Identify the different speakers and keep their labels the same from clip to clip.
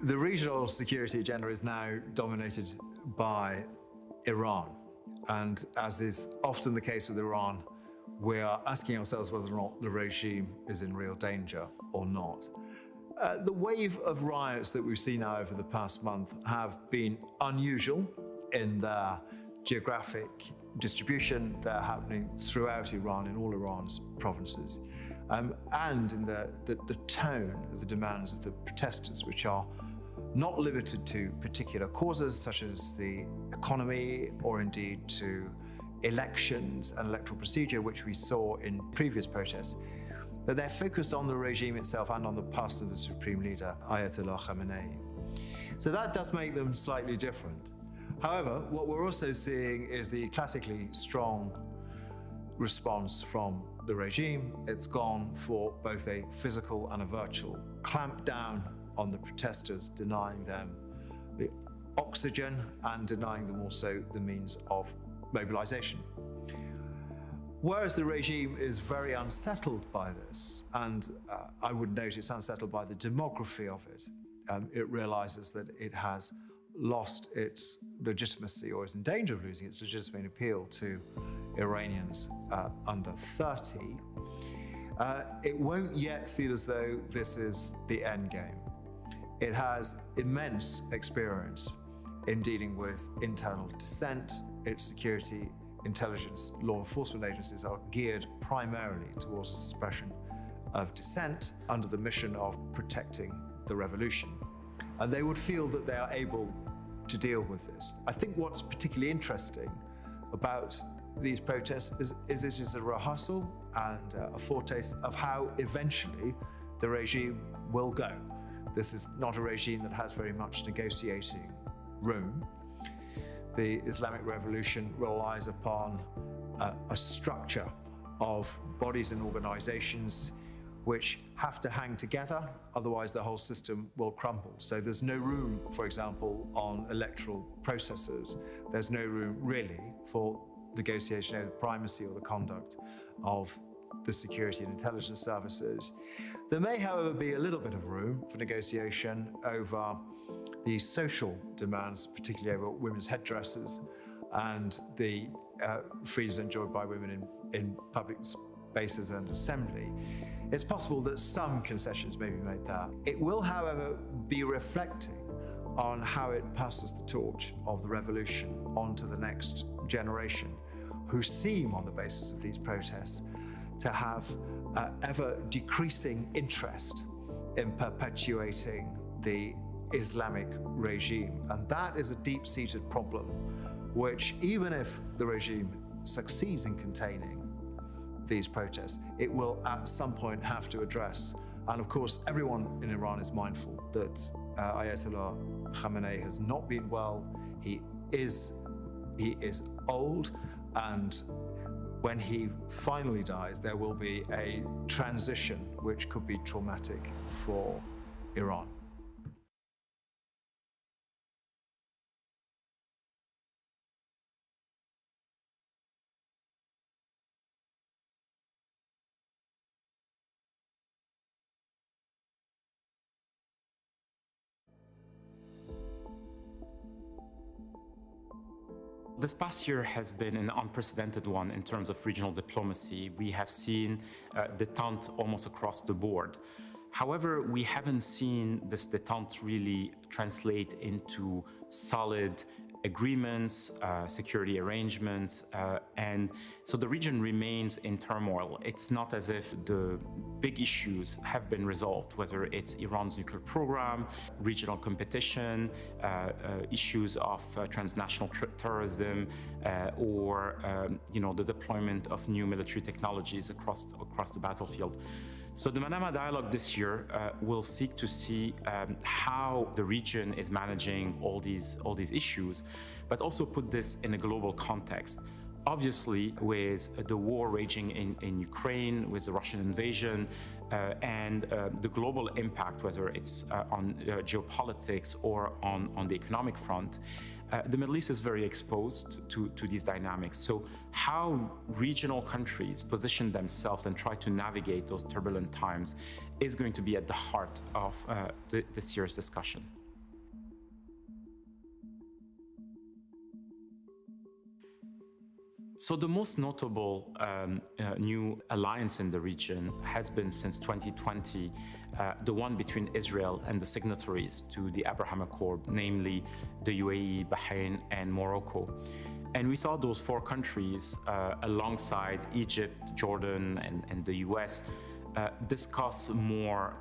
Speaker 1: The regional security agenda is now dominated by Iran. And as is often the case with Iran, we are asking ourselves whether or not the regime is in real danger or not. The wave of riots that we've seen now over the past month have been unusual in their geographic distribution. They're happening throughout Iran, in all Iran's provinces, and in the tone of the demands of the protesters, which are not limited to particular causes such as the economy or indeed to elections and electoral procedure, which we saw in previous protests. But they're focused on the regime itself and on the past of the supreme leader, Ayatollah Khamenei. So that does make them slightly different. However, what we're also seeing is the classically strong response from the regime. It's gone for both a physical and a virtual clamp down on the protesters, denying them the oxygen and denying them also the means of mobilization. Whereas the regime is very unsettled by this, and I would note it's unsettled by the demography of it. It realizes that it has lost its legitimacy or is in danger of losing its legitimacy appeal to Iranians under 30. It won't yet feel as though this is the end game. It has immense experience in dealing with internal dissent. Its security, intelligence, law enforcement agencies are geared primarily towards the suppression of dissent under the mission of protecting the revolution. And they would feel that they are able to deal with this. I think what's particularly interesting about these protests is it is a rehearsal and a foretaste of how eventually the regime will go. This is not a regime that has very much negotiating room. The Islamic Revolution relies upon a structure of bodies and organizations which have to hang together, otherwise the whole system will crumble. So there's no room, for example, on electoral processes. There's no room really for negotiation over the primacy or the conduct of the security and intelligence services. There may, however, be a little bit of room for negotiation over the social demands, particularly over women's headdresses and the freedoms enjoyed by women in public spaces and assembly. It's possible that some concessions may be made there. It will, however, be reflecting on how it passes the torch of the revolution on to the next generation, who seem, on the basis of these protests, to have ever decreasing interest in perpetuating the Islamic regime. And that is a deep-seated problem, which even if the regime succeeds in containing these protests, it will at some point have to address. And of course, everyone in Iran is mindful that Ayatollah Khamenei has not been well. He is old, and when he finally dies, there will be a transition which could be traumatic for Iran.
Speaker 2: This past year has been an unprecedented one in terms of regional diplomacy. We have seen détente almost across the board. However, we haven't seen this détente really translate into solid agreements, security arrangements, and so the region remains in turmoil. It's not as if the big issues have been resolved, whether it's Iran's nuclear program, regional competition, issues of transnational terrorism, or the deployment of new military technologies across the battlefield. So the Manama dialogue this year will seek to see how the region is managing all these issues, but also put this in a global context. Obviously, with the war raging in Ukraine, with the Russian invasion, and the global impact, whether it's on geopolitics or on the economic front, the Middle East is very exposed to these dynamics. So how regional countries position themselves and try to navigate those turbulent times is going to be at the heart of this year's discussion. So the most notable new alliance in the region has been since 2020, the one between Israel and the signatories to the Abraham Accord, namely the UAE, Bahrain, and Morocco. And we saw those four countries alongside Egypt, Jordan, and the US discuss more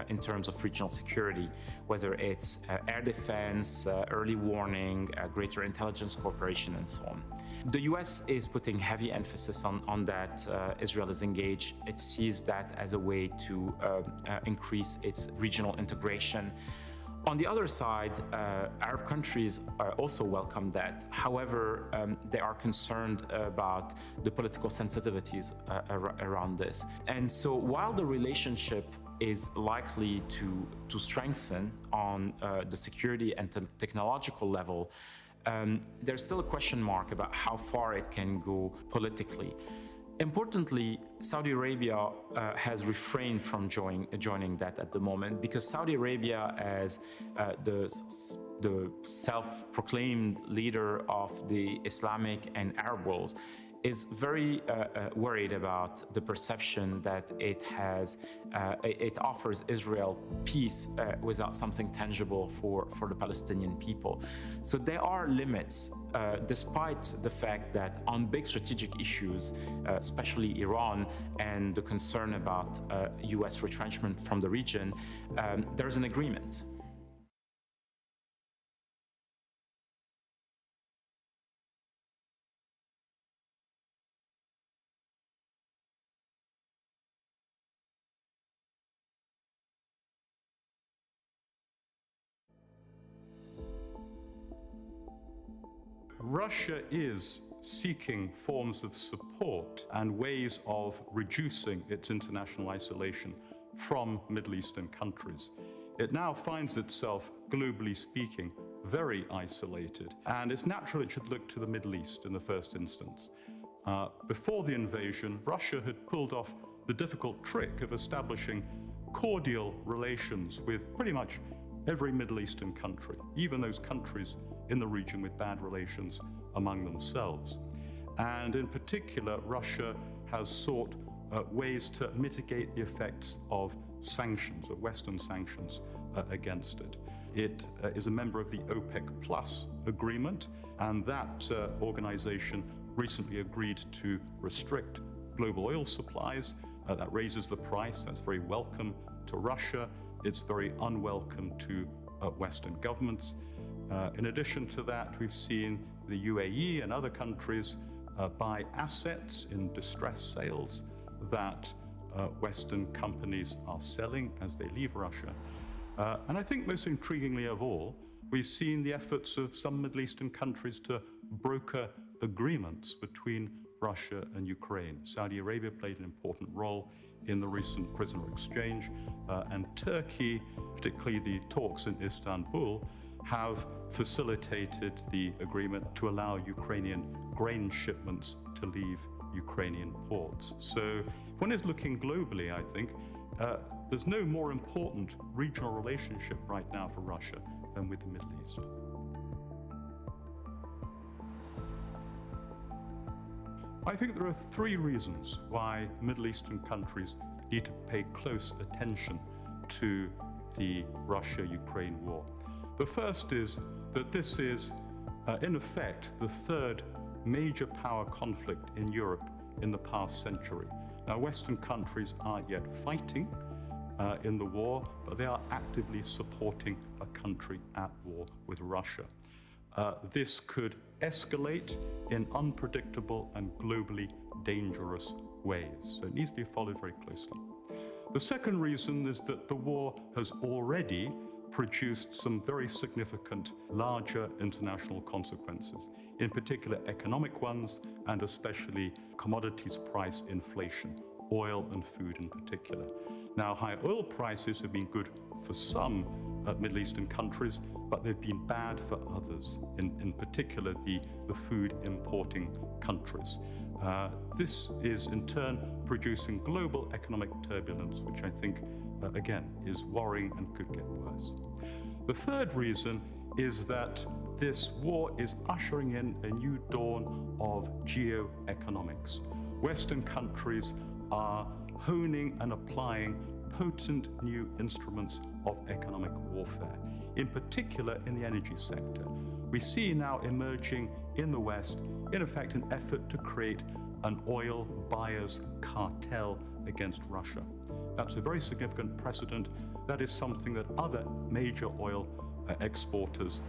Speaker 2: in terms of regional security, whether it's air defense, early warning, greater intelligence cooperation, and so on. The US is putting heavy emphasis on that. Israel is engaged. It sees that as a way to increase its regional integration. On the other side, Arab countries also welcome that. However, they are concerned about the political sensitivities around this. And so while the relationship is likely to strengthen on the security and technological level, there's still a question mark about how far it can go politically. Importantly, Saudi Arabia has refrained from joining that at the moment, because Saudi Arabia, as the self-proclaimed leader of the Islamic and Arab worlds, is very worried about the perception that it offers Israel peace without something tangible for the Palestinian people. So there are limits, despite the fact that on big strategic issues, especially Iran and the concern about US retrenchment from the region, there's an agreement.
Speaker 3: Russia is seeking forms of support and ways of reducing its international isolation from Middle Eastern countries. It now finds itself, globally speaking, very isolated, and it's natural it should look to the Middle East in the first instance. Before the invasion, Russia had pulled off the difficult trick of establishing cordial relations with pretty much every Middle Eastern country, even those countries in the region with bad relations among themselves. And in particular, Russia has sought ways to mitigate the effects of sanctions, of Western sanctions against it. It is a member of the OPEC Plus agreement, and that organization recently agreed to restrict global oil supplies. That raises the price. That's very welcome to Russia. It's very unwelcome to Western governments. In addition to that, we've seen the UAE and other countries buy assets in distress sales that Western companies are selling as they leave Russia. And I think most intriguingly of all, we've seen the efforts of some Middle Eastern countries to broker agreements between Russia and Ukraine. Saudi Arabia played an important role in the recent prisoner exchange, and Turkey, particularly the talks in Istanbul, have facilitated the agreement to allow Ukrainian grain shipments to leave Ukrainian ports. So if one is looking globally, I think, there's no more important regional relationship right now for Russia than with the Middle East. I think there are three reasons why Middle Eastern countries need to pay close attention to the Russia-Ukraine war. The first is that this is, in effect, the third major power conflict in Europe in the past century. Now, Western countries aren't yet fighting in the war, but they are actively supporting a country at war with Russia. This could escalate in unpredictable and globally dangerous ways. So it needs to be followed very closely. The second reason is that the war has already produced some very significant larger international consequences, in particular economic ones, and especially commodities price inflation, oil and food in particular. Now, high oil prices have been good for some Middle Eastern countries, but they've been bad for others, in particular the food importing countries. This is in turn producing global economic turbulence, which I think, again, is worrying and could get worse. The third reason is that this war is ushering in a new dawn of geoeconomics. Western countries are honing and applying potent new instruments of economic warfare, in particular in the energy sector. We see now emerging in the West, in effect, an effort to create an oil buyers cartel against Russia. That's a very significant precedent. That is something that other major oil exporters,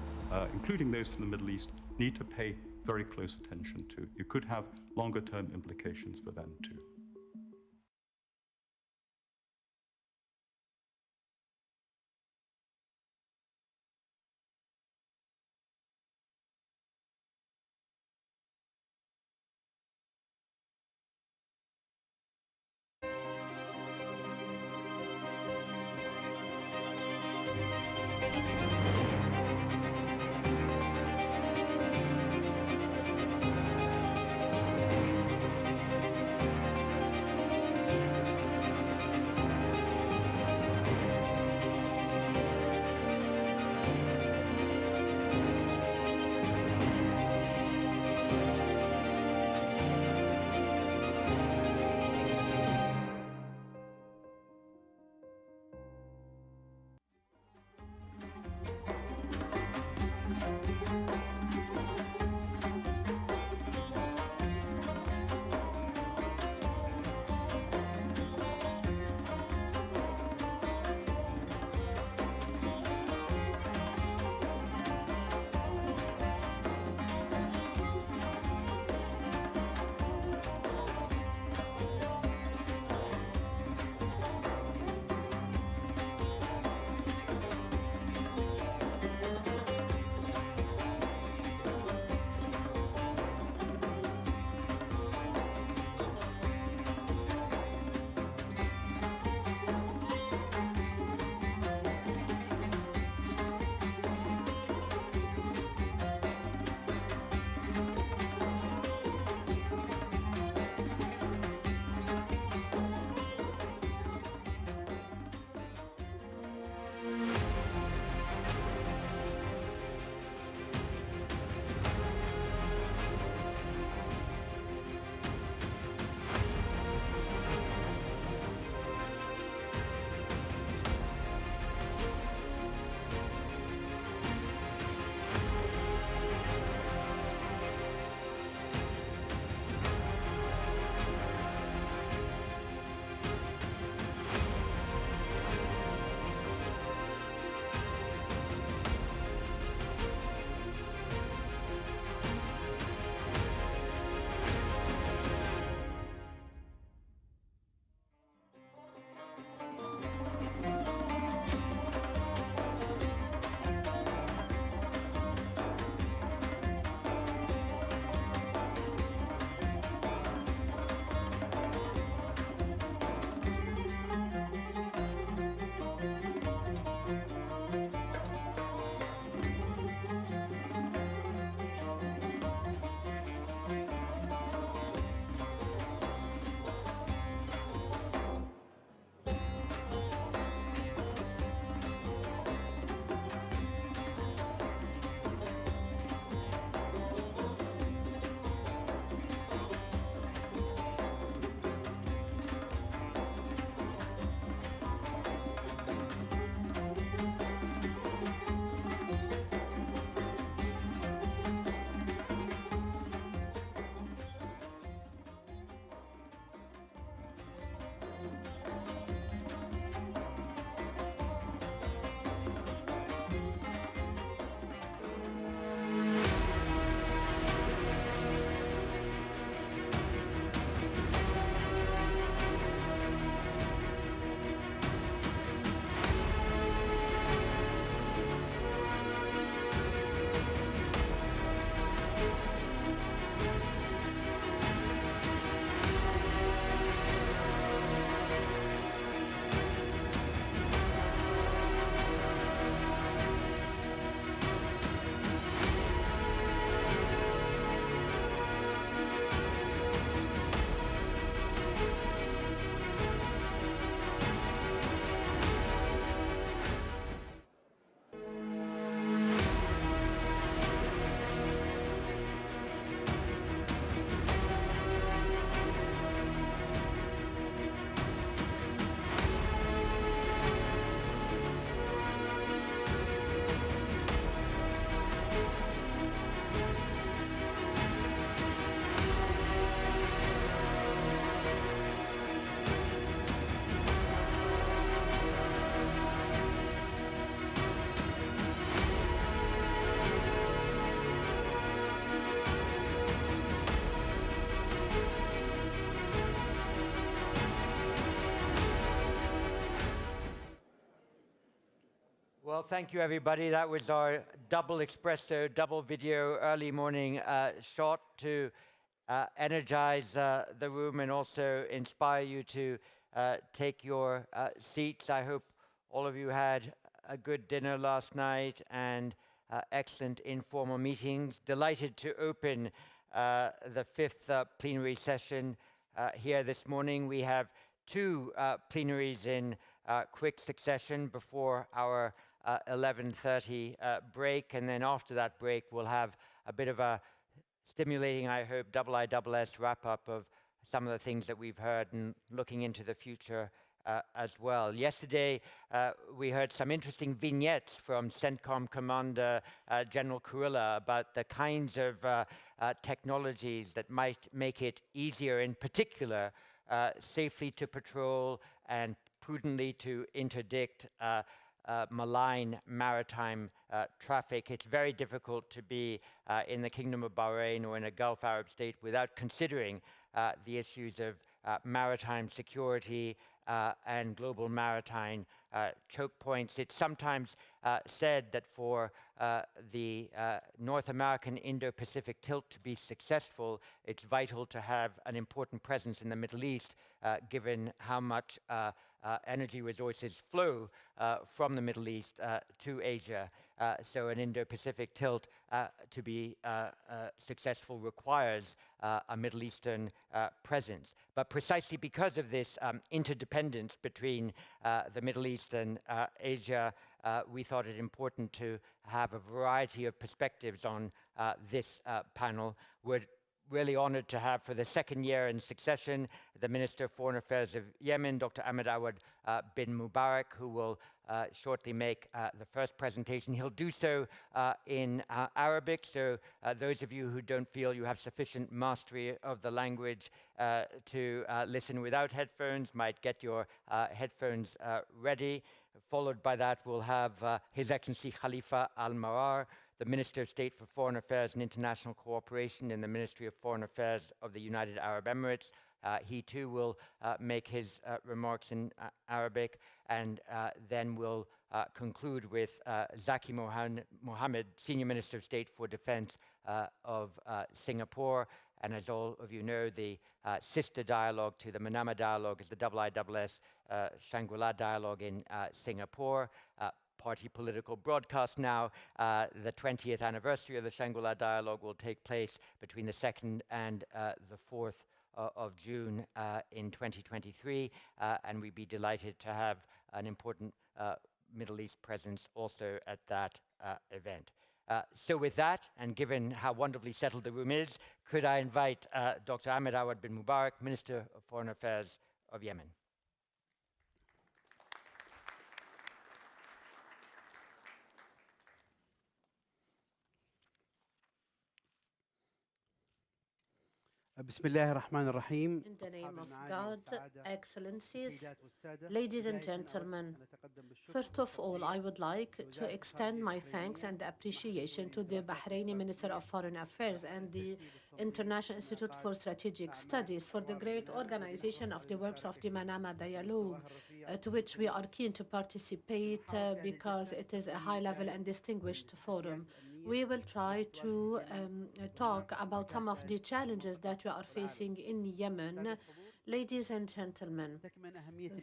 Speaker 3: including those from the Middle East, need to pay very close attention to. It could have longer-term implications for them too.
Speaker 4: Well, thank you, everybody. That was our double espresso, double video early morning shot to energize the room and also inspire you to take your seats. I hope all of you had a good dinner last night and excellent informal meetings. Delighted to open the fifth plenary session here this morning. We have two plenaries in quick succession before our 11:30 break, and then after that break we'll have a bit of a stimulating, I hope, IISS wrap-up of some of the things that we've heard and looking into the future as well. Yesterday, we heard some interesting vignettes from CENTCOM Commander General Kurilla about the kinds of technologies that might make it easier, in particular, safely to patrol and prudently to interdict malign maritime traffic. It's very difficult to be in the Kingdom of Bahrain or in a Gulf Arab state without considering the issues of maritime security and global maritime choke points. It's sometimes said that for the North American Indo-Pacific tilt to be successful, it's vital to have an important presence in the Middle East, given how much energy resources flow from the Middle East to Asia. So an Indo-Pacific tilt to be successful requires a Middle Eastern presence. But precisely because of this interdependence between the Middle East and Asia, we thought it important to have a variety of perspectives on this panel. We're really honored to have, for the second year in succession, the Minister of Foreign Affairs of Yemen, Dr. Ahmed Awad bin Mubarak, who will shortly make the first presentation. He'll do so in Arabic, so those of you who don't feel you have sufficient mastery of the language to listen without headphones might get your headphones ready. Followed by that, we'll have His Excellency Khalifa Al-Marar, the Minister of State for Foreign Affairs and International Cooperation in the Ministry of Foreign Affairs of the United Arab Emirates. He too will make his remarks in Arabic, and then we'll conclude with Zaki Mohammed, Senior Minister of State for Defense of Singapore. And as all of you know, the sister dialogue to the Manama dialogue is the IISS Shangri-La dialogue in Singapore. Party political broadcast now. The 20th anniversary of the Shangri-La dialogue will take place between the 2nd and the 4th of June in 2023, and we'd be delighted to have an important Middle East presence also at that event. So with that, and given how wonderfully settled the room is, could I invite Dr. Ahmed Awad bin Mubarak, Minister of Foreign Affairs of Yemen.
Speaker 5: بسم الله الرحمن الرحيم.
Speaker 6: In the name of God, Excellencies, ladies and gentlemen, first of all, I would like to extend my thanks and appreciation to the Bahraini Minister of Foreign Affairs and the International Institute for Strategic Studies for the great organization of the works of the Manama Dialogue, to which we are keen to participate because it is a high-level and distinguished forum. We will try to talk about some of the challenges that we are facing in Yemen. Ladies and gentlemen,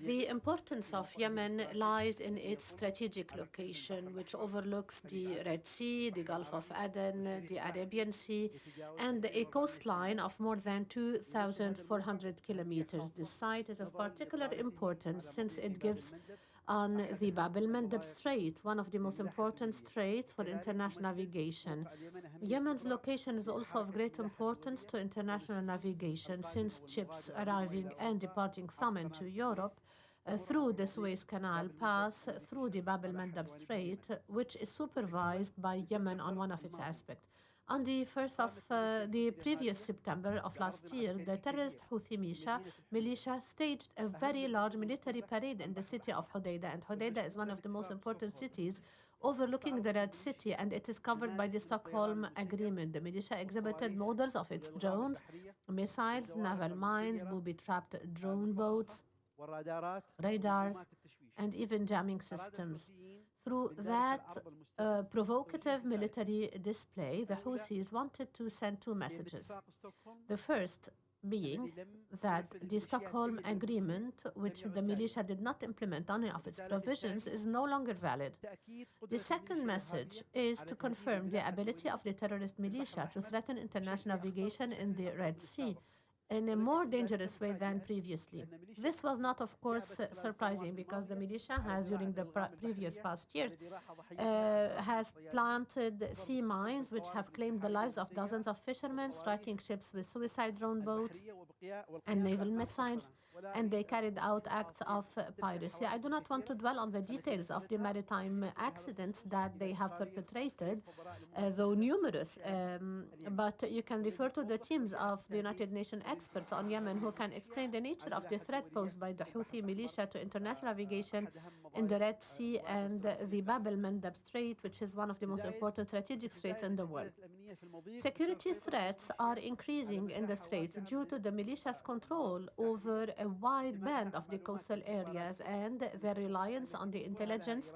Speaker 6: the importance of Yemen lies in its strategic location, which overlooks the Red Sea, the Gulf of Aden, the Arabian Sea, and a coastline of more than 2,400 kilometers. This site is of particular importance since it gives on the Bab el-Mandeb Strait, one of the most important straits for international navigation. Yemen's location is also of great importance to international navigation, since ships arriving and departing from and to Europe through the Suez Canal pass through the Bab el-Mandeb Strait, which is supervised by Yemen on one of its aspects. On the 1st of the previous September of last year, the terrorist Houthi militia staged a very large military parade in the city of Hodeidah, and Hodeidah is one of the most important cities overlooking the Red Sea, and it is covered by the Stockholm Agreement. The militia exhibited models of its drones, missiles, naval mines, booby-trapped drone boats, radars, and even jamming systems. Through that provocative military display, the Houthis wanted to send two messages. The first being that the Stockholm Agreement, which the militia did not implement any of its provisions, is no longer valid. The second message is to confirm the ability of the terrorist militia to threaten international navigation in the Red Sea in a more dangerous way than previously. This was not, of course, surprising because the militia has, during the previous past years, has planted sea mines which have claimed the lives of dozens of fishermen, striking ships with suicide drone boats and naval missiles, and they carried out acts of piracy. I do not want to dwell on the details of the maritime accidents that they have perpetrated, though numerous, but you can refer to the teams of the United Nations experts on Yemen who can explain the nature of the threat posed by the Houthi militia to international navigation in the Red Sea and the Bab el-Mandeb Strait, which is one of the most important strategic straits in the world. Security threats are increasing in the straits due to the militia's control over a wide band of the coastal areas and their reliance on the intelligence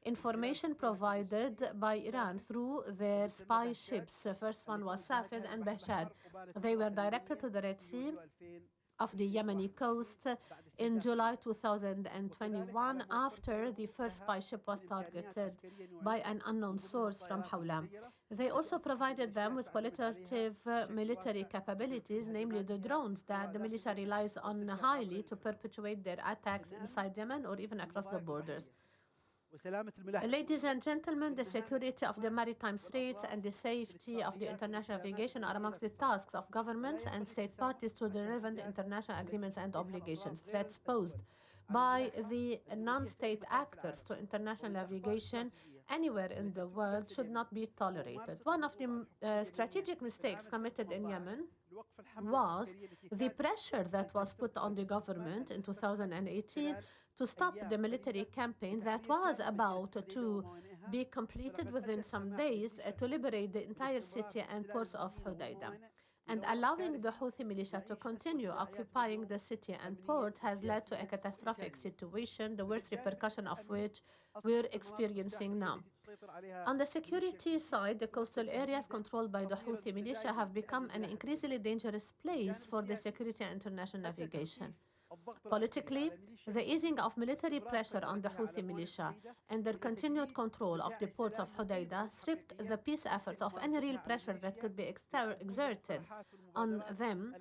Speaker 6: information provided by Iran through their spy ships. The first one was Safiz and Behshad. They were directed to the Red Sea of the Yemeni coast in July 2021 after the first spy ship was targeted by an unknown source from Hawlam. They also provided them with qualitative military capabilities, namely the drones that the militia relies on highly to perpetuate their attacks inside Yemen or even across the borders. Ladies and gentlemen, the security of the maritime straits and the safety of the international navigation are amongst the tasks of governments and state parties to the relevant international agreements and obligations. Threats posed by the non-state actors to international navigation anywhere in the world should not be tolerated. One of the strategic mistakes committed in Yemen was the pressure that was put on the government in 2018 to stop the military campaign that was about to be completed within some days to liberate the entire city and ports of Hodeidah. And allowing the Houthi militia to continue occupying the city and port has led to a catastrophic situation, the worst repercussion of which we're experiencing now. On the security side, the coastal areas controlled by the Houthi militia have become an increasingly dangerous place for the security and international navigation. Politically, the easing of military pressure on the Houthi militia and their continued control of the ports of Hodeidah stripped the peace efforts of any real pressure that could be exerted on them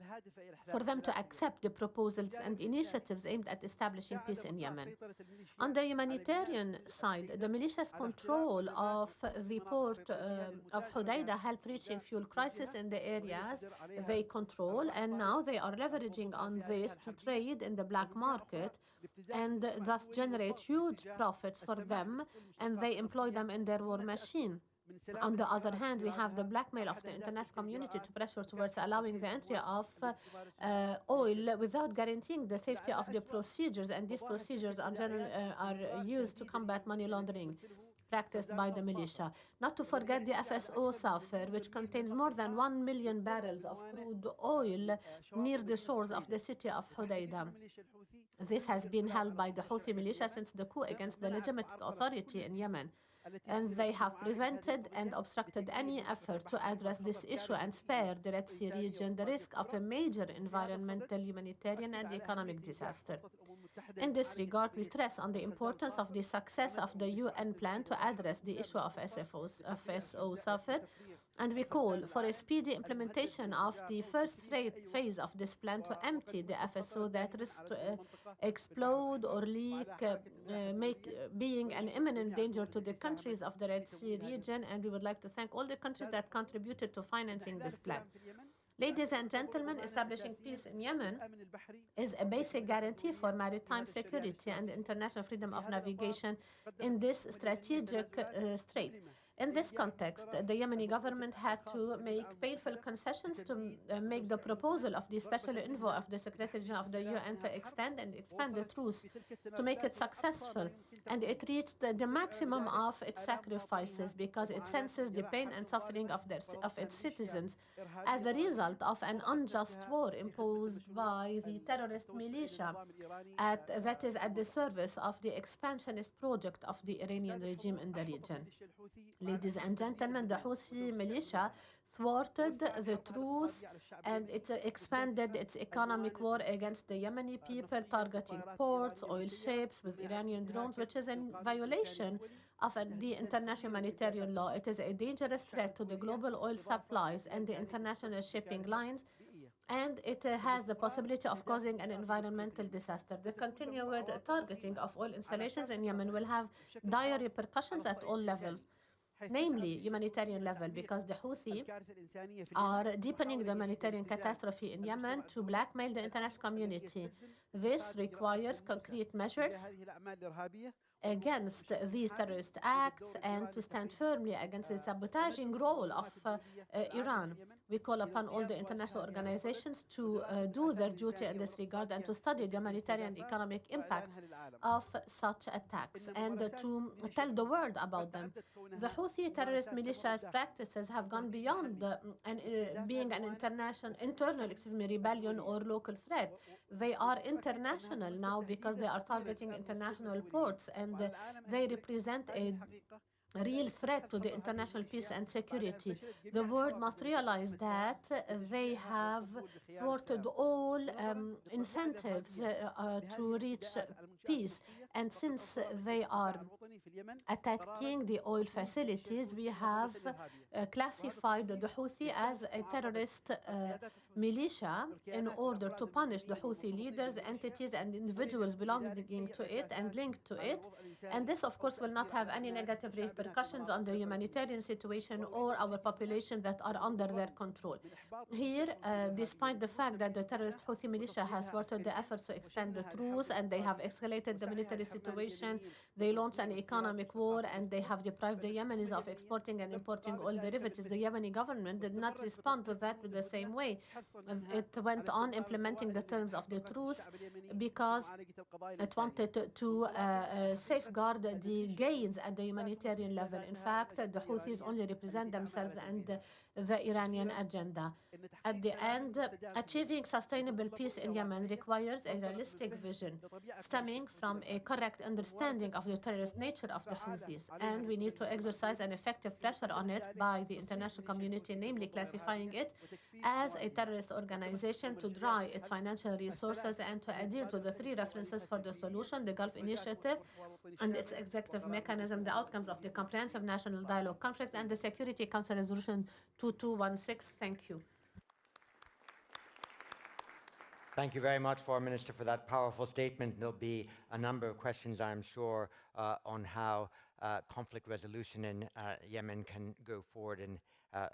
Speaker 6: for them to accept the proposals and initiatives aimed at establishing peace in Yemen. On the humanitarian side, the militia's control of the port of Hodeidah helped reaching fuel crisis in the areas they control, and now they are leveraging on this to trade in the black market and thus generate huge profits for them, and they employ them in their war machine. On the other hand, we have the blackmail of the international community to pressure towards allowing the entry of oil without guaranteeing the safety of the procedures, and these procedures are used to combat money laundering practiced by the militia. Not to forget the FSO Safir, which contains more than 1 million barrels of crude oil near the shores of the city of Hodeidah. This has been held by the Houthi militia since the coup against the legitimate authority in Yemen, and they have prevented and obstructed any effort to address this issue and spare the Red Sea region the risk of a major environmental, humanitarian, and economic disaster. In this regard, we stress on the importance of the success of the UN plan to address the issue of FSO Safir, and we call for a speedy implementation of the first phase of this plan to empty the FSO that risks to explode or leak, being an imminent danger to the countries of the Red Sea region, and we would like to thank all the countries that contributed to financing this plan. Ladies and gentlemen, establishing peace in Yemen is a basic guarantee for maritime security and international freedom of navigation in this strategic strait. In this context, the Yemeni government had to make painful concessions to make the proposal of the special envoy of the Secretary General of the UN to extend and expand the truce to make it successful. And it reached the maximum of its sacrifices because it senses the pain and suffering of its citizens as a result of an unjust war imposed by the terrorist militia that is at the service of the expansionist project of the Iranian regime in the region. Ladies and gentlemen, the Houthi militia thwarted the truce and it expanded its economic war against the Yemeni people, targeting ports, oil ships with Iranian drones, which is in violation of the international humanitarian law. It is a dangerous threat to the global oil supplies and the international shipping lines, and it has the possibility of causing an environmental disaster. The continued targeting of oil installations in Yemen will have dire repercussions at all levels, namely humanitarian level, because the Houthi are deepening the humanitarian catastrophe in Yemen to blackmail the international community. This requires concrete measures against these terrorist acts and to stand firmly against the sabotaging role of Iran. We call upon all the international organizations to do their duty in this regard and to study the humanitarian and economic impacts of such attacks and to tell the world about them. The Houthi terrorist militia's practices have gone beyond being an internal rebellion or local threat. They are international now because they are targeting international ports, and they represent a real threat to the international peace and security. The world must realize that they have thwarted all incentives to reach peace. And since they are attacking the oil facilities, we have classified the Houthi as a terrorist militia in order to punish the Houthi leaders, entities, and individuals belonging to it and linked to it. And this, of course, will not have any negative repercussions on the humanitarian situation or our population that are under their control. Here, despite the fact that the terrorist Houthi militia has thwarted the efforts to extend the truce and they have escalated the military situation, they launched an economic war and they have deprived the Yemenis of exporting and importing oil derivatives. The Yemeni government did not respond to that with the same way. It went on implementing the terms of the truce because it wanted to safeguard the gains at the humanitarian level. In fact, the Houthis only represent themselves and the Iranian agenda. At the end, achieving sustainable peace in Yemen requires a realistic vision stemming from a correct understanding of the terrorist nature of the Houthis, and we need to exercise an effective pressure on it by the international community, namely classifying it as a terrorist organization, to draw its financial resources and to adhere to the three references for the solution: the Gulf Initiative and its executive mechanism, the outcomes of the Comprehensive National Dialogue Conference, and the Security Council Resolution 2216. Thank you.
Speaker 4: Thank you very much, Foreign Minister, for that powerful statement. There'll be a number of questions, I'm sure, on how conflict resolution in Yemen can go forward in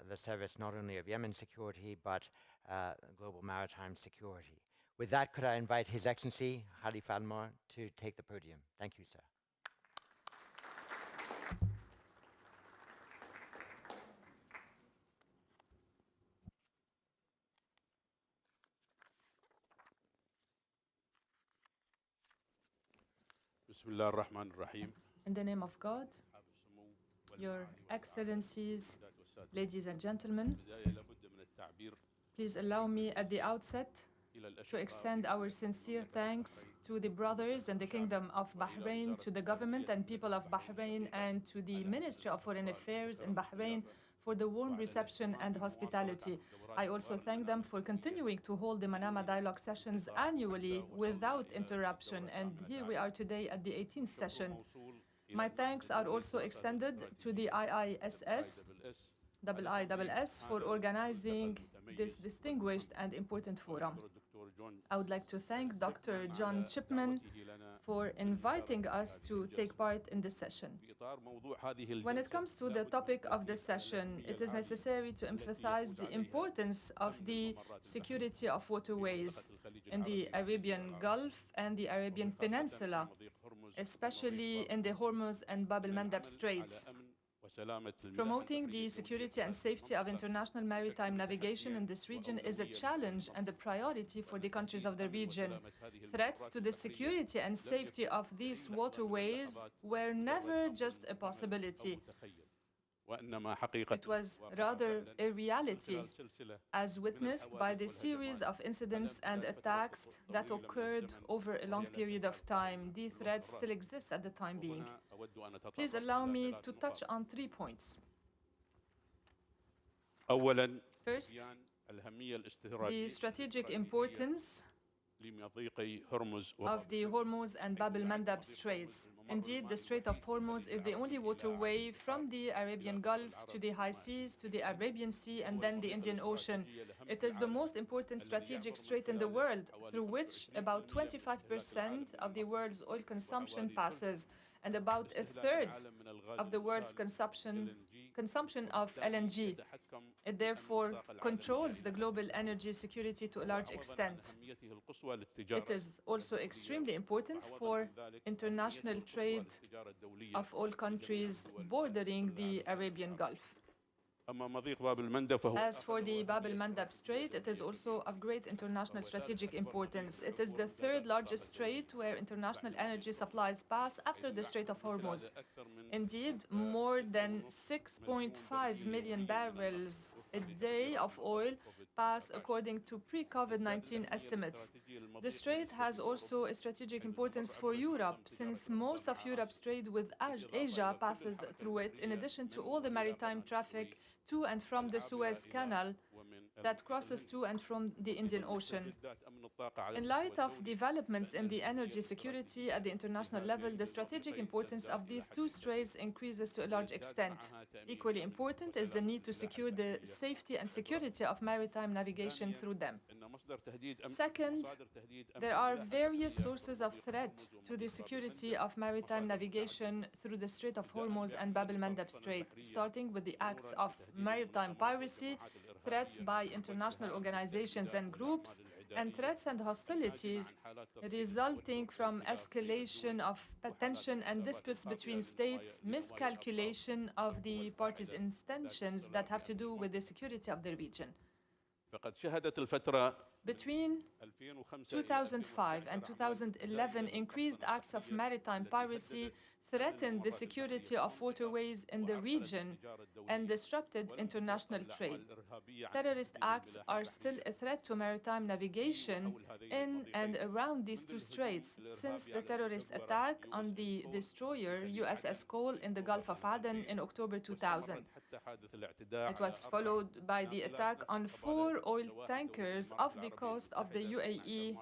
Speaker 4: the service not only of Yemen's security, but global maritime security. With that, could I invite His Excellency, Khalif Almar, to take the podium. Thank you, sir.
Speaker 7: In the name of God, Your Excellencies, ladies and gentlemen, please allow me at the outset to extend our sincere thanks to the brothers in the Kingdom of Bahrain, to the government and people of Bahrain, and to the Ministry of Foreign Affairs in Bahrain for the warm reception and hospitality. I also thank them for continuing to hold the Manama dialogue sessions annually without interruption, and here we are today at the 18th session. My thanks are also extended to the IISS, for organizing this distinguished and important forum. I would like to thank Dr. John Chipman for inviting us to take part in this session. When it comes to the topic of this session, it is necessary to emphasize the importance of the security of waterways in the Arabian Gulf and the Arabian Peninsula, especially in the Hormuz and Bab el-Mandeb Straits. Promoting the security and safety of international maritime navigation in this region is a challenge and a priority for the countries of the region. Threats to the security and safety of these waterways were never just a possibility. It was rather a reality, as witnessed by the series of incidents and attacks that occurred over a long period of time. These threats still exist at the time being. Please allow me to touch on 3 points. First, the strategic importance of the Hormuz and Bab el-Mandab Straits. Indeed, the Strait of Hormuz is the only waterway from the Arabian Gulf to the high seas, to the Arabian Sea, and then the Indian Ocean. It is the most important strategic strait in the world, through which about 25% of the world's oil consumption passes, and about a third of the world's consumption of LNG. It therefore controls the global energy security to a large extent. It is also extremely important for international trade of all countries bordering the Arabian Gulf. As for the Bab el-Mandab Strait, it is also of great international strategic importance. It is the third largest strait where international energy supplies pass after the Strait of Hormuz. Indeed, more than 6.5 million barrels a day of oil pass according to pre-COVID-19 estimates. The strait has also a strategic importance for Europe, since most of Europe's trade with Asia passes through it, in addition to all the maritime traffic to and from the Suez Canal that crosses to and from the Indian Ocean. In light of developments in the energy security at the international level, the strategic importance of these two straits increases to a large extent. Equally important is the need to secure the safety and security of maritime navigation through them. Second, there are various sources of threat to the security of maritime navigation through the Strait of Hormuz and Bab el-Mandab Strait, starting with the acts of maritime piracy, threats by international organizations and groups, and threats and hostilities resulting from escalation of tension and disputes between states, miscalculation of the parties' intentions that have to do with the security of the region. Between 2005 and 2011, increased acts of maritime piracy threatened the security of waterways in the region and disrupted international trade. Terrorist acts are still a threat to maritime navigation in and around these two straits, since the terrorist attack on the destroyer IISS Cole in the Gulf of Aden in October 2000. It was followed by the attack on 4 oil tankers off the coast of the UAE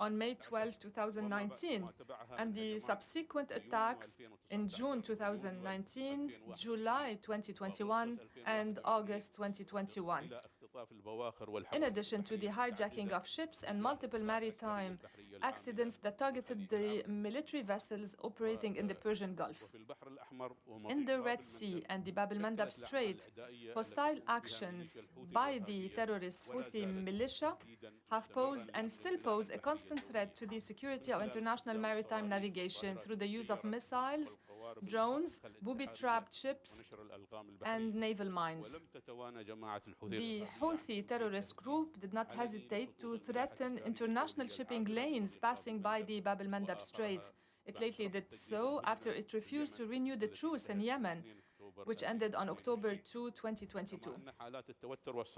Speaker 7: on May 12, 2019, and the subsequent attacks in June 2019, July 2021, and August 2021. In addition to the hijacking of ships and multiple maritime accidents that targeted the military vessels operating in the Persian Gulf. In the Red Sea and the Bab el-Mandab Strait, hostile actions by the terrorist Houthi militia have posed and still pose a constant threat to the security of international maritime navigation through the use of missiles, drones, booby-trapped ships, and naval mines. The Houthi terrorist group did not hesitate to threaten international shipping lanes passing by the Bab el-Mandab Strait. It lately did so after it refused to renew the truce in Yemen, which ended on October 2, 2022.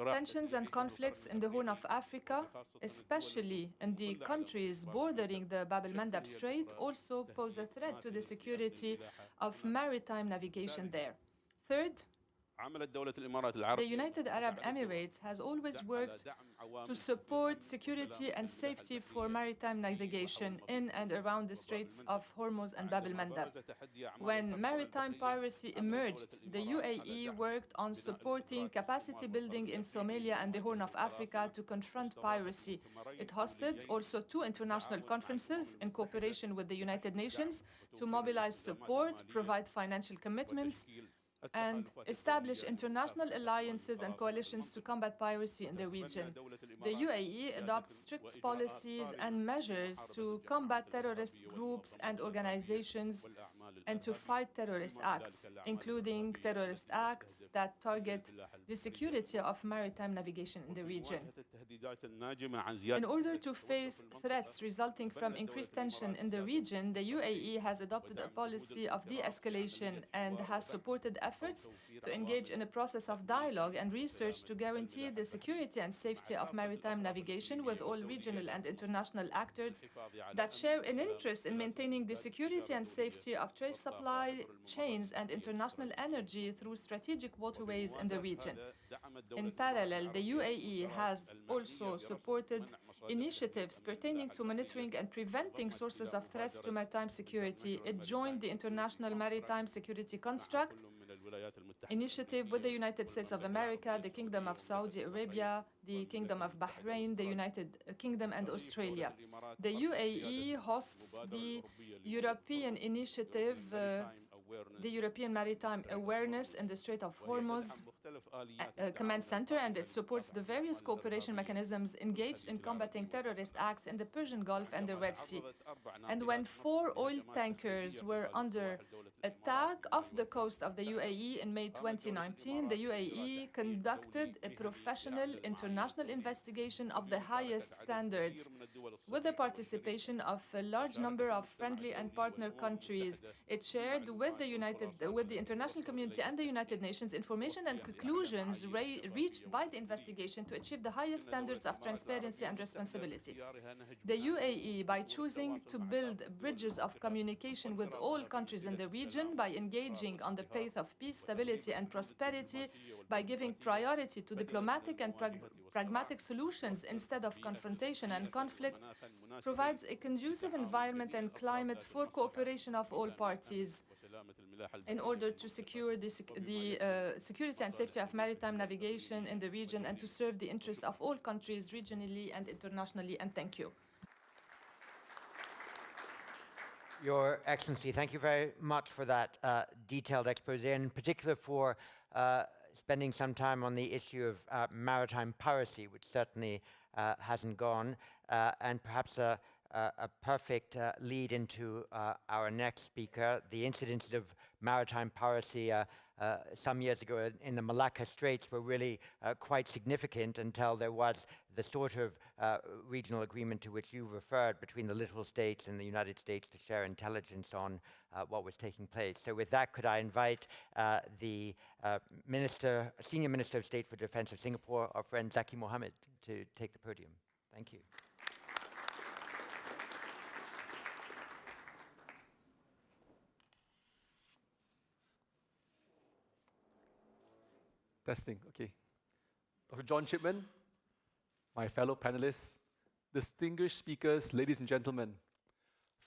Speaker 7: Tensions and conflicts in the Horn of Africa, especially in the countries bordering the Bab el-Mandab Strait, also pose a threat to the security of maritime navigation there. Third, the United Arab Emirates has always worked to support security and safety for maritime navigation in and around the Straits of Hormuz and Bab el-Mandab. When maritime piracy emerged, the UAE worked on supporting capacity building in Somalia and the Horn of Africa to confront piracy. It hosted also 2 international conferences in cooperation with the United Nations to mobilize support, provide financial commitments, and establish international alliances and coalitions to combat piracy in the region. The UAE adopts strict policies and measures to combat terrorist groups and organizations and to fight terrorist acts, including terrorist acts that target the security of maritime navigation in the region. In order to face threats resulting from increased tension in the region, the UAE has adopted a policy of de-escalation and has supported efforts to engage in a process of dialogue and research to guarantee the security and safety of maritime navigation with all regional and international actors that share an interest in maintaining the security and safety of trade supply chains and international energy through strategic waterways in the region. In parallel, the UAE has also supported initiatives pertaining to monitoring and preventing sources of threats to maritime security. It joined the International Maritime Security Construct initiative with the United States of America, the Kingdom of Saudi Arabia, the Kingdom of Bahrain, the United Kingdom, and Australia. The UAE hosts the European initiative, the European Maritime Awareness in the Strait of Hormuz Command Center, and it supports the various cooperation mechanisms engaged in combating terrorist acts in the Persian Gulf and the Red Sea. And when 4 oil tankers were under attack off the coast of the UAE in May 2019, the UAE conducted a professional international investigation of the highest standards with the participation of a large number of friendly and partner countries. It shared with the international community and the United Nations information and conclusions reached by the investigation to achieve the highest standards of transparency and responsibility. The UAE, by choosing to build bridges of communication with all countries in the region, by engaging on the path of peace, stability, and prosperity, by giving priority to diplomatic and pragmatic solutions instead of confrontation and conflict, provides a conducive environment and climate for cooperation of all parties in order to secure the security and safety of maritime navigation in the region and to serve the interests of all countries regionally and internationally. And thank you.
Speaker 4: Your Excellency, thank you very much for that detailed expose, in particular for spending some time on the issue of maritime piracy, which certainly hasn't gone, and perhaps a perfect lead into our next speaker. The incidents of maritime piracy some years ago in the Malacca Straits were really quite significant until there was the sort of regional agreement to which you referred between the littoral states and the United States to share intelligence on what was taking place. So with that, could I invite the Senior Minister of State for Defense of Singapore, our friend Zaki Mohammed, to take the podium. Thank you.
Speaker 8: Testing, okay. Dr. John Chipman, my fellow panelists, distinguished speakers, ladies and gentlemen.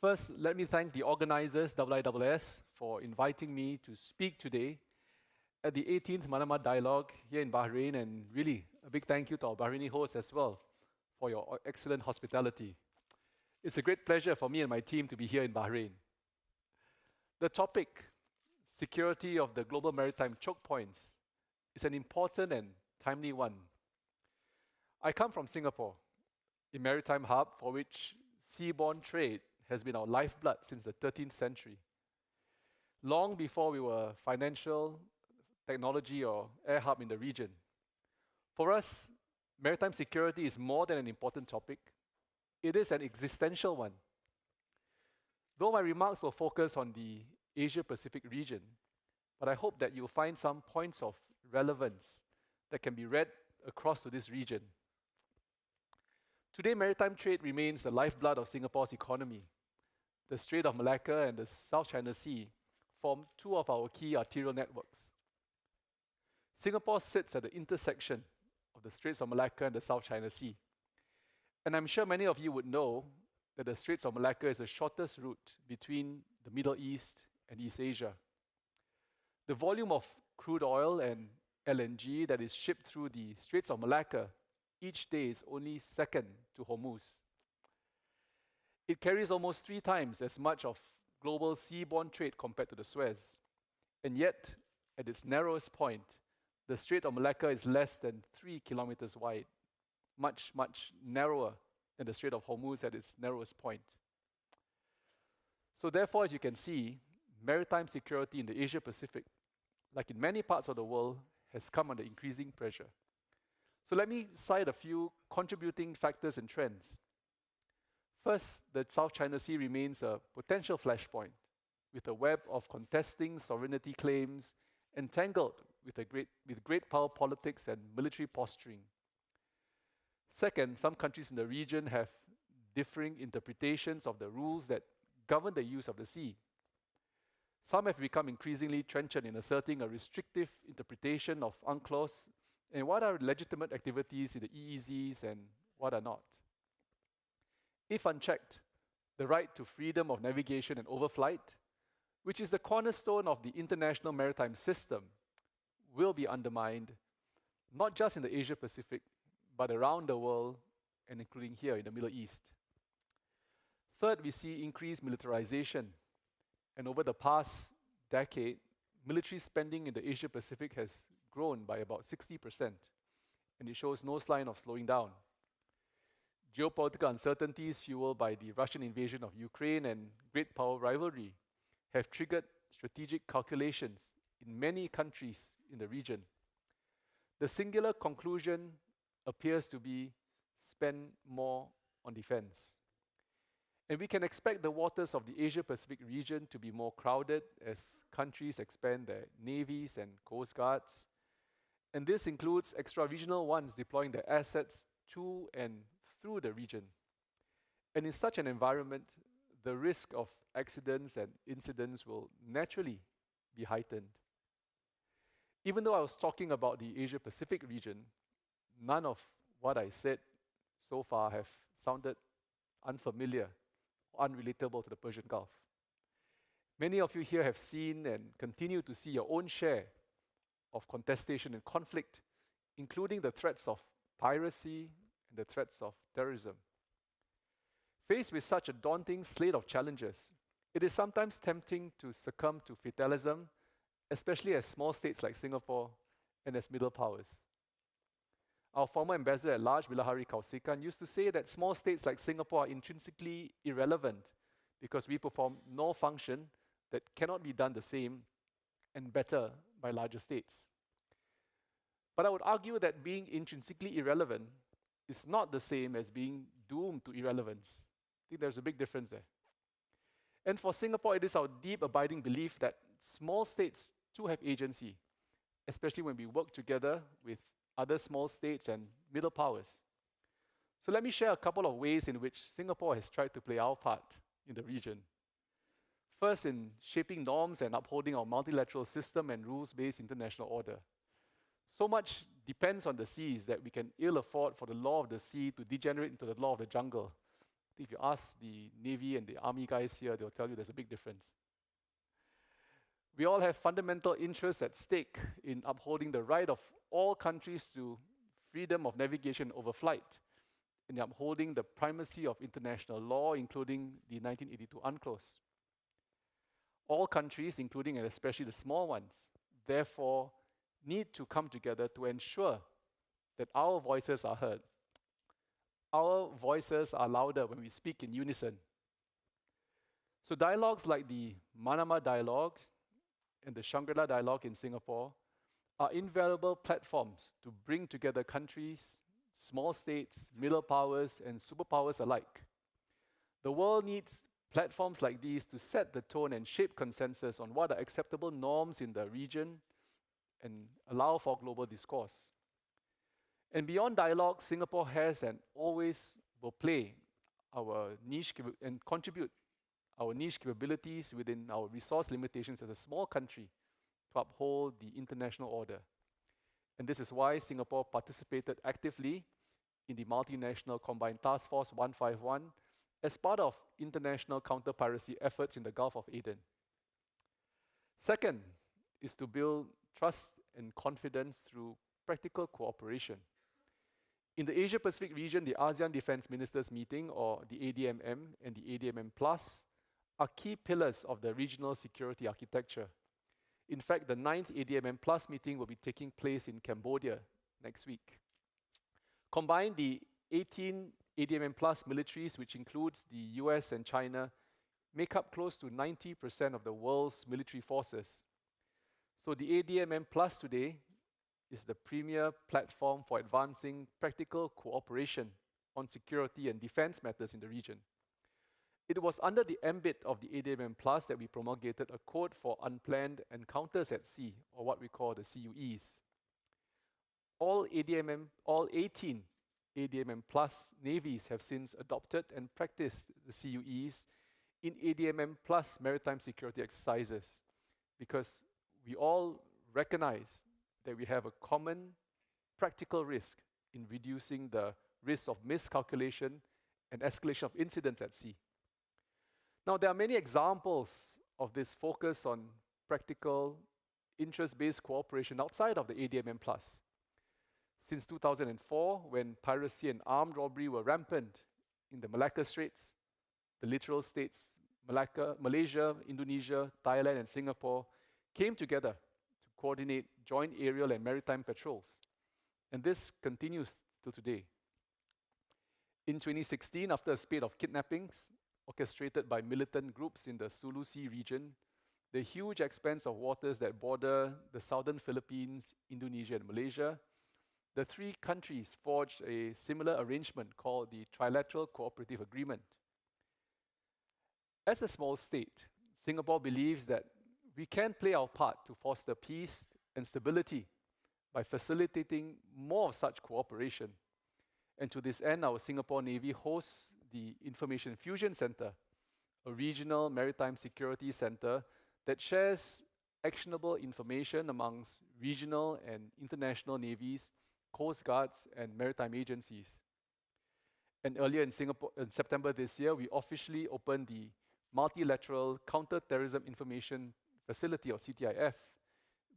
Speaker 8: First, let me thank the organizers, IISS, for inviting me to speak today at the 18th Manama Dialogue here in Bahrain, and really a big thank you to our Bahraini hosts as well for your excellent hospitality. It's a great pleasure for me and my team to be here in Bahrain. The topic, security of the global maritime choke points, is an important and timely one. I come from Singapore, a maritime hub for which seaborne trade has been our lifeblood since the 13th century. Long before we were financial, technology, or air hub in the region. For us, maritime security is more than an important topic. It is an existential one. Though my remarks will focus on the Asia-Pacific region, but I hope that you'll find some points of relevance that can be read across to this region. Today, maritime trade remains the lifeblood of Singapore's economy. The Strait of Malacca and the South China Sea form two of our key arterial networks. Singapore sits at the intersection of the Straits of Malacca and the South China Sea. And I'm sure many of you would know that the Straits of Malacca is the shortest route between the Middle East and East Asia. The volume of crude oil and LNG that is shipped through the Straits of Malacca each day is only second to Hormuz. It carries almost 3 times as much of global seaborne trade compared to the Suez. And yet, at its narrowest point, the Strait of Malacca is less than 3 kilometers wide, much, much narrower than the Strait of Hormuz at its narrowest point. So therefore, as you can see, maritime security in the Asia Pacific, like in many parts of the world, has come under increasing pressure. So let me cite a few contributing factors and trends. First, the South China Sea remains a potential flashpoint, with a web of contesting sovereignty claims entangled with great power politics and military posturing. Second, some countries in the region have differing interpretations of the rules that govern the use of the sea. Some have become increasingly trenchant in asserting a restrictive interpretation of UNCLOS and what are legitimate activities in the EEZs and what are not. If unchecked, the right to freedom of navigation and overflight, which is the cornerstone of the international maritime system, will be undermined, not just in the Asia Pacific, but around the world and including here in the Middle East. Third, we see increased militarization. And over the past decade, military spending in the Asia Pacific has grown by about 60%, and it shows no sign of slowing down. Geopolitical uncertainties fueled by the Russian invasion of Ukraine and great power rivalry have triggered strategic calculations in many countries in the region. The singular conclusion appears to be spend more on defense. And we can expect the waters of the Asia-Pacific region to be more crowded as countries expand their navies and coast guards. And this includes extra-regional ones deploying their assets to and through the region. And in such an environment, the risk of accidents and incidents will naturally be heightened. Even though I was talking about the Asia-Pacific region, none of what I said so far have sounded unfamiliar, unrelatable to the Persian Gulf. Many of you here have seen and continue to see your own share of contestation and conflict, including the threats of piracy and the threats of terrorism. Faced with such a daunting slate of challenges, it is sometimes tempting to succumb to fatalism, especially as small states like Singapore and as middle powers. Our former ambassador at large, Bilahari Kausikan, used to say that small states like Singapore are intrinsically irrelevant because we perform no function that cannot be done the same and better by larger states. But I would argue that being intrinsically irrelevant is not the same as being doomed to irrelevance. I think there's a big difference there. And for Singapore, it is our deep abiding belief that small states too have agency, especially when we work together with other small states and middle powers. So let me share a couple of ways in which Singapore has tried to play our part in the region. First, in shaping norms and upholding our multilateral system and rules-based international order. So much depends on the seas that we can ill afford for the law of the sea to degenerate into the law of the jungle. If you ask the Navy and the Army guys here, they'll tell you there's a big difference. We all have fundamental interests at stake in upholding the right of all countries to freedom of navigation over flight, and upholding the primacy of international law, including the 1982 UNCLOS. All countries, including and especially the small ones, therefore need to come together to ensure that our voices are heard. Our voices are louder when we speak in unison. So dialogues like the Manama dialogue and the Shangri-La dialogue in Singapore are invaluable platforms to bring together countries, small states, middle powers, and superpowers alike. The world needs platforms like these to set the tone and shape consensus on what are acceptable norms in the region and allow for global discourse. And beyond dialogue, Singapore has and always will play our niche and contribute our niche capabilities within our resource limitations as a small country to uphold the international order. And this is why Singapore participated actively in the multinational Combined Task Force 151 as part of international counter-piracy efforts in the Gulf of Aden. Second is to build trust and confidence through practical cooperation. In the Asia-Pacific region, the ASEAN Defense Ministers Meeting, or the ADMM and the ADMM Plus, are key pillars of the regional security architecture. In fact, the 9th ADMM Plus meeting will be taking place in Cambodia next week. Combined, the 18 ADMM Plus militaries, which includes the US and China, make up close to 90% of the world's military forces. So the ADMM Plus today is the premier platform for advancing practical cooperation on security and defense matters in the region. It was under the ambit of the ADMM Plus that we promulgated a code for unplanned encounters at sea, or what we call the CUEs. All 18 ADMM Plus navies have since adopted and practiced the CUEs in ADMM Plus maritime security exercises, because we all recognize that we have a common practical risk in reducing the risk of miscalculation and escalation of incidents at sea. Now, there are many examples of this focus on practical, interest-based cooperation outside of the ADMM Plus. Since 2004, when piracy and armed robbery were rampant in the Malacca Straits, the littoral states, Malaysia, Indonesia, Thailand, and Singapore came together to coordinate joint aerial and maritime patrols. And this continues till today. In 2016, after a spate of kidnappings orchestrated by militant groups in the Sulu Sea region, the huge expanse of waters that border the southern Philippines, Indonesia, and Malaysia, the three countries forged a similar arrangement called the Trilateral Cooperative Agreement. As a small state, Singapore believes that we can play our part to foster peace and stability by facilitating more of such cooperation. And to this end, our Singapore Navy hosts the Information Fusion Center, a regional maritime security center that shares actionable information amongst regional and international navies, coast guards, and maritime agencies. And earlier in September this year, we officially opened the Multilateral Counter-Terrorism Information Facility, or CTIF,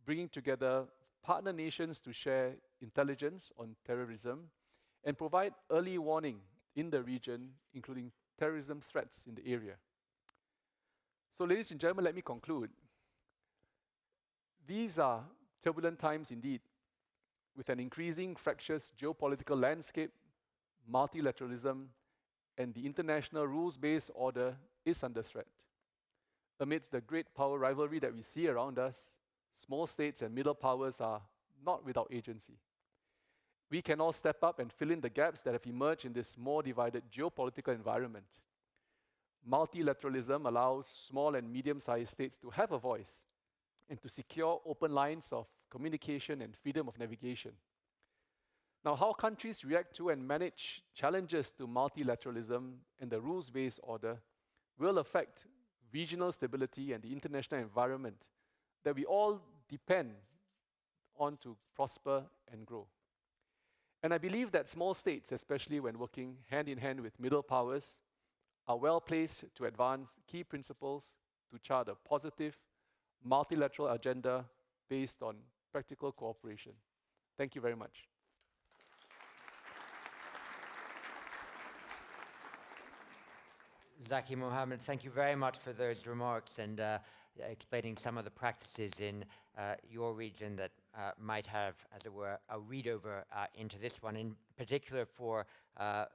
Speaker 8: bringing together partner nations to share intelligence on terrorism and provide early warning in the region, including terrorism threats in the area. So, ladies and gentlemen, let me conclude. These are turbulent times indeed, with an increasing fractious geopolitical landscape. Multilateralism and the international rules-based order is under threat. Amidst the great power rivalry that we see around us, small states and middle powers are not without agency. We can all step up and fill in the gaps that have emerged in this more divided geopolitical environment. Multilateralism allows small and medium-sized states to have a voice and to secure open lines of communication and freedom of navigation. Now, how countries react to and manage challenges to multilateralism and the rules-based order will affect regional stability and the international environment that we all depend on to prosper and grow. And I believe that small states, especially when working hand in hand with middle powers, are well placed to advance key principles to chart a positive multilateral agenda based on practical cooperation. Thank you very much.
Speaker 4: Zaki Mohammed, thank you very much for those remarks and explaining some of the practices in your region that might have, as it were, a read-over into this one, in particular for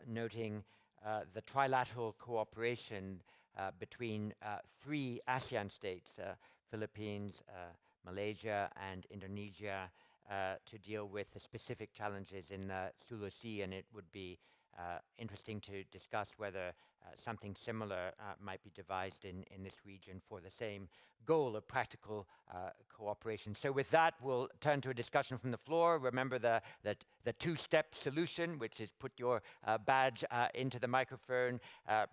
Speaker 4: noting the trilateral cooperation between three ASEAN states, Philippines, Malaysia, and Indonesia, to deal with the specific challenges in the Sulu Sea, and it would be interesting to discuss whether something similar might be devised in this region for the same goal of practical cooperation. So with that, we'll turn to a discussion from the floor. Remember the two-step solution, which is put your badge into the microphone,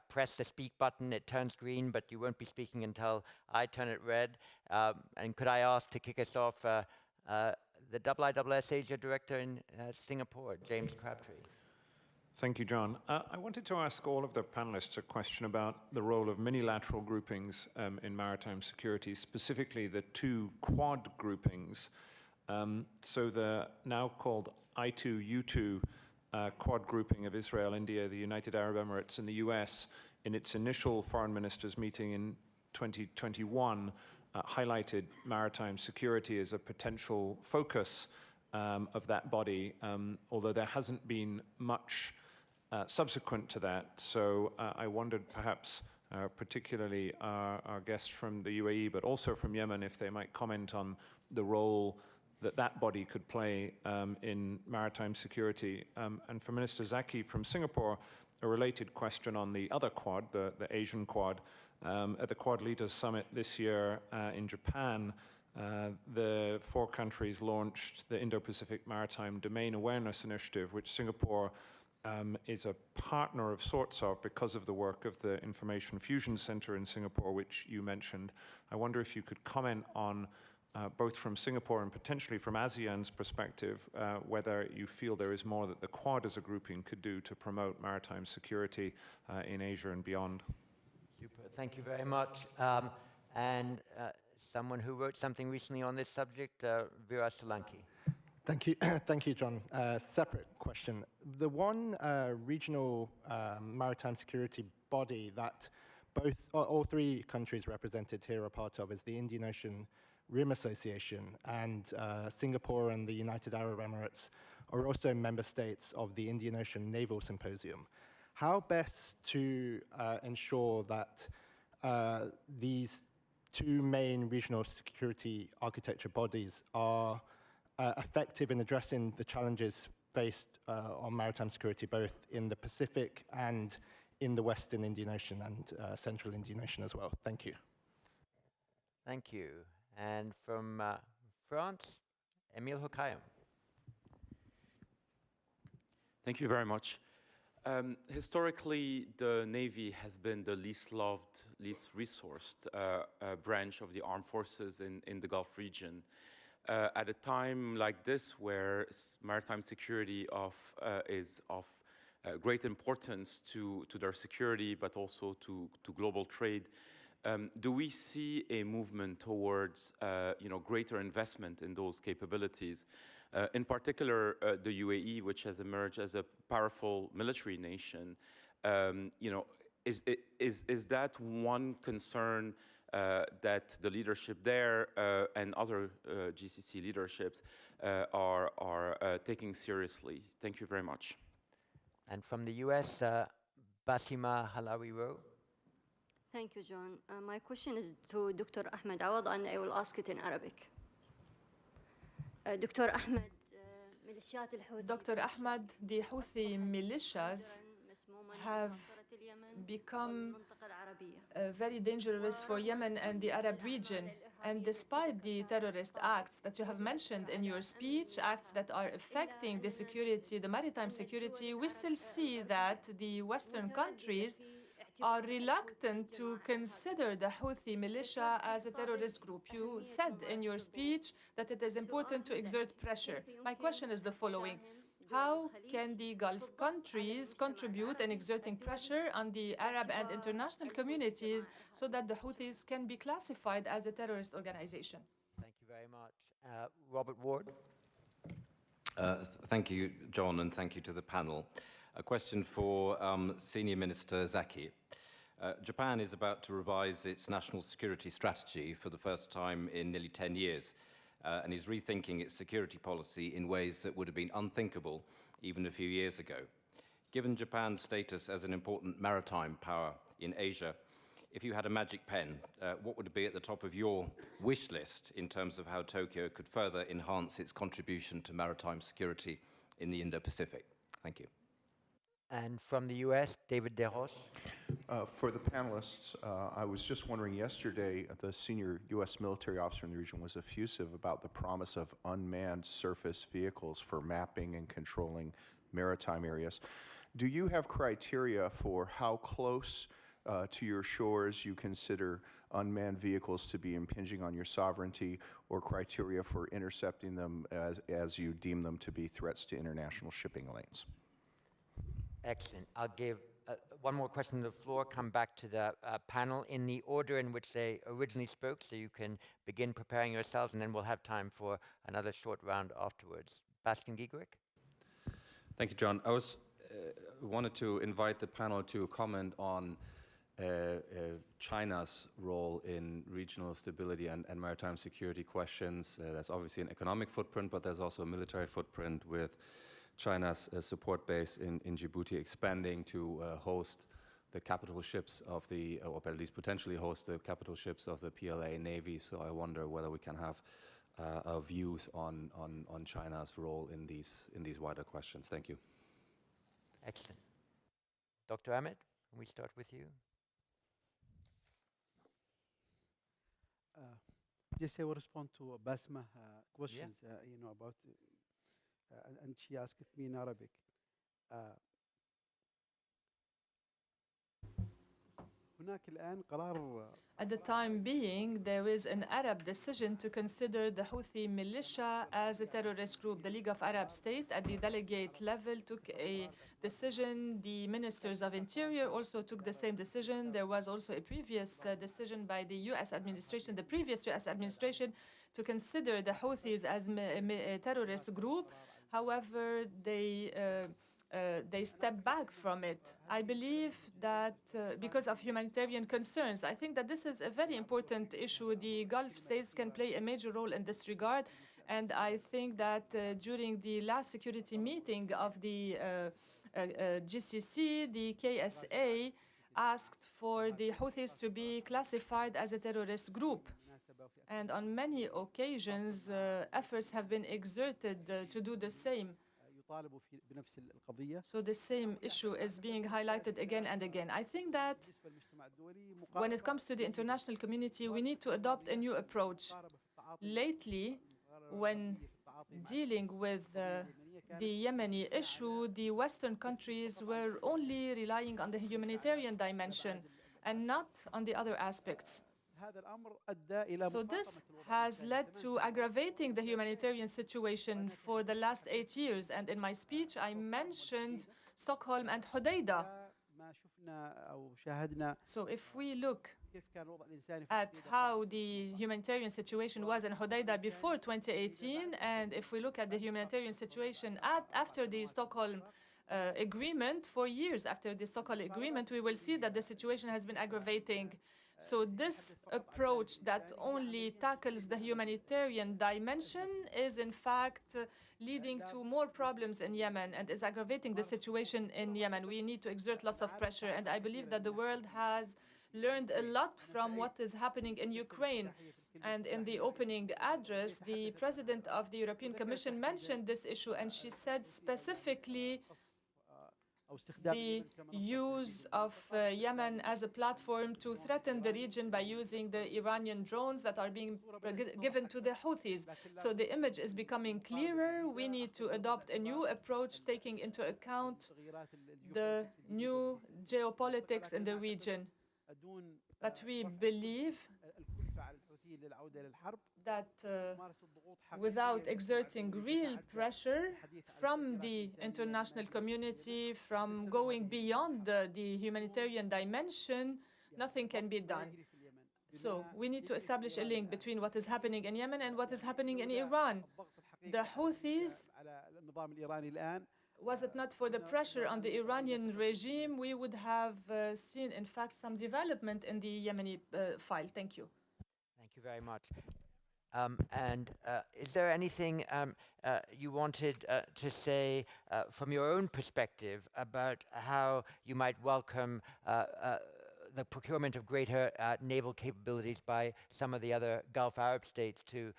Speaker 4: press the speak button, it turns green, but you won't be speaking until I turn it red. And could I ask to kick us off the IISS Asia Director in Singapore, James Crabtree.
Speaker 9: Thank you, John. I wanted to ask all of the panelists a question about the role of minilateral groupings in maritime security, specifically the two Quad groupings. So the now called I2U2 Quad grouping of Israel, India, the United Arab Emirates, and the US, in its initial foreign ministers meeting in 2021, highlighted maritime security as a potential focus of that body, although there hasn't been much subsequent to that. So I wondered perhaps particularly our guests from the UAE, but also from Yemen, if they might comment on the role that that body could play in maritime security. And for Minister Zaki from Singapore, a related question on the other Quad, the Asian Quad. At the Quad Leaders Summit this year in Japan, the 4 countries launched the Indo-Pacific Maritime Domain Awareness Initiative, which Singapore is a partner of sorts of because of the work of the Information Fusion Center in Singapore, which you mentioned. I wonder if you could comment on, both from Singapore and potentially from ASEAN's perspective, whether you feel there is more that the Quad as a grouping could do to promote maritime security in Asia and beyond.
Speaker 4: Super, thank you very much. Someone who wrote something recently on this subject, Veera Solanki.
Speaker 10: Thank you, thank you, John. Separate question. The one regional maritime security body that all 3 countries represented here are part of is the Indian Ocean Rim Association, and Singapore and the United Arab Emirates are also member states of the Indian Ocean Naval Symposium. How best to ensure that these 2 main regional security architecture bodies are effective in addressing the challenges faced on maritime security, both in the Pacific and in the Western Indian Ocean and Central Indian Ocean as well? Thank you.
Speaker 4: Thank you. And from France, Emile Hokaim.
Speaker 2: Thank you very much. Historically, the Navy has been the least loved, least resourced branch of the armed forces in the Gulf region. At a time like this, where maritime security is of great importance to their security, but also to global trade, do we see a movement towards greater investment in those capabilities? In particular, the UAE, which has emerged as a powerful military nation, is that one concern that the leadership there and other GCC leaderships are taking seriously? Thank you very much.
Speaker 4: And from the US, Basima Halawi-Rowe.
Speaker 11: Thank you, John. My question is to Dr. Ahmed Awad, and I will ask it in Arabic. Dr. Ahmed,
Speaker 7: the Houthi militias have become very dangerous for Yemen and the Arab region. And despite the terrorist acts that you have mentioned in your speech, acts that are affecting the security, the maritime security, we still see that the Western countries are reluctant to consider the Houthi militia as a terrorist group. You said in your speech that it is important to exert pressure. My question is the following. How can the Gulf countries contribute in exerting pressure on the Arab and international communities so that the Houthis can be classified as a terrorist organization?
Speaker 4: Thank you very much. Robert Ward.
Speaker 12: Thank you, John, and thank you to the panel. A question for Senior Minister Zaki. Japan is about to revise its national security strategy for the first time in nearly 10 years. And is rethinking its security policy in ways that would have been unthinkable even a few years ago. Given Japan's status as an important maritime power in Asia, if you had a magic pen, what would be at the top of your wish list in terms of how Tokyo could further enhance its contribution to maritime security in the Indo-Pacific? Thank you.
Speaker 4: And from the US, David DeRoche.
Speaker 13: For the panelists, I was just wondering, yesterday, the senior U.S. military officer in the region was effusive about the promise of unmanned surface vehicles for mapping and controlling maritime areas. Do you have criteria for how close to your shores you consider unmanned vehicles to be impinging on your sovereignty, or criteria for intercepting them as you deem them to be threats to international shipping lanes?
Speaker 4: Excellent. I'll give one more question to the floor, come back to the panel in the order in which they originally spoke, so you can begin preparing yourselves, and then we'll have time for another short round afterwards. Bastian Giegerick.
Speaker 14: Thank you, John. I wanted to invite the panel to comment on China's role in regional stability and maritime security questions. There's obviously an economic footprint, but there's also a military footprint, with China's support base in Djibouti expanding to host the capital ships of the, or at least potentially host the capital ships of the PLA Navy. So I wonder whether we can have views on China's role in these wider questions. Thank you.
Speaker 4: Excellent. Dr. Ahmed, can we start with you?
Speaker 5: Just I will respond to Basma questions, about, and she asked me in Arabic.
Speaker 7: At the time being, there is an Arab decision to consider the Houthi militia as a terrorist group. The League of Arab States at the delegate level took a decision. The ministers of interior also took the same decision. There was also a previous decision by the US administration, the previous US administration, to consider the Houthis as a terrorist group. However, they step back from it. I believe that because of humanitarian concerns, I think that this is a very important issue. The Gulf states can play a major role in this regard. And I think that during the last security meeting of the GCC, the KSA asked for the Houthis to be classified as a terrorist group. And on many occasions, efforts have been exerted to do the same. So the same issue is being highlighted again and again. I think that when it comes to the international community, we need to adopt a new approach. Lately, when dealing with the Yemeni issue, the Western countries were only relying on the humanitarian dimension and not on the other aspects. So this has led to aggravating the humanitarian situation for the last 8 years. And in my speech, I mentioned Stockholm and Hodeidah. So if we look at how the humanitarian situation was in Hodeidah before 2018, and if we look at the humanitarian situation after the Stockholm agreement, 4 years after the Stockholm agreement, we will see that the situation has been aggravating. So this approach that only tackles the humanitarian dimension is in fact leading to more problems in Yemen and is aggravating the situation in Yemen. We need to exert lots of pressure, and I believe that the world has learned a lot from what is happening in Ukraine. And in the opening address, the president of the European Commission mentioned this issue, and she said specifically the use of Yemen as a platform to threaten the region by using the Iranian drones that are being given to the Houthis. So the image is becoming clearer. We need to adopt a new approach taking into account the new geopolitics in the region. But we believe that without exerting real pressure from the international community, from going beyond the humanitarian dimension, nothing can be done. So we need to establish a link between what is happening in Yemen and what is happening in Iran. The Houthis, was it not for the pressure on the Iranian regime, we would have seen, in fact, some development in the Yemeni file. Thank you.
Speaker 4: Thank you very much. And is there anything you wanted to say from your own perspective about how you might welcome the procurement of greater naval capabilities by some of the other Gulf Arab states to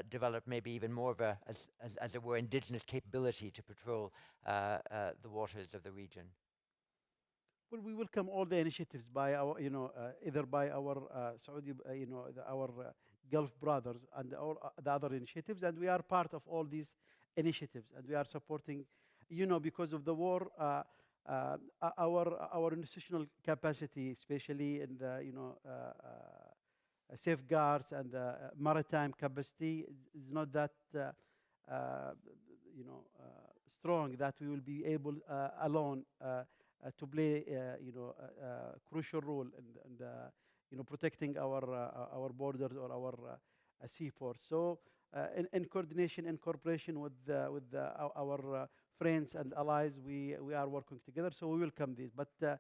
Speaker 4: develop maybe even more of a, as it were, indigenous capability to patrol the waters of the region?
Speaker 5: Well, we welcome all the initiatives by our, either by our Saudi, our Gulf brothers and the other initiatives, and we are part of all these initiatives, and we are supporting, because of the war, our institutional capacity, especially in the, safeguards and the maritime capacity, is not that, strong that we will be able alone to play, a crucial role in protecting our borders or our seaports. So, in coordination and cooperation with our friends and allies, we are working together. So we welcome this. But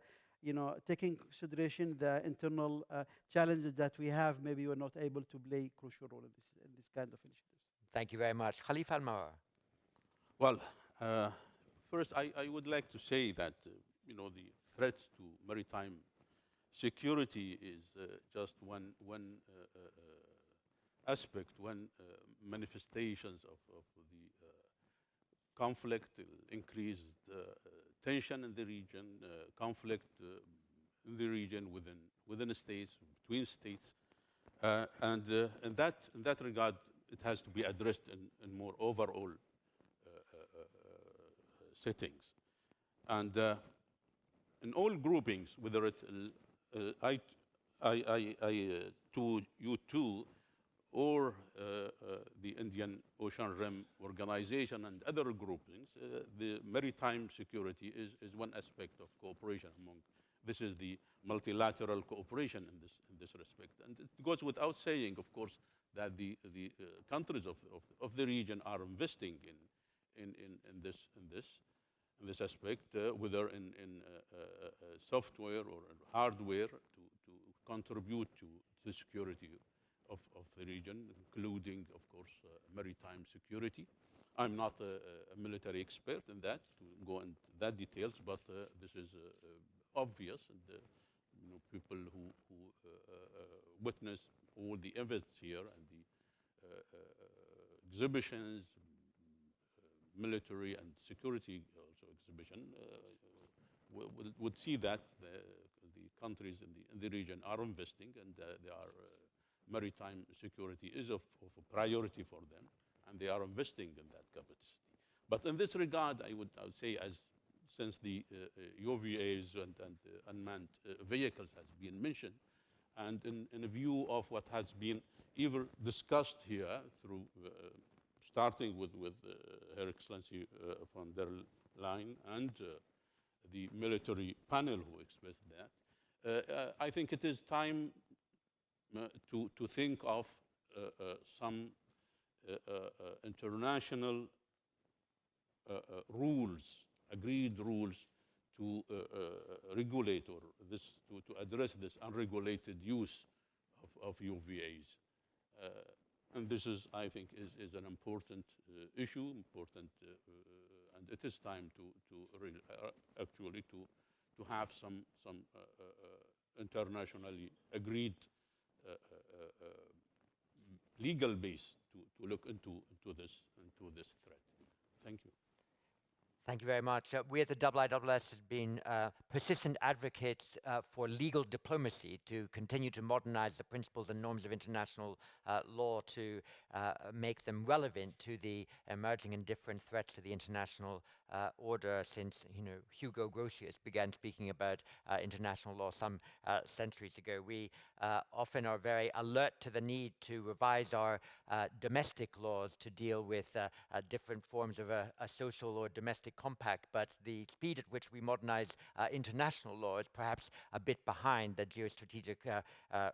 Speaker 5: taking consideration the internal challenges that we have, maybe we're not able to play a crucial role in this kind of initiatives.
Speaker 4: Thank you very much, Khalifa Al-Mawar.
Speaker 15: Well, first I would like to say that the threats to maritime security is just one aspect, one manifestations of the conflict, increased tension in the region, conflict in the region within states, between states, and in that regard, it has to be addressed in more overall settings. And in all groupings, whether it's I2U2 or the Indian Ocean Rim Organization and other groupings, the maritime security is one aspect of cooperation among. This is the multilateral cooperation in this respect. And it goes without saying, of course, that the countries of the region are investing in this aspect, whether in software or hardware to contribute to the security of the region, including, of course, maritime security. I'm not a military expert in that, to go into that details, but this is obvious, and people who witness all the events here and the exhibitions, military and security also exhibition, would see that the countries in the region are investing, and maritime security is of a priority for them, and they are investing in that capacity. But in this regard, I would say, since the UVAs and unmanned vehicles has been mentioned, and in view of what has been even discussed here through starting with Her Excellency von der Leyen and the military panel who expressed that, I think it is time to think of some international rules, agreed rules to regulate or to address this unregulated use of UVAs. And this is, I think, is an important issue, and it is time to have some internationally agreed legal base to look into this threat. Thank you.
Speaker 4: Thank you very much. We at the IISS have been persistent advocates for legal diplomacy to continue to modernize the principles and norms of international law to make them relevant to the emerging and different threats to the international order since Hugo Grotius began speaking about international law some centuries ago. We often are very alert to the need to revise our domestic laws to deal with different forms of a social or domestic compact, but the speed at which we modernize international law is perhaps a bit behind the geostrategic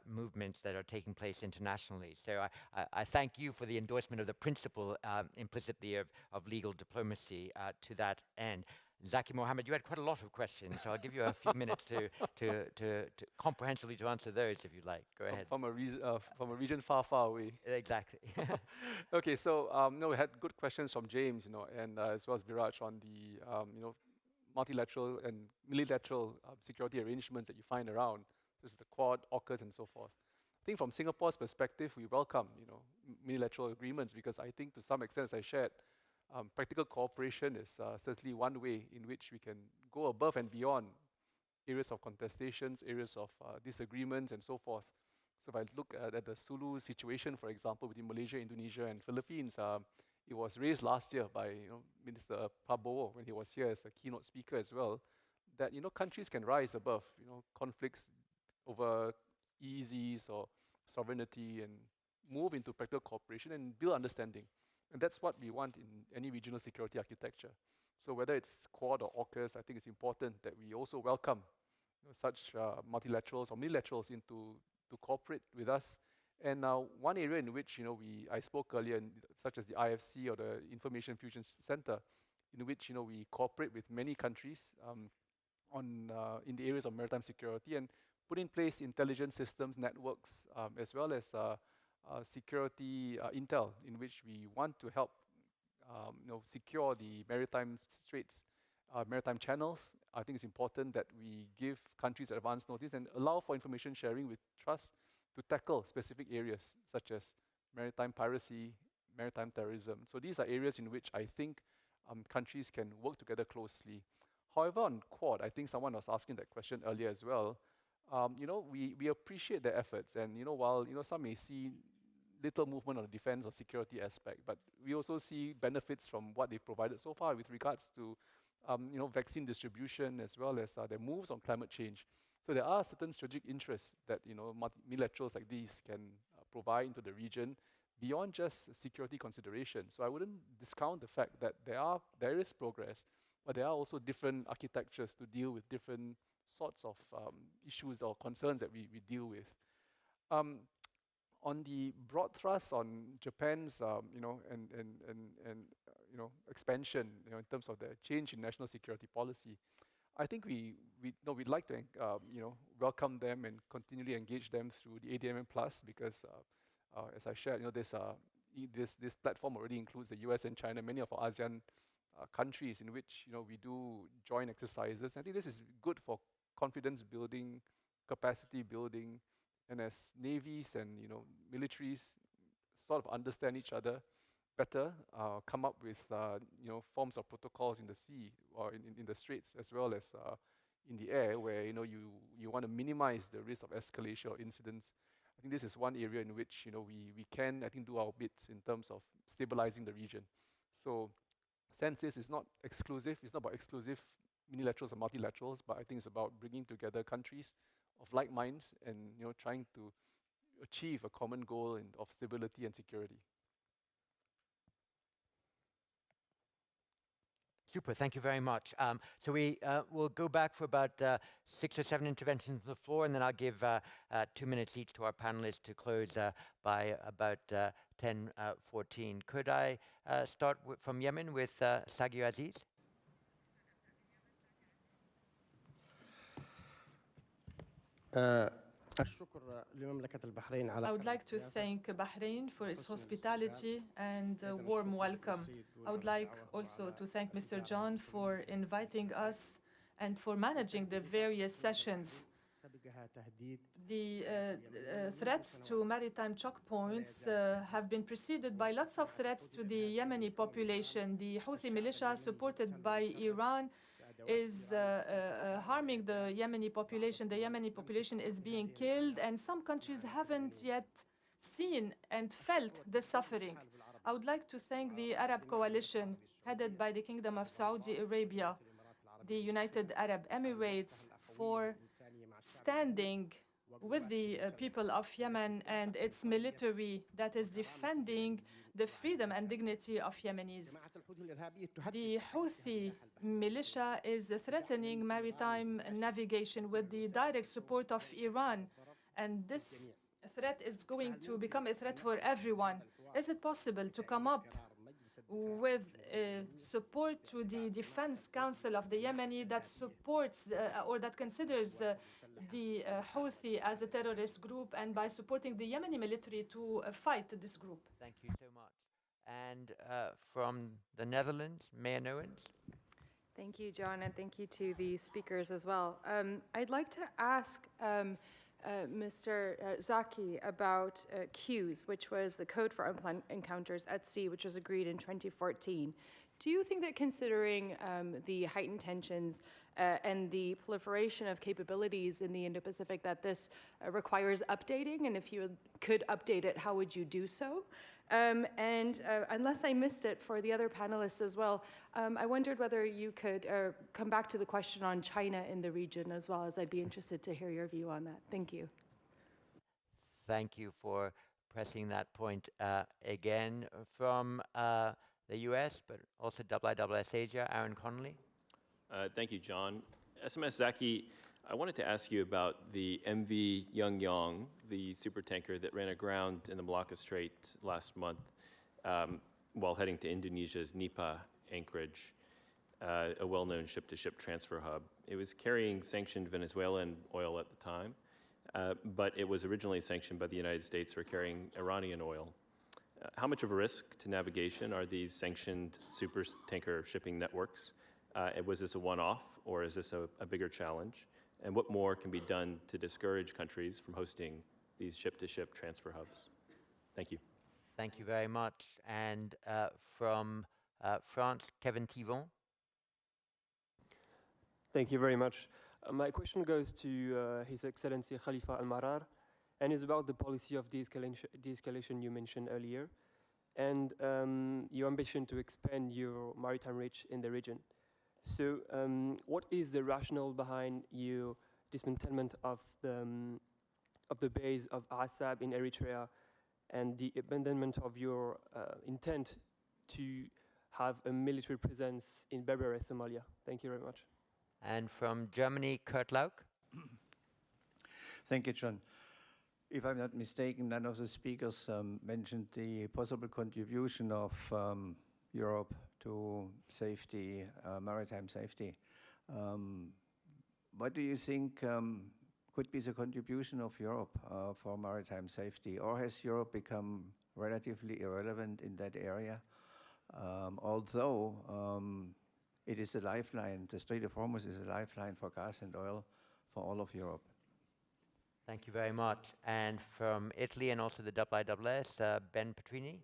Speaker 4: movements that are taking place internationally. So I thank you for the endorsement of the principle implicitly of legal diplomacy to that end. Zaki Mohammed, you had quite a lot of questions, so I'll give you a few minutes to comprehensively to answer those if you like. Go ahead.
Speaker 8: From a region far, far away.
Speaker 4: Exactly.
Speaker 8: Okay, so we had good questions from James, and as well as Viraj on the multilateral and unilateral security arrangements that you find around. This is the Quad, AUKUS, and so forth. I think from Singapore's perspective, we welcome unilateral agreements because I think to some extent, as I shared, practical cooperation is certainly one way in which we can go above and beyond areas of contestations, areas of disagreements, and so forth. So if I look at the Sulu situation, for example, between Malaysia, Indonesia, and Philippines, it was raised last year by Minister Prabowo when he was here as a keynote speaker as well, that countries can rise above conflicts over EEZs or sovereignty and move into practical cooperation and build understanding. And that's what we want in any regional security architecture. So whether it's Quad or AUKUS, I think it's important that we also welcome such multilaterals or unilaterals to cooperate with us. And one area in which I spoke earlier, such as the IFC or the Information Fusion Center, in which we cooperate with many countries in the areas of maritime security and put in place intelligence systems, networks, as well as security intel, in which we want to help secure the maritime straits maritime channels. I think it's important that we give countries advance notice and allow for information sharing with trust to tackle specific areas such as maritime piracy, maritime terrorism. So these are areas in which I think countries can work together closely. However, on Quad, I think someone was asking that question earlier as well. We appreciate their efforts, and while some may see little movement on the defense or security aspect, but we also see benefits from what they've provided so far with regards to vaccine distribution as well as their moves on climate change. So there are certain strategic interests that multilaterals like these can provide into the region beyond just security considerations. So I wouldn't discount the fact that there is progress, but there are also different architectures to deal with different sorts of issues or concerns that we deal with. On the broad thrust on Japan's expansion, in terms of the change in national security policy, I think we'd like to welcome them and continually engage them through the ADMM Plus because, as I shared, this platform already includes the US and China, many of our ASEAN countries in which we do joint exercises. I think this is good for confidence building, capacity building, and as navies and militaries sort of understand each other better, come up with forms of protocols in the sea or in the straits as well as in the air, where you want to minimize the risk of escalation or incidents. I think this is one area in which we can do our bits in terms of stabilizing the region. So census is not exclusive. It's not about exclusive unilaterals or multilaterals, but I think it's about bringing together countries of like minds and trying to achieve a common goal of stability and security.
Speaker 4: Super, thank you very much. So we will go back for about 6 or 7 interventions on the floor, and then I'll give 2 minutes each to our panelists to close by about 10:14. Could I start from Yemen with Sagir Aziz?
Speaker 7: I would like to thank Bahrain for its hospitality and warm welcome. I would like also to thank Mr. John for inviting us and for managing the various sessions. The threats to maritime choke points have been preceded by lots of threats to the Yemeni population. The Houthi militia, supported by Iran, is harming the Yemeni population. The Yemeni population is being killed, and some countries haven't yet seen and felt the suffering. I would like to thank the Arab coalition headed by the Kingdom of Saudi Arabia, the United Arab Emirates, for standing with the people of Yemen and its military that is defending the freedom and dignity of Yemenis. The Houthi militia is threatening maritime navigation with the direct support of Iran, and this threat is going to become a threat for everyone. Is it possible to come up with support to the Defense Council of the Yemeni that supports or that considers the Houthi as a terrorist group, and by supporting the Yemeni military to fight this group?
Speaker 4: Thank you so much. And from the Netherlands, Maya Nowens.
Speaker 16: Thank you, John, and thank you to the speakers as well. I'd like to ask Mr. Zaki about CUES, which was the Code for Unplanned Encounters at Sea, which was agreed in 2014. Do you think that considering the heightened tensions and the proliferation of capabilities in the Indo-Pacific, that this requires updating? And if you could update it, how would you do so? And unless I missed it for the other panelists as well, I wondered whether you could come back to the question on China in the region as well, as I'd be interested to hear your view on that. Thank you.
Speaker 4: Thank you for pressing that point again. From the US, but also IISS Asia, Aaron Connolly.
Speaker 17: Thank you, John. SMS Zaki, I wanted to ask you about the MV Yangyang, the supertanker that ran aground in the Malacca Strait last month while heading to Indonesia's Nipa anchorage, a well-known ship-to-ship transfer hub. It was carrying sanctioned Venezuelan oil at the time, but it was originally sanctioned by the United States for carrying Iranian oil. How much of a risk to navigation are these sanctioned supertanker shipping networks? And was this a one-off, or is this a bigger challenge? And what more can be done to discourage countries from hosting these ship-to-ship transfer hubs? Thank you.
Speaker 4: Thank you very much. And from France, Kevin Thivon.
Speaker 18: Thank you very much. My question goes to His Excellency Khalifa Al-Marar, and is about the policy of de-escalation you mentioned earlier, and your ambition to expand your maritime reach in the region. So what is the rationale behind your dismantlement of the base of Assab in Eritrea and the abandonment of your intent to have a military presence in Berbera, Somalia? Thank you very much.
Speaker 4: And from Germany, Kurt Lauk.
Speaker 19: Thank you, John. If I'm not mistaken, none of the speakers mentioned the possible contribution of Europe to safety, maritime safety. What do you think could be the contribution of Europe for maritime safety? Or has Europe become relatively irrelevant in that area? Although it is a lifeline, the Strait of Hormuz is a lifeline for gas and oil for all of Europe.
Speaker 4: Thank you very much. And from Italy and also the IISS, Ben Petrini.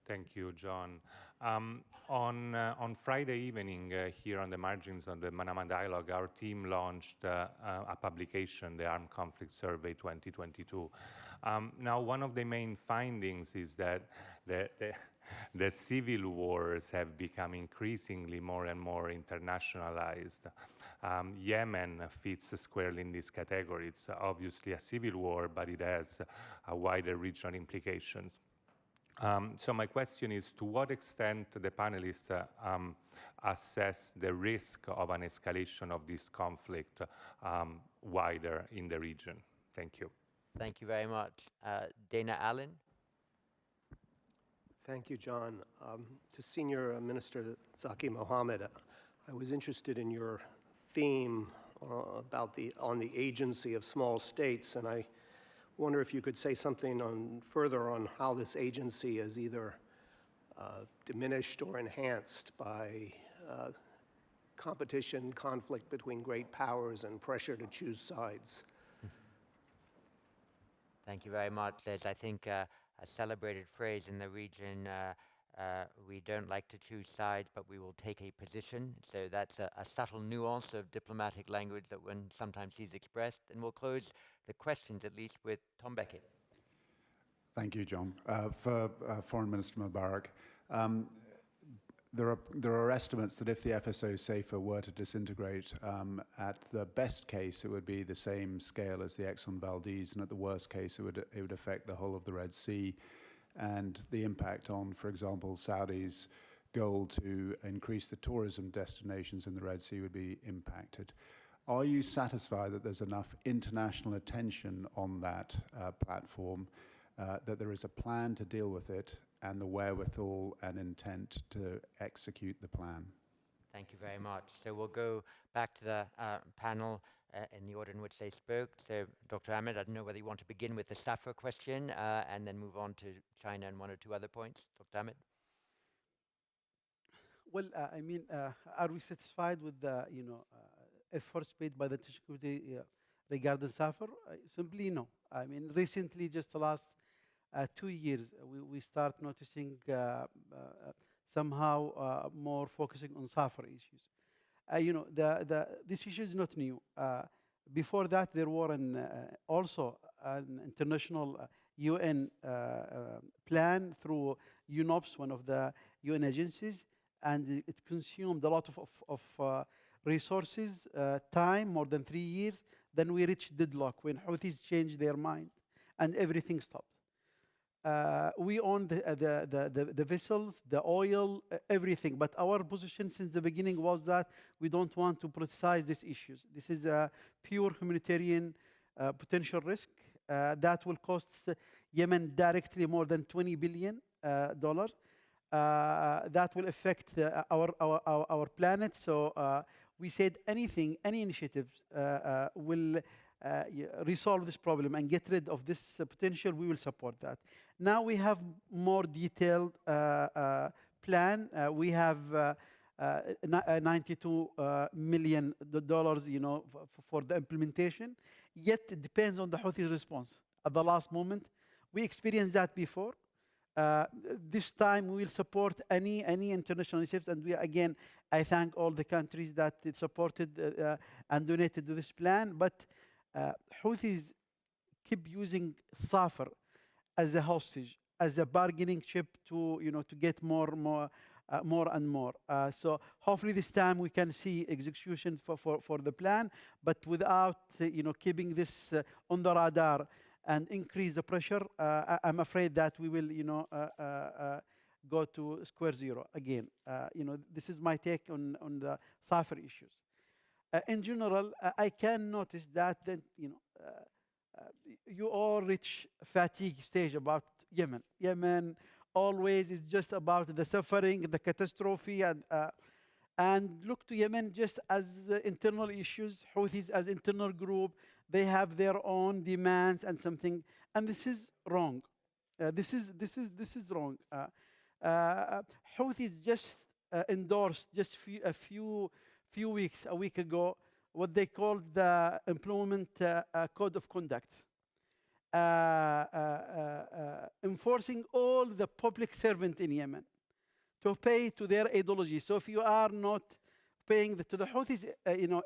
Speaker 20: Thank you, John. On Friday evening, here on the margins of the Manama Dialogue, our team launched a publication, the Armed Conflict Survey 2022. Now, one of the main findings is that the civil wars have become increasingly more and more internationalized. Yemen fits squarely in this category. It's obviously a civil war, but it has a wider regional implications. So my question is, to what extent the panelists assess the risk of an escalation of this conflict wider in the region? Thank you.
Speaker 4: Thank you very much. Dana Allen.
Speaker 21: Thank you, John. To Senior Minister Zaki Mohammed, I was interested in your theme about on the agency of small states, and I wonder if you could say something further on how this agency is either diminished or enhanced by competition, conflict between great powers, and pressure to choose sides.
Speaker 4: Thank you very much. There's, I think, a celebrated phrase in the region, we don't like to choose sides, but we will take a position. So that's a subtle nuance of diplomatic language that one sometimes sees expressed. And we'll close the questions, at least, with Tom Beckett.
Speaker 22: Thank you, John. For Foreign Minister Mubarak, there are estimates that if the FSO SAFER were to disintegrate, at the best case it would be the same scale as the Exxon Valdez, and at the worst case it would affect the whole of the Red Sea, and the impact on, for example, Saudi's goal to increase the tourism destinations in the Red Sea would be impacted. Are you satisfied that there's enough international attention on that platform, that there is a plan to deal with it, and the wherewithal and intent to execute the plan?
Speaker 4: Thank you very much. So we'll go back to the panel in the order in which they spoke. So Dr. Ahmed, I don't know whether you want to begin with the SAFER question and then move on to China and one or two other points. Dr. Ahmed?
Speaker 5: Well, I mean, are we satisfied with the efforts made by the community regarding SAFER? Simply no. I mean, recently, just the last 2 years, we start noticing somehow more focusing on SAFER issues. This issue is not new. Before that, there were also an international UN plan through UNOPS, one of the UN agencies, and it consumed a lot of resources, time, more than 3 years. Then we reached deadlock when Houthis changed their mind and everything stopped. We own the vessels, the oil, everything. But our position since the beginning was that we don't want to politicize these issues. This is a pure humanitarian potential risk that will cost Yemen directly more than $20 billion. That will affect our planet. So we said anything, any initiative will resolve this problem and get rid of this potential, we will support that. Now we have more detailed plan. We have $92 million, for the implementation. Yet it depends on the Houthis' response at the last moment. We experienced that before. This time we will support any international initiatives, and again, I thank all the countries that supported and donated to this plan. But Houthis keep using Safar as a hostage, as a bargaining chip to get more and more. So hopefully this time we can see execution for the plan, but without keeping this on the radar and increase the pressure. I'm afraid that we will go to square zero again. This is my take on the Safar issues. In general, I can notice that you all reach fatigue stage about Yemen. Yemen always is just about the suffering, the catastrophe, and look to Yemen just as internal issues. Houthis as internal group, they have their own demands and something, and this is wrong. This is wrong. Houthis just endorsed just a week ago what they called the Employment Code of Conduct, enforcing all the public servant in Yemen to pay to their ideology. So if you are not paying to the Houthis,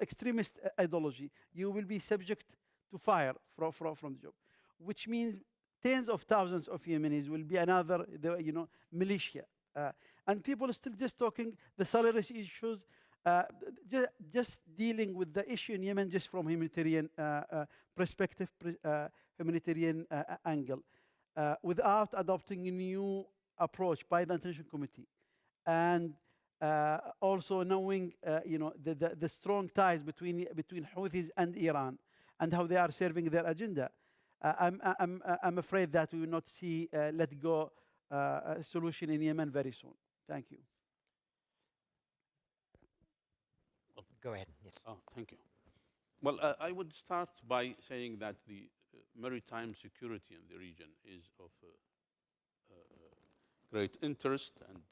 Speaker 5: extremist ideology, you will be subject to fire from the job, which means tens of thousands of Yemenis will be another, militia. And people are still just talking the salary issues, just dealing with the issue in Yemen just from humanitarian perspective, humanitarian angle, without adopting a new approach by the International Committee, and also knowing the strong ties between Houthis and Iran and how they are serving their agenda. I'm afraid that we will not see let go solution in Yemen very soon. Thank you.
Speaker 4: Go ahead. Yes.
Speaker 15: Oh, thank you. Well, I would start by saying that the maritime security in the region is of great interest, and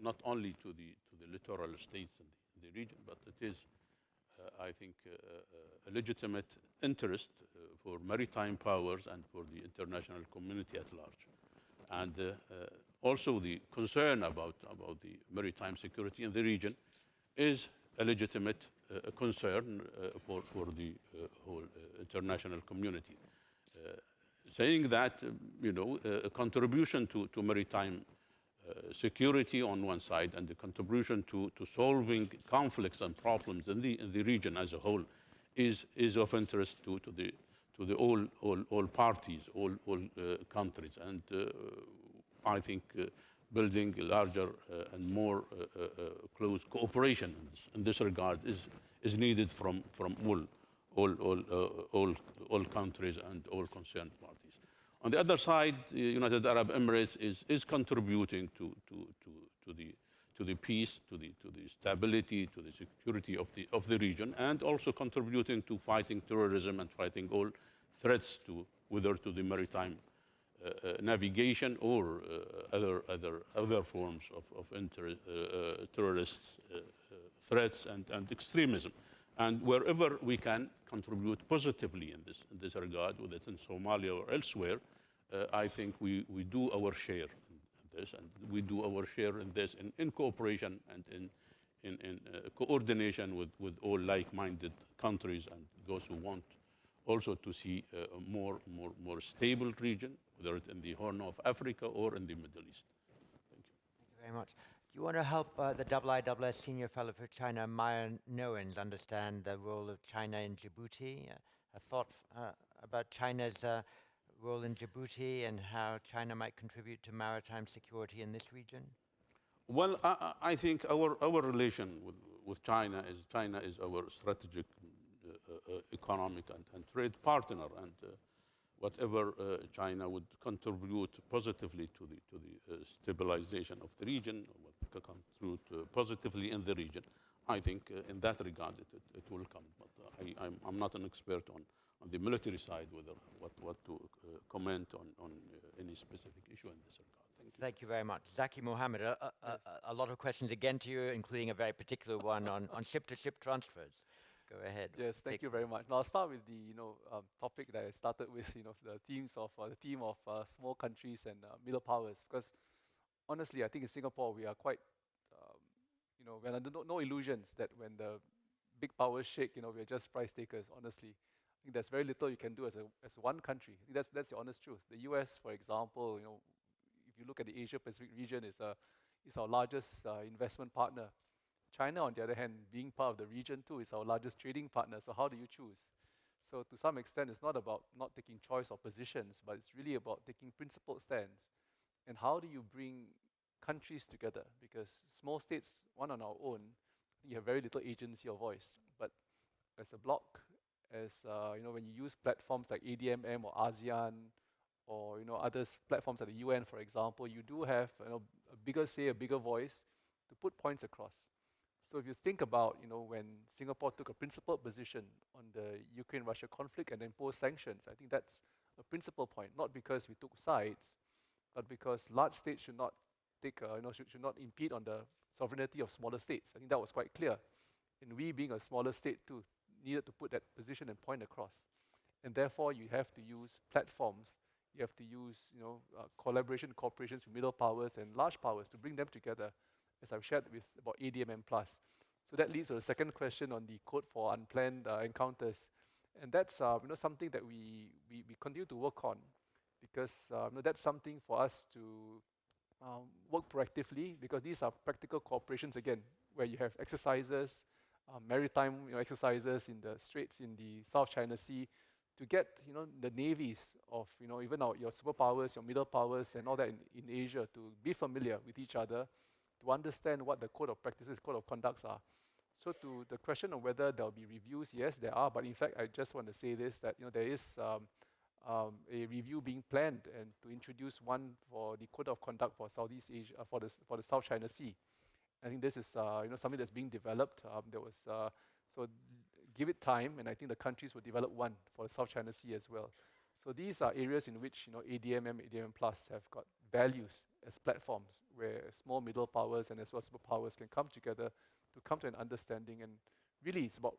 Speaker 15: not only to the littoral states in the region, but it is, I think, a legitimate interest for maritime powers and for the international community at large. And also the concern about the maritime security in the region is a legitimate concern for the whole international community. Saying that, a contribution to maritime security on one side, and the contribution to solving conflicts and problems in the region as a whole is of interest to the all parties, all countries. And I think building a larger and more close cooperation in this regard is needed from all countries and all concerned parties. On the other side, the United Arab Emirates is contributing to the peace, to the stability, to the security of the region, and also contributing to fighting terrorism and fighting all threats whether to the maritime navigation or other forms of terrorist threats and extremism. And wherever we can contribute positively in this regard, whether it's in Somalia or elsewhere, I think we do our share in this, and we do our share in this in cooperation and in coordination with all like-minded countries and those who want also to see a more stable region, whether it's in the Horn of Africa or in the Middle East. Thank you.
Speaker 4: Thank you very much. Do you want to help the IISS Senior Fellow for China, Maya Nowens, understand the role of China in Djibouti? A thought about China's role in Djibouti and how China might contribute to maritime security in this region?
Speaker 15: Well, I think our relation with China is our strategic economic and trade partner, and whatever China would contribute positively to the stabilization of the region, would contribute positively in the region, I think in that regard it will come. But I'm not an expert on the military side, what to comment on any specific issue in this regard.
Speaker 4: Thank you very much. Zaki Mohammed, a lot of questions again to you, including a very particular one on ship-to-ship transfers. Go ahead.
Speaker 8: Yes, thank you very much. Now I'll start with the topic that I started with, the theme of small countries and middle powers. Because honestly, I think in Singapore we are quite, when no illusions that when the big powers shake, we are just price takers. Honestly, I think there's very little you can do as one country. I think that's the honest truth. The U.S., for example, if you look at the Asia Pacific region, is our largest investment partner. China, on the other hand, being part of the region too, is our largest trading partner. So how do you choose? So to some extent, it's not about not taking choice or positions, but it's really about taking principled stands. And how do you bring countries together? Because small states, one on our own, you have very little agency or voice. But as a bloc, when you use platforms like ADMM or ASEAN, or other platforms like the UN, for example, you do have a bigger say, a bigger voice to put points across. So if you think about, when Singapore took a principled position on the Ukraine-Russia conflict and imposed sanctions, I think that's a principal point, not because we took sides, but because large states should not should not impede on the sovereignty of smaller states. I think that was quite clear. And we, being a smaller state too, needed to put that position and point across. And therefore, you have to use platforms. You have to use, collaboration, cooperations with middle powers and large powers to bring them together, as I've shared with about ADMM+. So that leads to the second question on the code for unplanned encounters. And that's something that we continue to work on, because that's something for us to work proactively, because these are practical cooperations, again, where you have exercises, maritime exercises in the straits in the South China Sea, to get the navies of even your superpowers, your middle powers, and all that in Asia to be familiar with each other, to understand what the code of practices, code of conducts are. So to the question of whether there will be reviews, yes, there are. But in fact, I just want to say this, that there is a review being planned, and to introduce one for the code of conduct for Southeast Asia, for the South China Sea. I think this is something that's being developed. So give it time, and I think the countries will develop one for the South China Sea as well. So these are areas in which ADMM, ADMM Plus have got values as platforms, where small middle powers and as well as superpowers can come together to come to an understanding. And really, it's about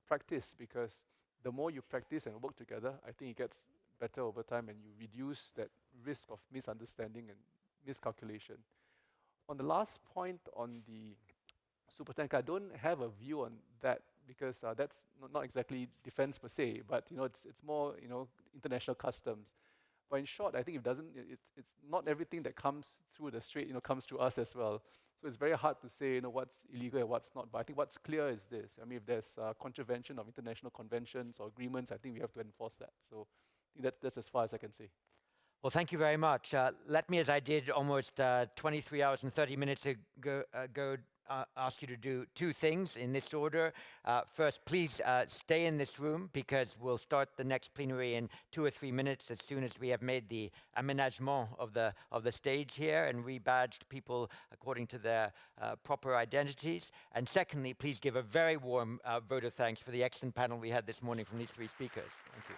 Speaker 8: practice, because the more you practice and work together, I think it gets better over time, and you reduce that risk of misunderstanding and miscalculation. On the last point on the supertanker, I don't have a view on that, because that's not exactly defense per se, but it's more international customs. But in short, I think it's not everything that comes through the strait comes to us as well. So it's very hard to say what's illegal and what's not. But I think what's clear is this: I mean, if there's contravention of international conventions or agreements, I think we have to enforce that. So I think that's as far as I can say.
Speaker 4: Well, thank you very much. Let me, as I did almost 23 hours and 30 minutes ago, ask you to do two things in this order. First, please stay in this room, because we'll start the next plenary in 2 or 3 minutes, as soon as we have made the aménagement of the stage here and rebadged people according to their proper identities. And secondly, please give a very warm vote of thanks for the excellent panel we had this morning from these three speakers. Thank you.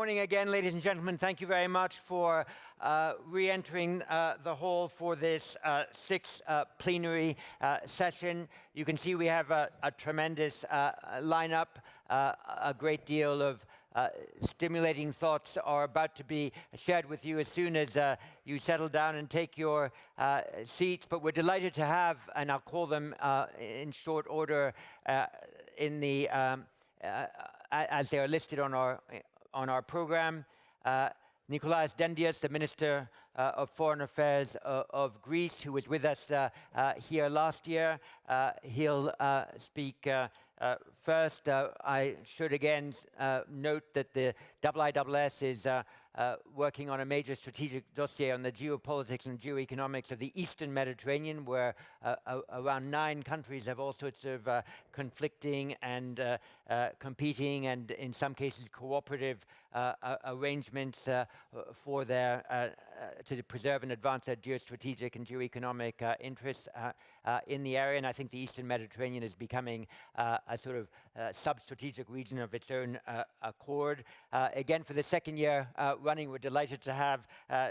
Speaker 4: morning again, ladies and gentlemen. Thank you very much for re-entering the hall for this sixth plenary session. You can see we have a tremendous lineup. A great deal of stimulating thoughts are about to be shared with you as soon as you settle down and take your seats. But we're delighted to have, and I'll call them in short order in the as they are listed on our program. Nikolaos Dendias, the Minister of Foreign Affairs of Greece, who was with us here last year. He'll speak first. I should again note that the IISS is working on a major strategic dossier on the geopolitics and geoeconomics of the Eastern Mediterranean, where around 9 countries have all sorts of conflicting and competing and in some cases cooperative arrangements for their to preserve and advance their geostrategic and geoeconomic interests in the area. And I think the Eastern Mediterranean is becoming a sort of sub-strategic region of its own accord. Again, for the second year running, we're delighted to have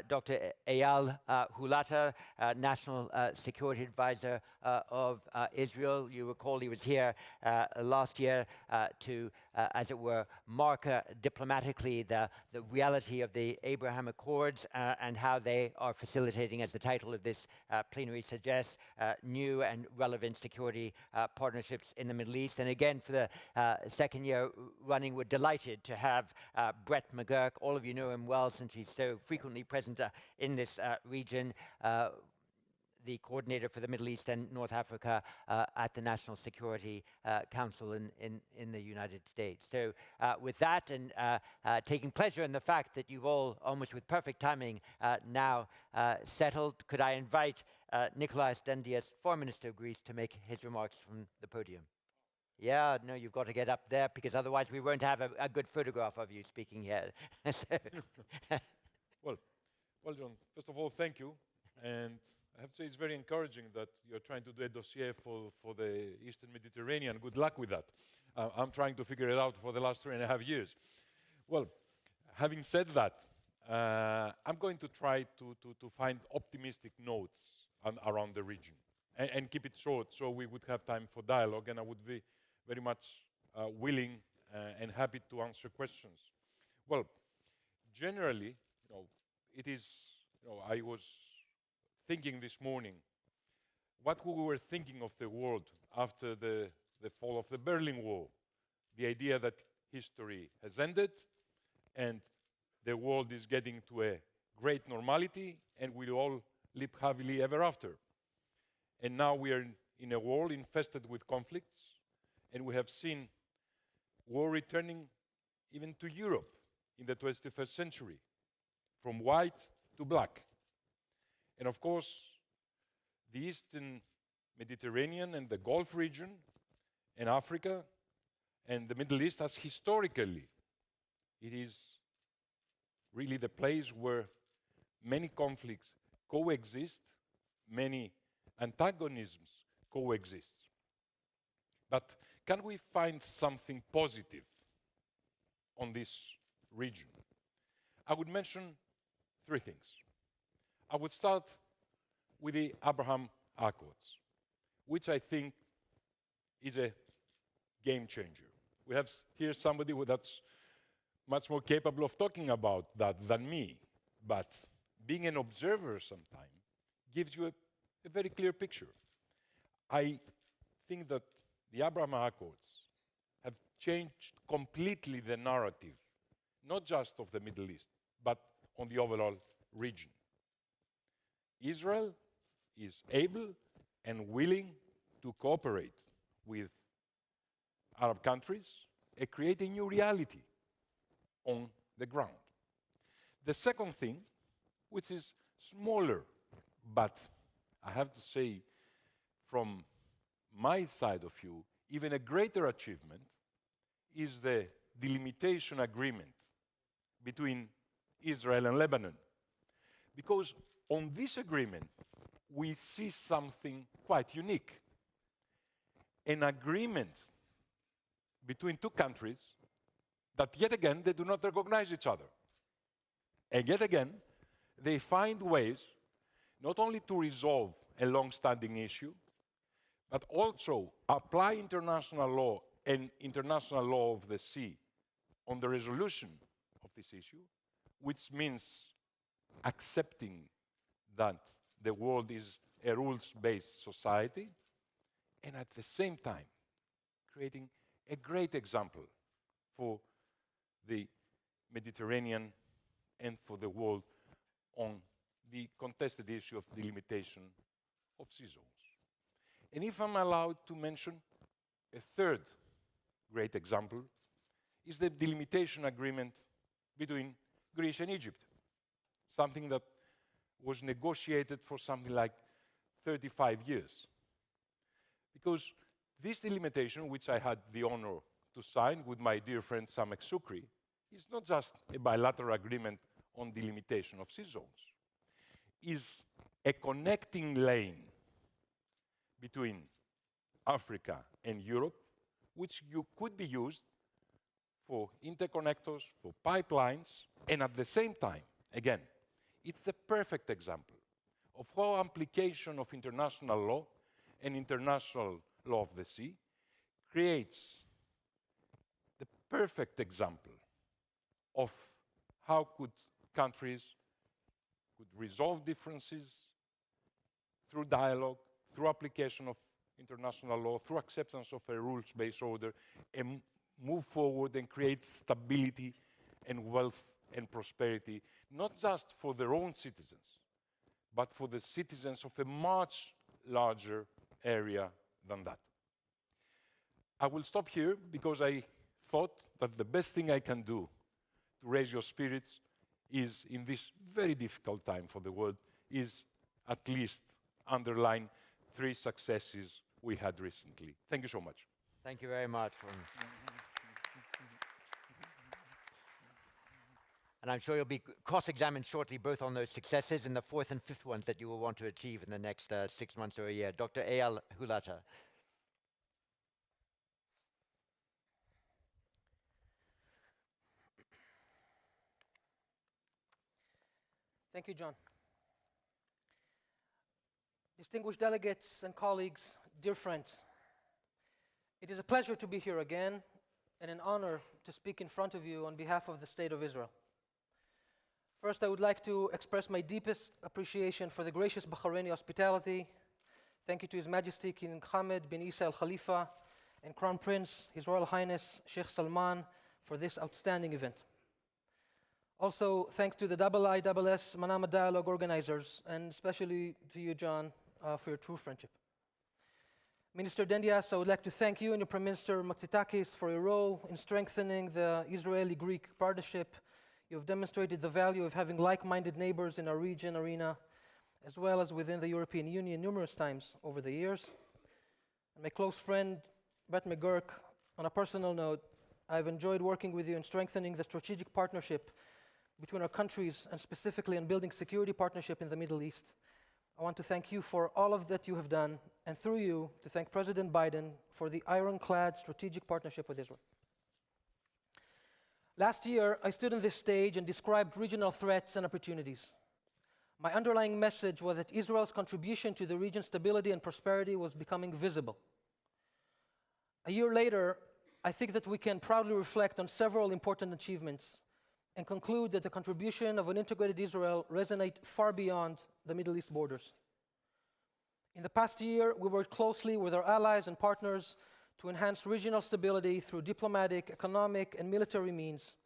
Speaker 4: Dr. Eyal Hulata, National Security Advisor of Israel. You recall he was here last year to, as it were, mark diplomatically the reality of the Abraham Accords and how they are facilitating, as the title of this plenary suggests, new and relevant security partnerships in the Middle East. And again, for the second year running, we're delighted to have Brett McGurk. All of you know him well since he's so frequently present in this region. The coordinator for the Middle East and North Africa at the National Security Council in the United States. So with that, and taking pleasure in the fact that you've all, almost with perfect timing, now settled, could I invite Nikolaos Dendias, Foreign Minister of Greece, to make his remarks from the podium. Yeah, no, you've got to get up there, because otherwise we won't have a good photograph of you speaking here.
Speaker 1: Well, John, first of all, thank you. And I have to say it's very encouraging that you're trying to do a dossier for the Eastern Mediterranean. Good luck with that. I'm trying to figure it out for the last 3.5 years. Well, having said that, I'm going to try to find optimistic notes around the region and keep it short so we would have time for dialogue, and I would be very much willing and happy to answer questions. Well, generally, it is, I was thinking this morning what we were thinking of the world after the fall of the Berlin Wall, the idea that history has ended and the world is getting to a great normality and we'll all live happily ever after. And now we are in a world infested with conflicts, and we have seen war returning even to Europe in the 21st century, from white to black. And of course, the Eastern Mediterranean and the Gulf region and Africa and the Middle East, as historically, it is really the place where many conflicts coexist, many antagonisms coexist. But can we find something positive on this region? I would mention 3 things. I would start with the Abraham Accords, which I think is a game changer. We have here somebody that's much more capable of talking about that than me, but being an observer sometimes gives you a very clear picture. I think that the Abraham Accords have changed completely the narrative, not just of the Middle East, but on the overall region. Israel is able and willing to cooperate with Arab countries and create a new reality on the ground. The second thing, which is smaller, but I have to say from my side of view, even a greater achievement, is the delimitation agreement between Israel and Lebanon. Because on this agreement, we see something quite unique. An agreement between 2 countries that yet again they do not recognize each other. And yet again, they find ways not only to resolve a long-standing issue, but also apply international law and international law of the sea on the resolution of this issue, which means accepting that the world is a rules-based society, and at the same time creating a great example for the Mediterranean and for the world on the contested issue of delimitation of sea zones. And if I'm allowed to mention a third great example, is the delimitation agreement between Greece and Egypt, something that was negotiated for something like 35 years. Because this delimitation, which I had the honor to sign with my dear friend Samek Sukri, is not just a bilateral agreement on delimitation of sea zones. Is a connecting lane between Africa and Europe, which could be used for interconnectors, for pipelines, and at the same time, again, it's a perfect example of how application of international law and international law of the sea creates the perfect example of how could countries could resolve differences through dialogue, through application of international law, through acceptance of a rules-based order, and move forward and create stability and wealth and prosperity, not just for their own citizens, but for the citizens of a much larger area than that. I will stop here because I thought that the best thing I can do to raise your spirits is, in this very difficult time for the world, is at least underline 3 successes we had recently. Thank you so much.
Speaker 4: Thank you very much. And I'm sure you'll be cross-examined shortly both on those successes and the 4th and 5th ones that you will want to achieve in the next 6 months or a year. Dr. Eyal Hulata.
Speaker 3: Thank you, John. Distinguished delegates and colleagues, dear friends, it is a pleasure to be here again and an honor to speak in front of you on behalf of the State of Israel. First, I would like to express my deepest appreciation for the gracious Bahraini hospitality. Thank you to His Majesty King Hamad bin Isa Al Khalifa and Crown Prince, His Royal Highness Sheikh Salman, for this outstanding event. Also, thanks to the IISS Manama Dialogue organizers, and especially to you, John, for your true friendship. Minister Dendias, I would like to thank you and your Prime Minister Matsitakis for your role in strengthening the Israeli-Greek partnership. You have demonstrated the value of having like-minded neighbors in our region arena, as well as within the European Union numerous times over the years. And my close friend, Brett McGurk, on a personal note, I've enjoyed working with you in strengthening the strategic partnership between our countries, and specifically in building security partnership in the Middle East. I want to thank you for all of that you have done, and through you, to thank President Biden for the ironclad strategic partnership with Israel. Last year, I stood on this stage and described regional threats and opportunities. My underlying message was that Israel's contribution to the region's stability and prosperity was becoming visible. A year later, I think that we can proudly reflect on several important achievements and conclude that the contribution of an integrated Israel resonates far beyond the Middle East borders. In the past year, we worked closely with our allies and partners to enhance regional stability through diplomatic, economic, and military means,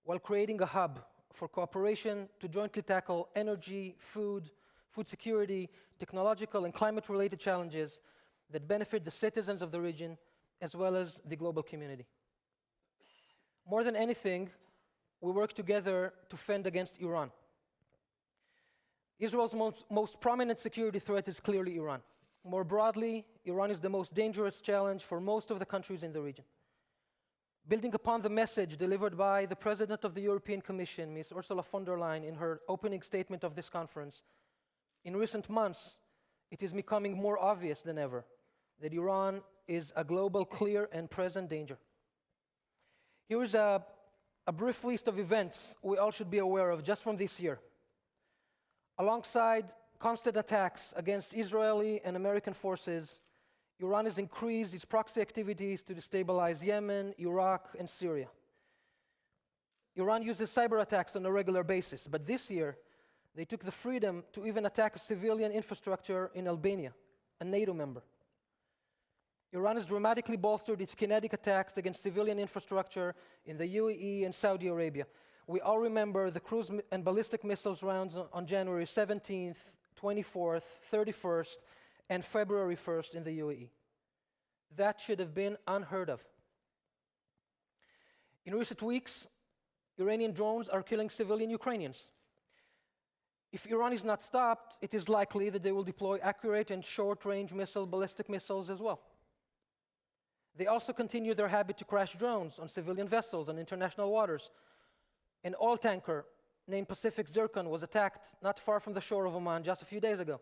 Speaker 3: while creating a hub for cooperation to jointly tackle energy, food security, technological and climate-related challenges that benefit the citizens of the region as well as the global community. More than anything, we work together to fend against Iran. Israel's most prominent security threat is clearly Iran. More broadly, Iran is the most dangerous challenge for most of the countries in the region. Building upon the message delivered by the President of the European Commission, Ms. Ursula von der Leyen, in her opening statement of this conference, in recent months, it is becoming more obvious than ever that Iran is a global, clear, and present danger. Here is a a brief list of events we all should be aware of just from this year. Alongside constant attacks against Israeli and American forces, Iran has increased its proxy activities to destabilize Yemen, Iraq, and Syria. Iran uses cyber attacks on a regular basis, but this year they took the freedom to even attack a civilian infrastructure in Albania, a NATO member. Iran has dramatically bolstered its kinetic attacks against civilian infrastructure in the UAE and Saudi Arabia. We all remember the cruise and ballistic missiles rounds on January 17th, 24th, 31st, and February 1st in the UAE. That should have been unheard of. In recent weeks, Iranian drones are killing civilian Ukrainians. If Iran is not stopped, it is likely that they will deploy accurate and short-range ballistic missiles as well. They also continue their habit to crash drones on civilian vessels on international waters. An oil tanker named Pacific Zircon was attacked not far from the shore of Oman just a few days ago.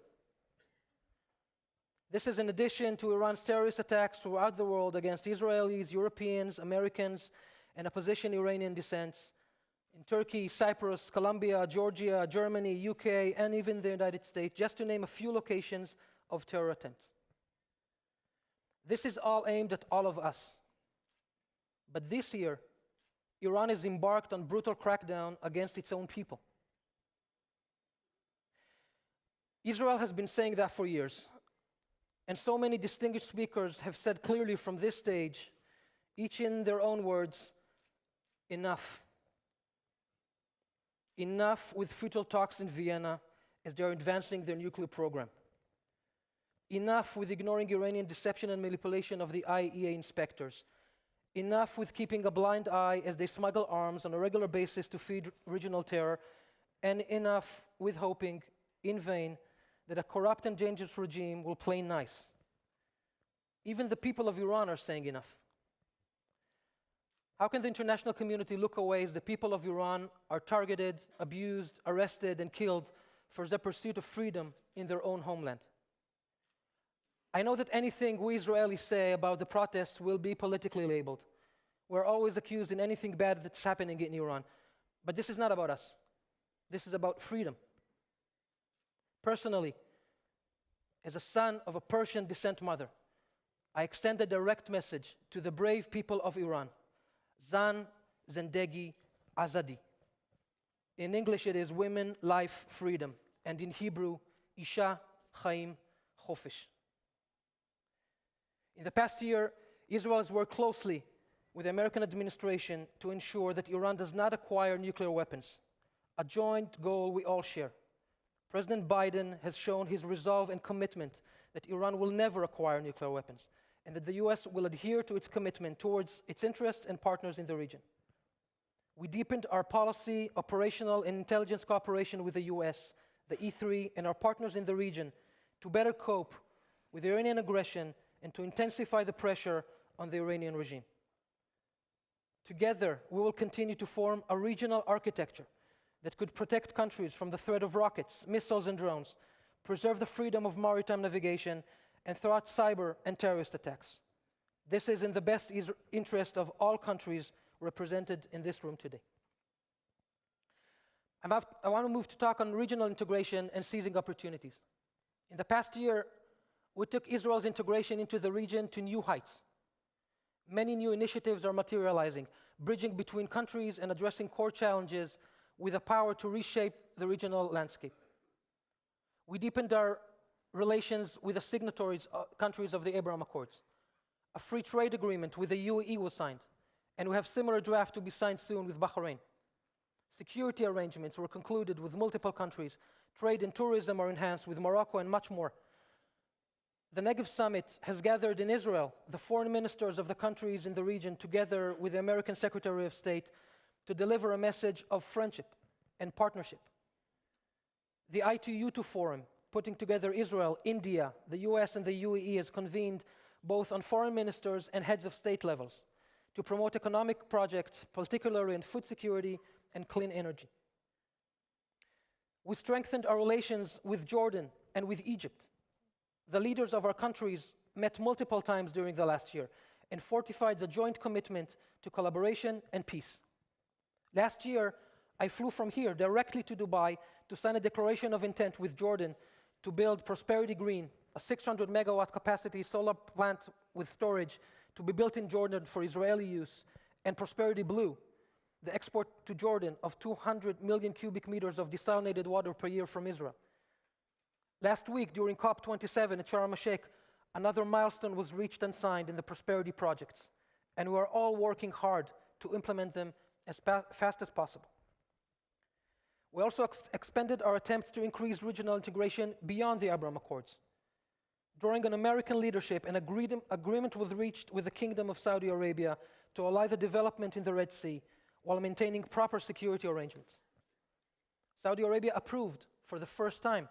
Speaker 3: This is in addition to Iran's terrorist attacks throughout the world against Israelis, Europeans, Americans, and opposition Iranian dissidents in Turkey, Cyprus, Colombia, Georgia, Germany, UK, and even the United States, just to name a few locations of terror attempts. This is all aimed at all of us. But this year, Iran has embarked on brutal crackdown against its own people. Israel has been saying that for years, and so many distinguished speakers have said clearly from this stage, each in their own words, enough. Enough with futile talks in Vienna as they are advancing their nuclear program. Enough with ignoring Iranian deception and manipulation of the IAEA inspectors. Enough with keeping a blind eye as they smuggle arms on a regular basis to feed regional terror. And enough with hoping, in vain, that a corrupt and dangerous regime will play nice. Even the people of Iran are saying enough. How can the international community look away as the people of Iran are targeted, abused, arrested, and killed for their pursuit of freedom in their own homeland? I know that anything we Israelis say about the protests will be politically labeled. We're always accused in anything bad that's happening in Iran. But this is not about us. This is about freedom. Personally, as a son of a Persian descent mother, I extend a direct message to the brave people of Iran. Zan, Zendegi, Azadi. In English, it is women, life, freedom. And in Hebrew, Isha, Chaim, Chofish. In the past year, Israel has worked closely with the American administration to ensure that Iran does not acquire nuclear weapons, a joint goal we all share. President Biden has shown his resolve and commitment that Iran will never acquire nuclear weapons, and that the US will adhere to its commitment towards its interests and partners in the region. We deepened our policy, operational, and intelligence cooperation with the US, the E3, and our partners in the region to better cope with Iranian aggression and to intensify the pressure on the Iranian regime. Together, we will continue to form a regional architecture that could protect countries from the threat of rockets, missiles, and drones, preserve the freedom of maritime navigation, and thwart cyber and terrorist attacks. This is in the best interest of all countries represented in this room today. I want to move to talk on regional integration and seizing opportunities. In the past year, we took Israel's integration into the region to new heights. Many new initiatives are materializing, bridging between countries and addressing core challenges with the power to reshape the regional landscape. We deepened our relations with the signatories countries of the Abraham Accords. A free trade agreement with the UAE was signed, and we have similar draft to be signed soon with Bahrain. Security arrangements were concluded with multiple countries. Trade and tourism are enhanced with Morocco and much more. The Negev Summit has gathered in Israel the foreign ministers of the countries in the region together with the American Secretary of State to deliver a message of friendship and partnership. The I2U2 Forum, putting together Israel, India, the US, and the UAE, has convened both on foreign ministers and heads of state levels to promote economic projects, particularly in food security and clean energy. We strengthened our relations with Jordan and with Egypt. The leaders of our countries met multiple times during the last year and fortified the joint commitment to collaboration and peace. Last year, I flew from here directly to Dubai to sign a declaration of intent with Jordan to build Prosperity Green, a 600 megawatt capacity solar plant with storage to be built in Jordan for Israeli use, and Prosperity Blue, the export to Jordan of 200 million cubic meters of desalinated water per year from Israel. Last week, during COP27 at Sharm el-Sheikh, another milestone was reached and signed in the Prosperity projects, and we are all working hard to implement them as fast as possible. We also expanded our attempts to increase regional integration beyond the Abraham Accords. During an American leadership, an agreement was reached with the Kingdom of Saudi Arabia to allow the development in the Red Sea while maintaining proper security arrangements. Saudi Arabia approved for the first time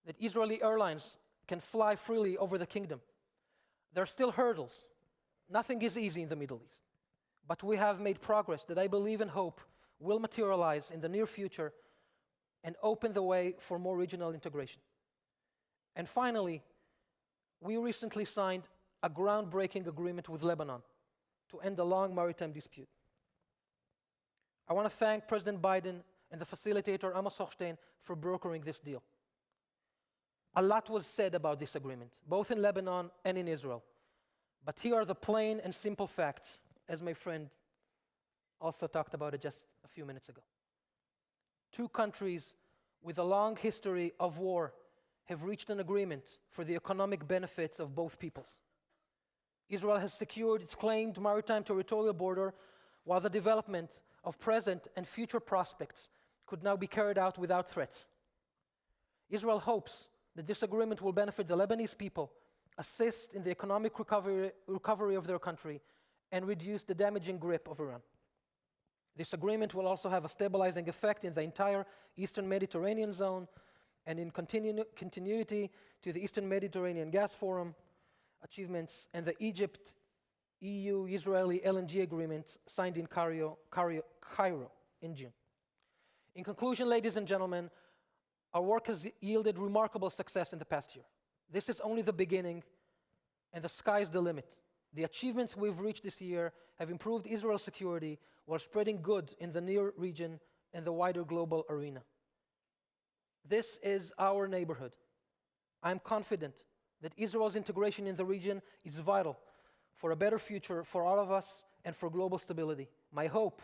Speaker 3: that Israeli airlines can fly freely over the kingdom. There are still hurdles. Nothing is easy in the Middle East. But we have made progress that I believe and hope will materialize in the near future and open the way for more regional integration. And finally, we recently signed a groundbreaking agreement with Lebanon to end a long maritime dispute. I want to thank President Biden and the facilitator Amos Hochstein for brokering this deal. A lot was said about this agreement, both in Lebanon and in Israel. But here are the plain and simple facts, as my friend also talked about it just a few minutes ago. Two countries with a long history of war have reached an agreement for the economic benefits of both peoples. Israel has secured its claimed maritime territorial border, while the development of present and future prospects could now be carried out without threats. Israel hopes that this agreement will benefit the Lebanese people, assist in the economic recovery of their country, and reduce the damaging grip of Iran. This agreement will also have a stabilizing effect in the entire Eastern Mediterranean zone and in continuity to the Eastern Mediterranean Gas Forum achievements and the Egypt-EU-Israeli LNG agreement signed in Cairo in June. In conclusion, ladies and gentlemen, our work has yielded remarkable success in the past year. This is only the beginning, and the sky's the limit. The achievements we've reached this year have improved Israel's security while spreading good in the near region and the wider global arena. This is our neighborhood. I'm confident that Israel's integration in the region is vital for a better future for all of us and for global stability. My hope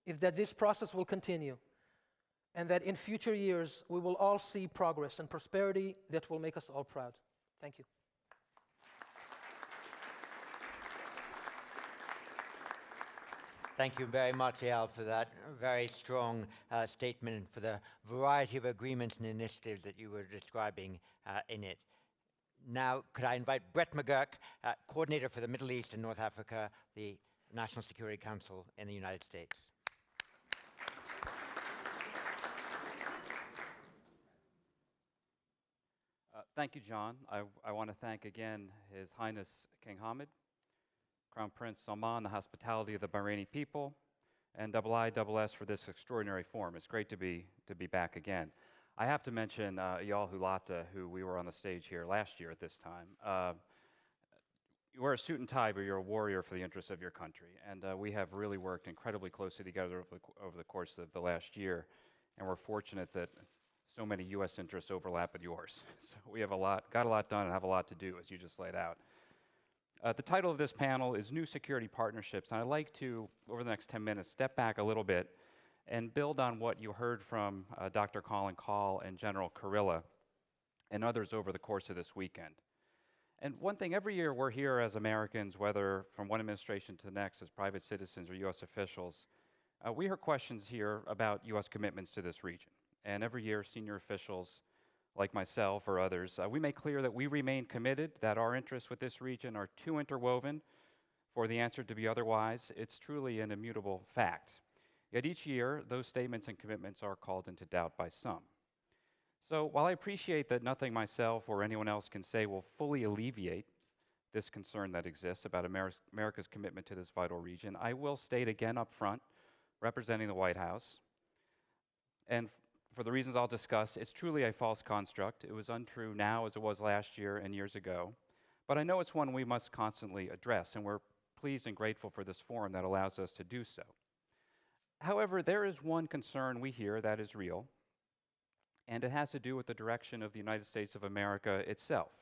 Speaker 3: is that this process will continue and that in future years we will all see progress and prosperity that will make us all proud. Thank you.
Speaker 4: Thank you very much, Eyal, for that very strong statement and for the variety of agreements and initiatives that you were describing in it. Now, could I invite Brett McGurk, Coordinator for the Middle East and North Africa, the National Security Council in the United States.
Speaker 6: Thank you, John. I want to thank again His Highness King Hamad, Crown Prince Salman, the hospitality of the Bahraini people, and IISS for this extraordinary forum. It's great to be back again. I have to mention Eyal Hulata, who we were on the stage here last year at this time. You wear a suit and tie, but you're a warrior for the interests of your country. And we have really worked incredibly closely together over the course of the last year. And we're fortunate that so many U.S. interests overlap with yours. So we have got a lot done and have a lot to do, as you just laid out. The title of this panel is New Security Partnerships, and I'd like to, over the next 10 minutes, step back a little bit and build on what you heard from Dr. Colin Call and General Kurilla and others over the course of this weekend. And one thing, every year we're here as Americans, whether from one administration to the next, as private citizens or U.S. officials, we hear questions here about U.S. commitments to this region. And every year, senior officials like myself or others, we make clear that we remain committed, that our interests with this region are too interwoven for the answer to be otherwise. It's truly an immutable fact. Yet each year, those statements and commitments are called into doubt by some. So while I appreciate that nothing myself or anyone else can say will fully alleviate this concern that exists about America's commitment to this vital region, I will state again up front, representing the White House, and for the reasons I'll discuss, it's truly a false construct. It was untrue now as it was last year and years ago. But I know it's one we must constantly address, and we're pleased and grateful for this forum that allows us to do so. However, there is one concern we hear that is real, and it has to do with the direction of the United States of America itself.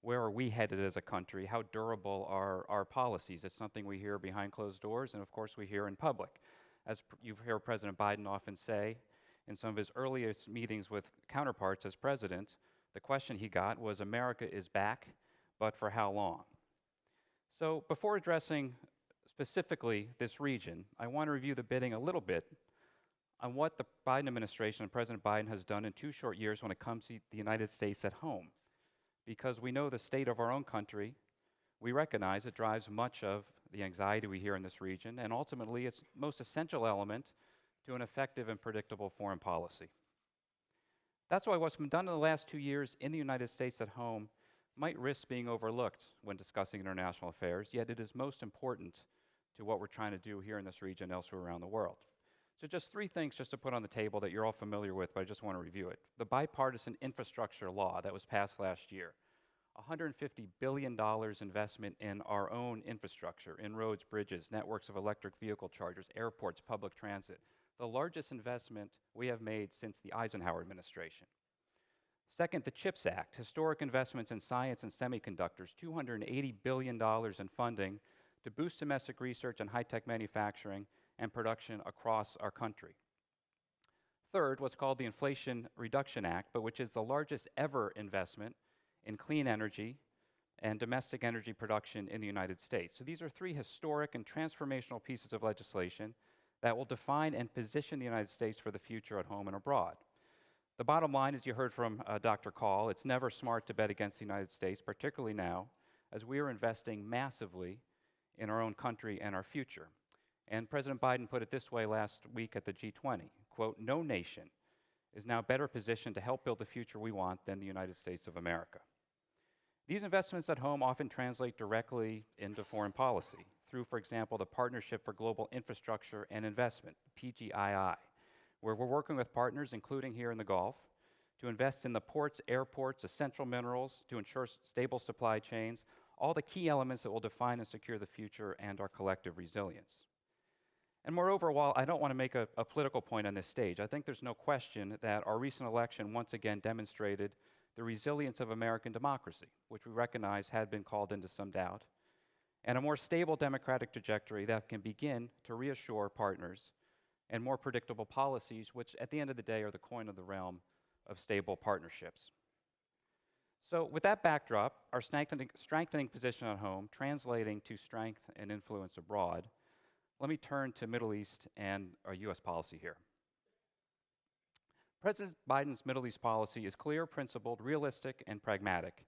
Speaker 6: Where are we headed as a country? How durable are our policies? It's something we hear behind closed doors, and of course we hear in public. As you hear President Biden often say in some of his earliest meetings with counterparts as president, the question he got was, America is back, but for how long? So before addressing specifically this region, I want to review the bidding a little bit on what the Biden administration and President Biden has done in 2 short years when it comes to the United States at home. Because we know the state of our own country, we recognize it drives much of the anxiety we hear in this region, and ultimately its most essential element to an effective and predictable foreign policy. That's why what's been done in the last 2 years in the United States at home might risk being overlooked when discussing international affairs, yet it is most important to what we're trying to do here in this region and elsewhere around the world. So just 3 things just to put on the table that you're all familiar with, but I just want to review it. The bipartisan infrastructure law that was passed last year, $150 billion investment in our own infrastructure, in roads, bridges, networks of electric vehicle chargers, airports, public transit, the largest investment we have made since the Eisenhower administration. Second, the CHIPS Act, historic investments in science and semiconductors, $280 billion in funding to boost domestic research and high-tech manufacturing and production across our country. Third, what's called the Inflation Reduction Act, but which is the largest ever investment in clean energy and domestic energy production in the United States. So these are 3 historic and transformational pieces of legislation that will define and position the United States for the future at home and abroad. The bottom line, as you heard from Dr. Call, it's never smart to bet against the United States, particularly now, as we are investing massively in our own country and our future. And President Biden put it this way last week at the G20, quote, "No nation is now better positioned to help build the future we want than the United States of America." These investments at home often translate directly into foreign policy through, for example, the Partnership for Global Infrastructure and Investment, PGII, where we're working with partners, including here in the Gulf, to invest in the ports, airports, essential minerals, to ensure stable supply chains, all the key elements that will define and secure the future and our collective resilience. And moreover, while I don't want to make a political point on this stage, I think there's no question that our recent election once again demonstrated the resilience of American democracy, which we recognize had been called into some doubt, and a more stable democratic trajectory that can begin to reassure partners and more predictable policies, which at the end of the day are the coin of the realm of stable partnerships. So with that backdrop, our strengthening position at home, translating to strength and influence abroad, let me turn to Middle East and our U.S. policy here. President Biden's Middle East policy is clear, principled, realistic, and pragmatic,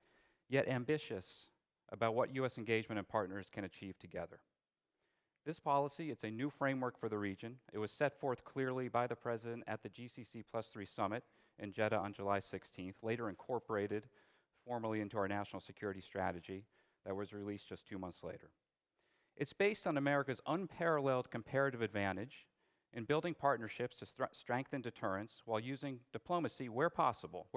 Speaker 6: yet ambitious about what U.S. engagement and partners can achieve together. This policy, it's a new framework for the region. It was set forth clearly by the President at the GCC+3 Summit in Jeddah on July 16th, later incorporated formally into our national security strategy that was released just 2 months later. It's based on America's unparalleled comparative advantage in building partnerships to strengthen deterrence while using diplomacy where possible,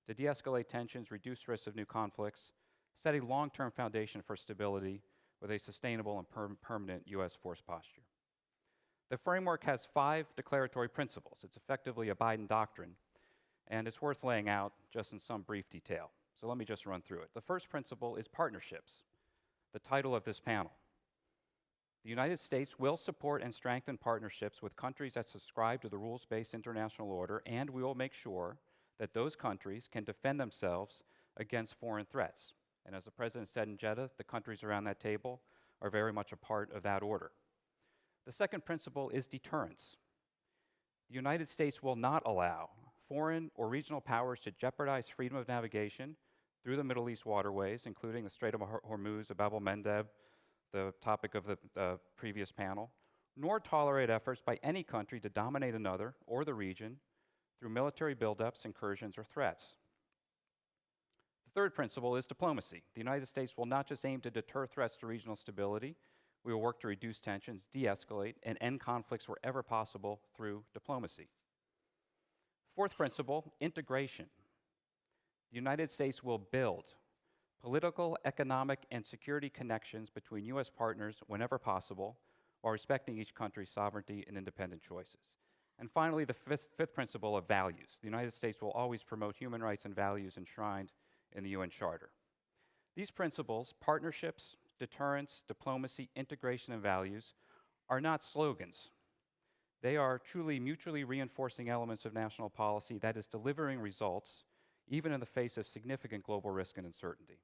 Speaker 6: to de-escalate tensions, reduce risks of new conflicts, set a long-term foundation for stability with a sustainable and permanent U.S. force posture. The framework has 5 declaratory principles. It's effectively a Biden doctrine, and it's worth laying out just in some brief detail. So let me just run through it. The first principle is partnerships, the title of this panel. The United States will support and strengthen partnerships with countries that subscribe to the rules-based international order, and we will make sure that those countries can defend themselves against foreign threats. And as the President said in Jeddah, the countries around that table are very much a part of that order. The second principle is deterrence. The United States will not allow foreign or regional powers to jeopardize freedom of navigation through the Middle East waterways, including the Strait of Hormuz, Bab el-Mandeb, the topic of the previous panel, nor tolerate efforts by any country to dominate another or the region through military buildups, incursions, or threats. The third principle is diplomacy. The United States will not just aim to deter threats to regional stability. We will work to reduce tensions, de-escalate, and end conflicts wherever possible through diplomacy. Fourth principle, integration. The United States will build political, economic, and security connections between U.S. partners whenever possible, while respecting each country's sovereignty and independent choices. And finally, the fifth principle of values. The United States will always promote human rights and values enshrined in the UN Charter. These principles, partnerships, deterrence, diplomacy, integration, and values, are not slogans. They are truly mutually reinforcing elements of national policy that is delivering results, even in the face of significant global risk and uncertainty.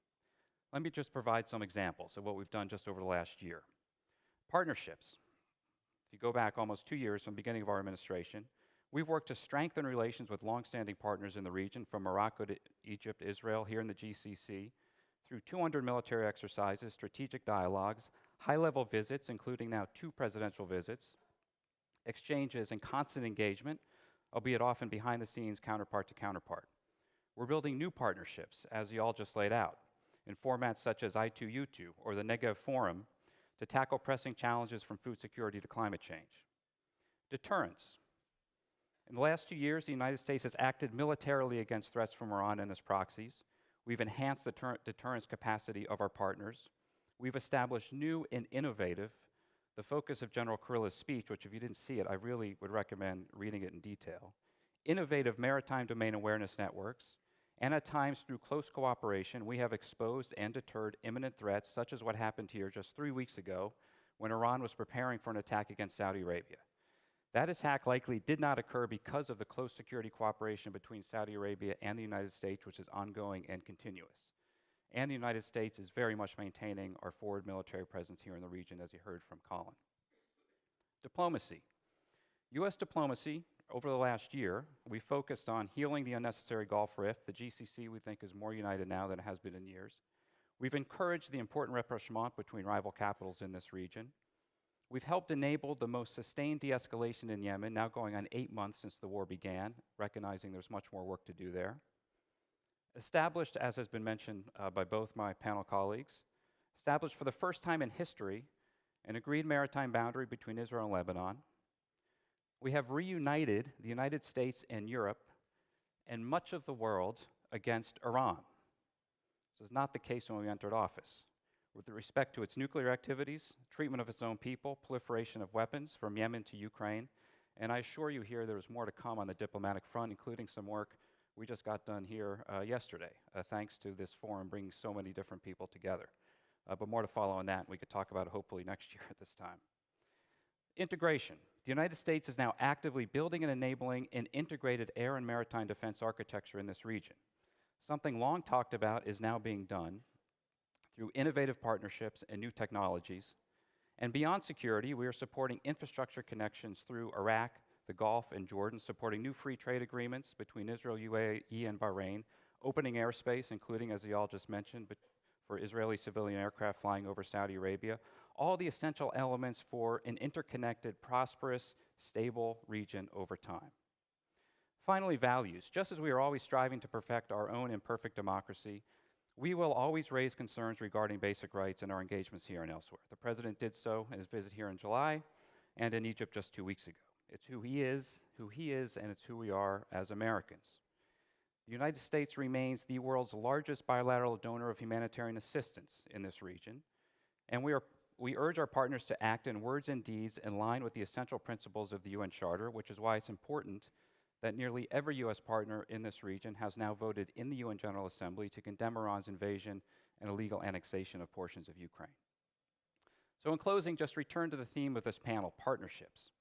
Speaker 6: Let me just provide some examples of what we've done just over the last year. Partnerships. If you go back almost 2 years from the beginning of our administration, we've worked to strengthen relations with longstanding partners in the region, from Morocco to Egypt, Israel, here in the GCC, through 200 military exercises, strategic dialogues, high-level visits, including now 2 presidential visits, exchanges, and constant engagement, albeit often behind the scenes, counterpart to counterpart. We're building new partnerships, as you all just laid out, in formats such as I2U2 or the Negev Forum, to tackle pressing challenges from food security to climate change. Deterrence. In the last 2 years, the United States has acted militarily against threats from Iran and its proxies. We've enhanced the deterrence capacity of our partners. We've established new and innovative, the focus of General Kurilla's speech, which if you didn't see it, I really would recommend reading it in detail, innovative maritime domain awareness networks, and at times through close cooperation, we have exposed and deterred imminent threats, such as what happened here just 3 weeks ago when Iran was preparing for an attack against Saudi Arabia. That attack likely did not occur because of the close security cooperation between Saudi Arabia and the United States, which is ongoing and continuous. And the United States is very much maintaining our forward military presence here in the region, as you heard from Colin. Diplomacy. U.S. diplomacy, over the last year, we focused on healing the unnecessary Gulf rift. The GCC, we think, is more united now than it has been in years. We've encouraged the important rapprochement between rival capitals in this region. We've helped enable the most sustained de-escalation in Yemen, now going on 8 months since the war began, recognizing there's much more work to do there. Established, as has been mentioned by both my panel colleagues, established for the first time in history an agreed maritime boundary between Israel and Lebanon. We have reunited the United States and Europe and much of the world against Iran. This was not the case when we entered office. With respect to its nuclear activities, treatment of its own people, proliferation of weapons from Yemen to Ukraine, and I assure you here there's more to come on the diplomatic front, including some work we just got done here yesterday, thanks to this forum bringing so many different people together. But more to follow on that, and we could talk about it hopefully next year at this time. Integration. The United States is now actively building and enabling an integrated air and maritime defense architecture in this region. Something long talked about is now being done through innovative partnerships and new technologies. And beyond security, we are supporting infrastructure connections through Iraq, the Gulf, and Jordan, supporting new free trade agreements between Israel, UAE, and Bahrain, opening airspace, including, as you all just mentioned, for Israeli civilian aircraft flying over Saudi Arabia, all the essential elements for an interconnected, prosperous, stable region over time. Finally, values. Just as we are always striving to perfect our own imperfect democracy, we will always raise concerns regarding basic rights in our engagements here and elsewhere. The President did so in his visit here in July and in Egypt just 2 weeks ago. It's who he is, and it's who we are as Americans. The United States remains the world's largest bilateral donor of humanitarian assistance in this region, and we urge our partners to act in words and deeds in line with the essential principles of the UN Charter, which is why it's important that nearly every U.S. partner in this region has now voted in the UN General Assembly to condemn Iran's invasion and illegal annexation of portions of Ukraine. So in closing, just return to the theme of this panel, partnerships.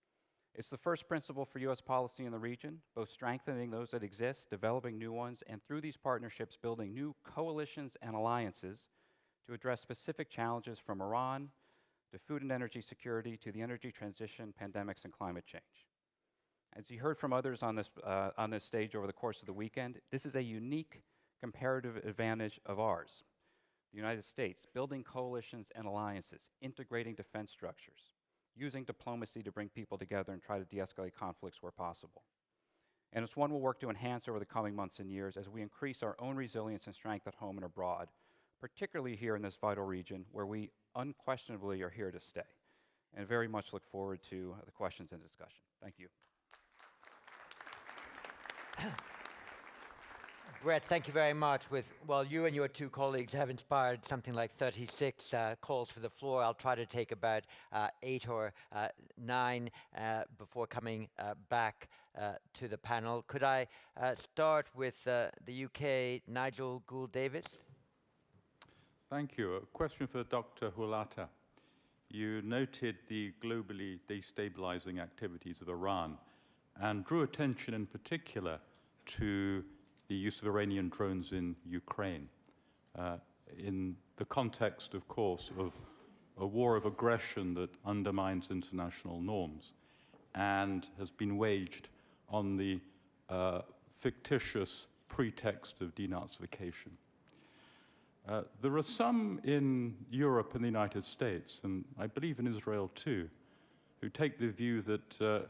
Speaker 6: It's the first principle for U.S. policy in the region, both strengthening those that exist, developing new ones, and through these partnerships, building new coalitions and alliances to address specific challenges from Iran to food and energy security to the energy transition, pandemics, and climate change. As you heard from others on this stage over the course of the weekend, this is a unique comparative advantage of ours. The United States, building coalitions and alliances, integrating defense structures, using diplomacy to bring people together and try to de-escalate conflicts where possible. And it's one we'll work to enhance over the coming months and years as we increase our own resilience and strength at home and abroad, particularly here in this vital region where we unquestionably are here to stay. And very much look forward to the questions and discussion. Thank you.
Speaker 4: Brett, thank you very much. Well, you and your two colleagues have inspired something like 36 calls for the floor. I'll try to take about 8 or 9 before coming back to the panel. Could I start with the UK, Nigel Gould-Davis?
Speaker 9: Thank you. A question for Dr. Hulata. You noted the globally destabilizing activities of Iran and drew attention in particular to the use of Iranian drones in Ukraine, in the context, of course, of a war of aggression that undermines international norms and has been waged on the fictitious pretext of denazification. There are some in Europe and the United States, and I believe in Israel too, who take the view that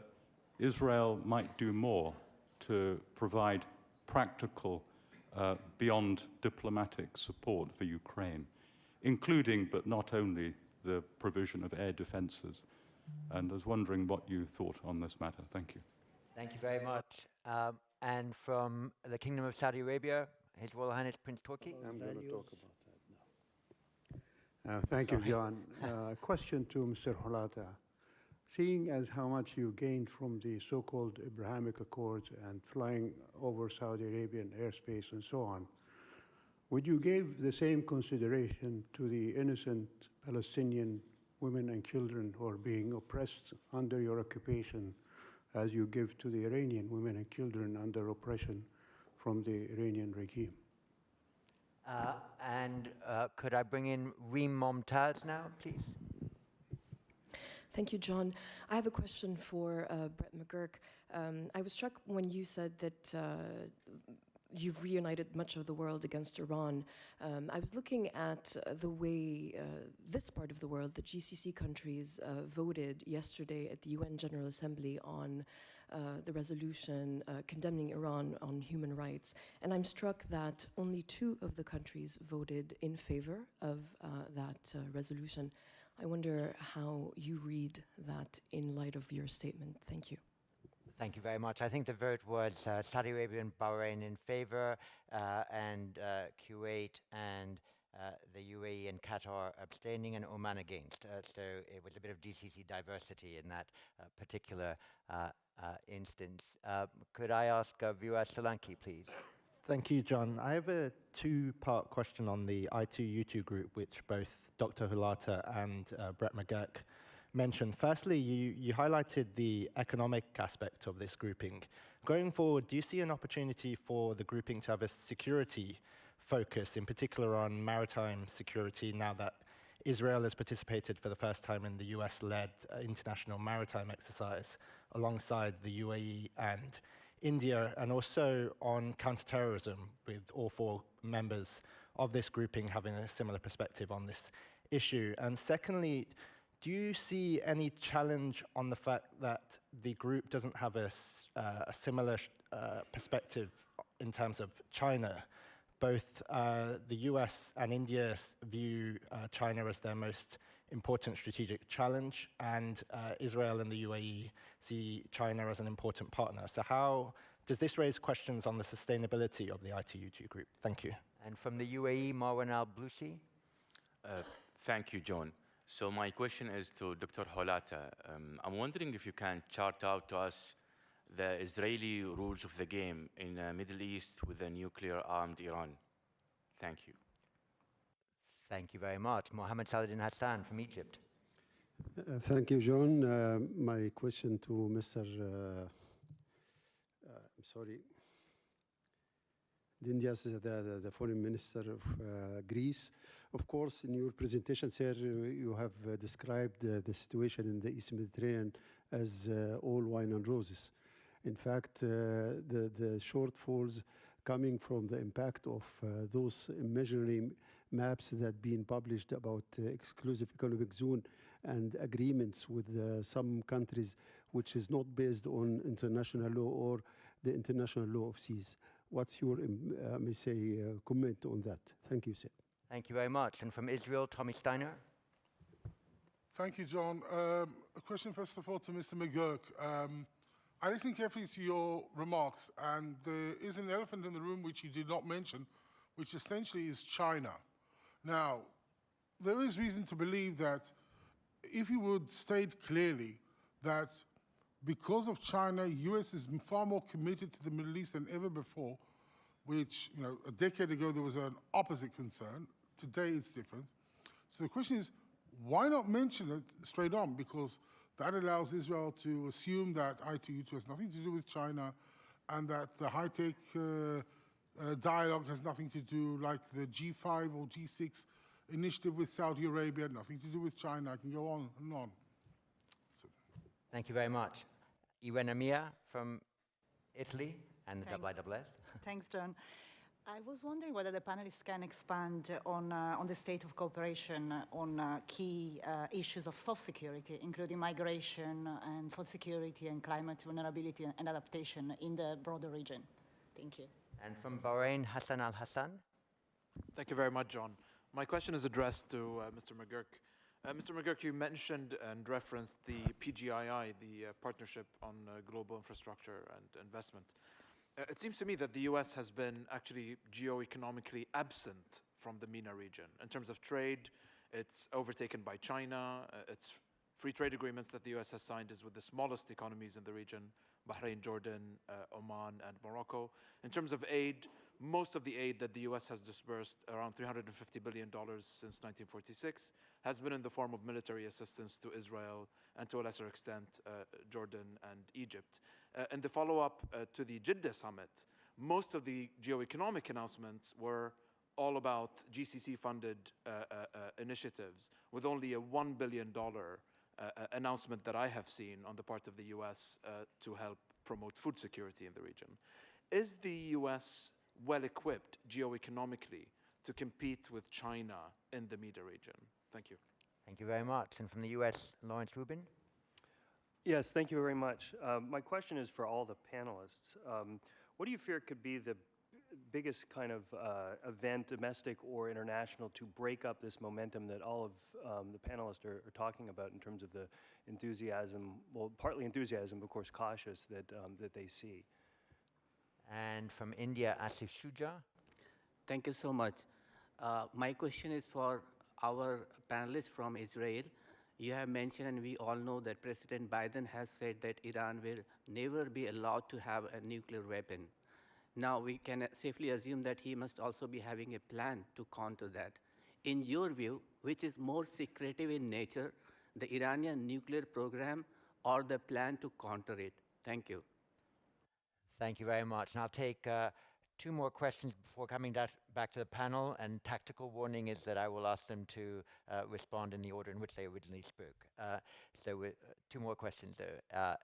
Speaker 9: Israel might do more to provide practical, beyond diplomatic support for Ukraine, including but not only the provision of air defenses. And I was wondering what you thought on this matter. Thank you.
Speaker 4: Thank you very much. And from the Kingdom of Saudi Arabia, His Royal Highness Prince Turki.
Speaker 10: I'm going to talk about that now. Thank you, John. Question to Mr. Hulata. Seeing as how much you gained from the so-called Abrahamic Accords and flying over Saudi Arabian airspace and so on, would you give the same consideration to the innocent Palestinian women and children who are being oppressed under your occupation as you give to the Iranian women and children under oppression from the Iranian regime?
Speaker 4: Could I bring in Reem Momtaz now, please?
Speaker 23: Thank you, John. I have a question for Brett McGurk. I was struck when you said that you've reunited much of the world against Iran. I was looking at the way this part of the world, the GCC countries, voted yesterday at the UN General Assembly on the resolution condemning Iran on human rights. And I'm struck that only 2 of the countries voted in favor of that resolution. I wonder how you read that in light of your statement. Thank you.
Speaker 4: Thank you very much. I think the vote was Saudi Arabia and Bahrain in favor, and Kuwait and the UAE and Qatar abstaining, and Oman against. So it was a bit of GCC diversity in that particular instance. Could I ask Viras Solanki, please?
Speaker 24: Thank you, John. I have a 2-part question on the I2U2 group, which both Dr. Hulata and Brett McGurk mentioned. Firstly, you highlighted the economic aspect of this grouping. Going forward, do you see an opportunity for the grouping to have a security focus, in particular on maritime security, now that Israel has participated for the first time in the US-led international maritime exercise alongside the UAE and India, and also on counterterrorism, with all 4 members of this grouping having a similar perspective on this issue? And secondly, do you see any challenge on the fact that the group doesn't have a similar perspective in terms of China? Both the US and India view China as their most important strategic challenge, and Israel and the UAE see China as an important partner. So how does this raise questions on the sustainability of the I2U2 group? Thank you.
Speaker 4: And from the UAE, Marwan al-Blusi.
Speaker 25: Thank you, John. So my question is to Dr. Hulata. I'm wondering if you can chart out to us the Israeli rules of the game in the Middle East with a nuclear-armed Iran. Thank you.
Speaker 4: Thank you very much. Mohammed Saladin Hassan from Egypt.
Speaker 26: Thank you, John. My question to Mr. Dindias, the Foreign Minister of Greece. Of course, in your presentation, sir, you have described the situation in the East Mediterranean as all wine and roses. In fact, the shortfalls coming from the impact of those imaginary maps that been published about exclusive economic zone and agreements with some countries, which is not based on international law or the international law of seas. What's your, comment on that? Thank you, sir.
Speaker 4: Thank you very much. And from Israel, Tommy Steiner.
Speaker 27: Thank you, John. A question, first of all, to Mr. McGurk.
Speaker 2: I listened carefully to your remarks, and there is an elephant in the room which you did not mention, which essentially is China. Now, there is reason to believe that if you would state clearly that because of China, US is far more committed to the Middle East than ever before, which, a decade ago there was an opposite concern. Today it's different. So the question is, why not mention it straight on? Because that allows Israel to assume that I2U2 has nothing to do with China, and that the high-tech dialogue has nothing to do, like the G5 or G6 initiative with Saudi Arabia, nothing to do with China. I can go on and on. So.
Speaker 4: Thank you very much. Irene Mia from Italy and the IISS.
Speaker 7: Thanks, John. I was wondering whether the panelists can expand on the state of cooperation on key issues of soft security, including migration and food security and climate vulnerability and adaptation in the broader region. Thank you.
Speaker 4: And from Bahrain, Hassan Al-Hassan.
Speaker 11: Thank you very much, John. My question is addressed to Mr. McGurk. Mr. McGurk, you mentioned and referenced the PGII, the Partnership on Global Infrastructure and Investment. It seems to me that the US has been actually geo-economically absent from the MENA region. In terms of trade, it's overtaken by China. Its free trade agreements that the US has signed is with the smallest economies in the region, Bahrain, Jordan, Oman, and Morocco. In terms of aid, most of the aid that the US has disbursed, around $350 billion since 1946, has been in the form of military assistance to Israel and to a lesser extent, Jordan and Egypt. In the follow-up to the Jeddah summit, most of the geo-economic announcements were all about GCC-funded initiatives, with only a $1 billion announcement that I have seen on the part of the US to help promote food security in the region. Is the US well-equipped geo-economically to compete with China in the MENA region? Thank you.
Speaker 4: Thank you very much. And from the US, Lawrence Rubin.
Speaker 12: Yes, thank you very much. My question is for all the panelists. What do you fear could be the biggest kind of event, domestic or international, to break up this momentum that all of the panelists are talking about in terms of the enthusiasm, well, partly enthusiasm, of course, cautious that they see?
Speaker 4: And from India, Asif Shuja.
Speaker 13: Thank you so much. My question is for our panelists from Israel. You have mentioned, and we all know, that President Biden has said that Iran will never be allowed to have a nuclear weapon. Now, we can safely assume that he must also be having a plan to counter that. In your view, which is more secretive in nature, the Iranian nuclear program or the plan to counter it? Thank you.
Speaker 4: Thank you very much. And I'll take two more questions before coming back to the panel. And tactical warning is that I will ask them to respond in the order in which they originally spoke. So two more questions there.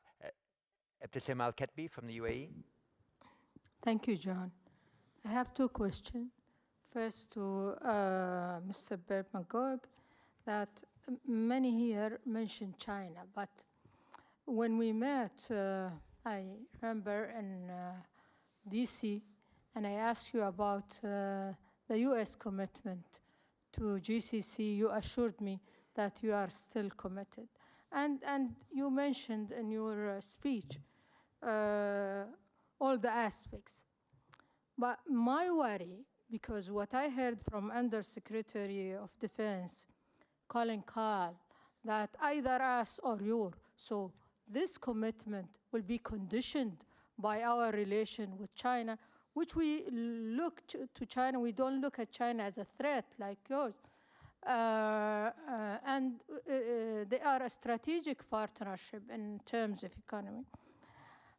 Speaker 4: Ebtisam Al-Ketbi from the UAE.
Speaker 14: Thank you, John. I have two questions. First to Mr. Bert McGurk, that many here mentioned China, but when we met, I remember in DC, and I asked you about the US commitment to GCC. You assured me that you are still committed. And you mentioned in your speech all the aspects. But my worry, because what I heard from Undersecretary of Defense, Colin Kahl, that either us or you, so this commitment will be conditioned by our relation with China, which we look to China. We don't look at China as a threat like yours. And they are a strategic partnership in terms of economy.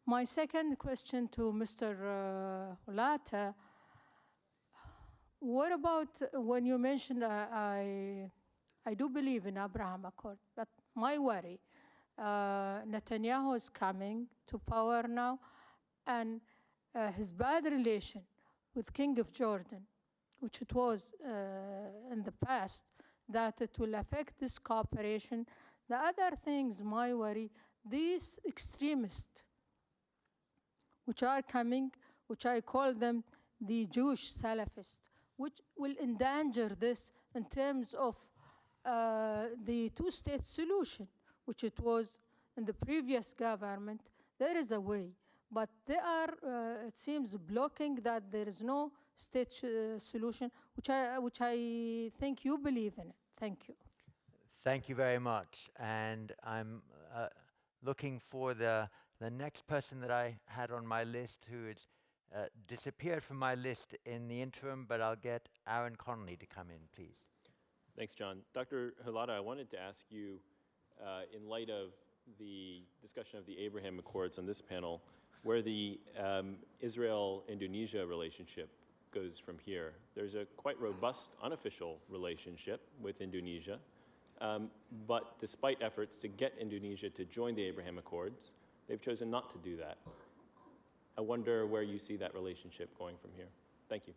Speaker 14: My second question to Mr. Hulata, what about when you mentioned, I do believe in Abraham Accord, but my worry, Netanyahu is coming to power now, and his bad relation with King of Jordan, which it was in the past, that it will affect this cooperation. The other things, my worry, these extremists, which are coming, which I call them the Jewish Salafists, which will endanger this in terms of the two-state solution, which it was in the previous government. there is a way, but they are, it seems, blocking that there is no state solution, which I think you believe in it. Thank you.
Speaker 4: Thank you very much. And I'm looking for the next person that I had on my list who has disappeared from my list in the interim, but I'll get Aaron Connolly to come in, please.
Speaker 16: Thanks, John. Dr. Hulata, I wanted to ask you, in light of the discussion of the Abraham Accords on this panel, where the Israel-Indonesia relationship goes from here. There's a quite robust unofficial relationship with Indonesia, but despite efforts to get Indonesia to join the Abraham Accords, they've chosen not to do that. I wonder where you see that relationship going from here. Thank you.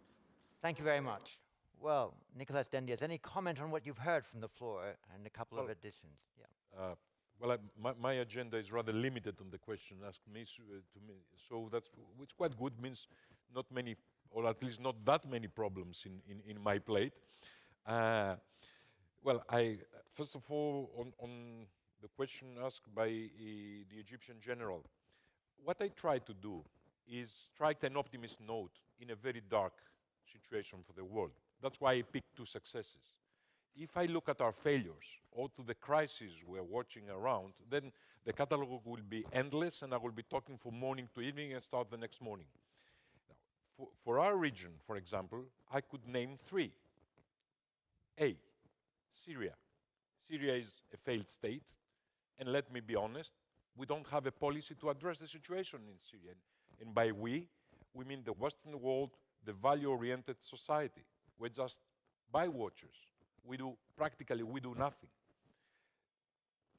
Speaker 4: Thank you very much. Well, Nicholas Dendias, any comment on what you've heard from the floor and a couple of additions? Yeah.
Speaker 1: Well, my agenda is rather limited on the question asked me, to me, so that's which quite good, means not many, or at least not that many problems in my plate. Well, first of all, on the question asked by the Egyptian general, what I try to do is strike an optimist note in a very dark situation for the world. That's why I picked two successes. If I look at our failures or to the crises we're watching around, then the catalog will be endless, and I will be talking from morning to evening and start the next morning. Now, for our region, for example, I could name three. A, Syria. Syria is a failed state, and let me be honest, we don't have a policy to address the situation in Syria. And by we mean the Western world, the value-oriented society. We're just bywatchers. We do nothing.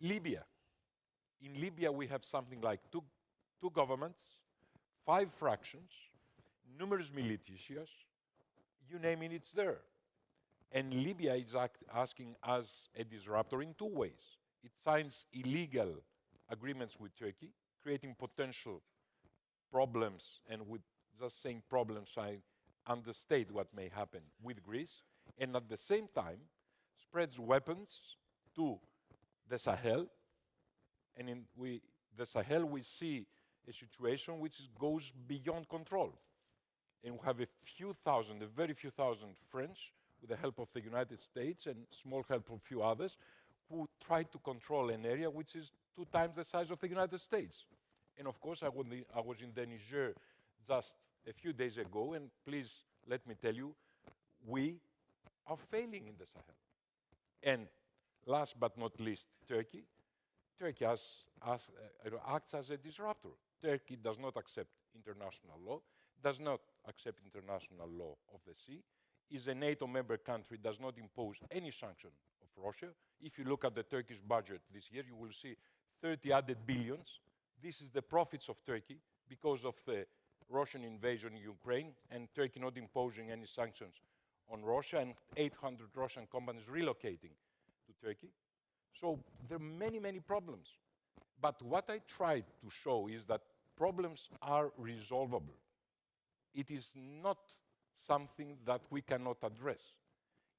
Speaker 1: Libya. In Libya, we have something like two governments, 5 fractions, numerous militias. You name it, it's there. And Libya is asking us a disruptor in 2 ways. It signs illegal agreements with Turkey, creating potential problems, and with just saying problems, I understate what may happen with Greece, and at the same time spreads weapons to the Sahel. And in the Sahel, we see a situation which goes beyond control. And we have a very few thousand French, with the help of the United States and small help from a few others, who try to control an area which is 2 times the size of the United States. And of course, I was in the Niger just a few days ago, and please let me tell you, we are failing in the Sahel. And last but not least, Turkey. Turkey acts as a disruptor. Turkey does not accept international law, does not accept international law of the sea, is a NATO member country, does not impose any sanction of Russia. If you look at the Turkish budget this year, you will see 30 added billions. This is the profits of Turkey because of the Russian invasion in Ukraine, and Turkey not imposing any sanctions on Russia, and 800 Russian companies relocating to Turkey. So there are many, many problems. But what I tried to show is that problems are resolvable. It is not something that we cannot address.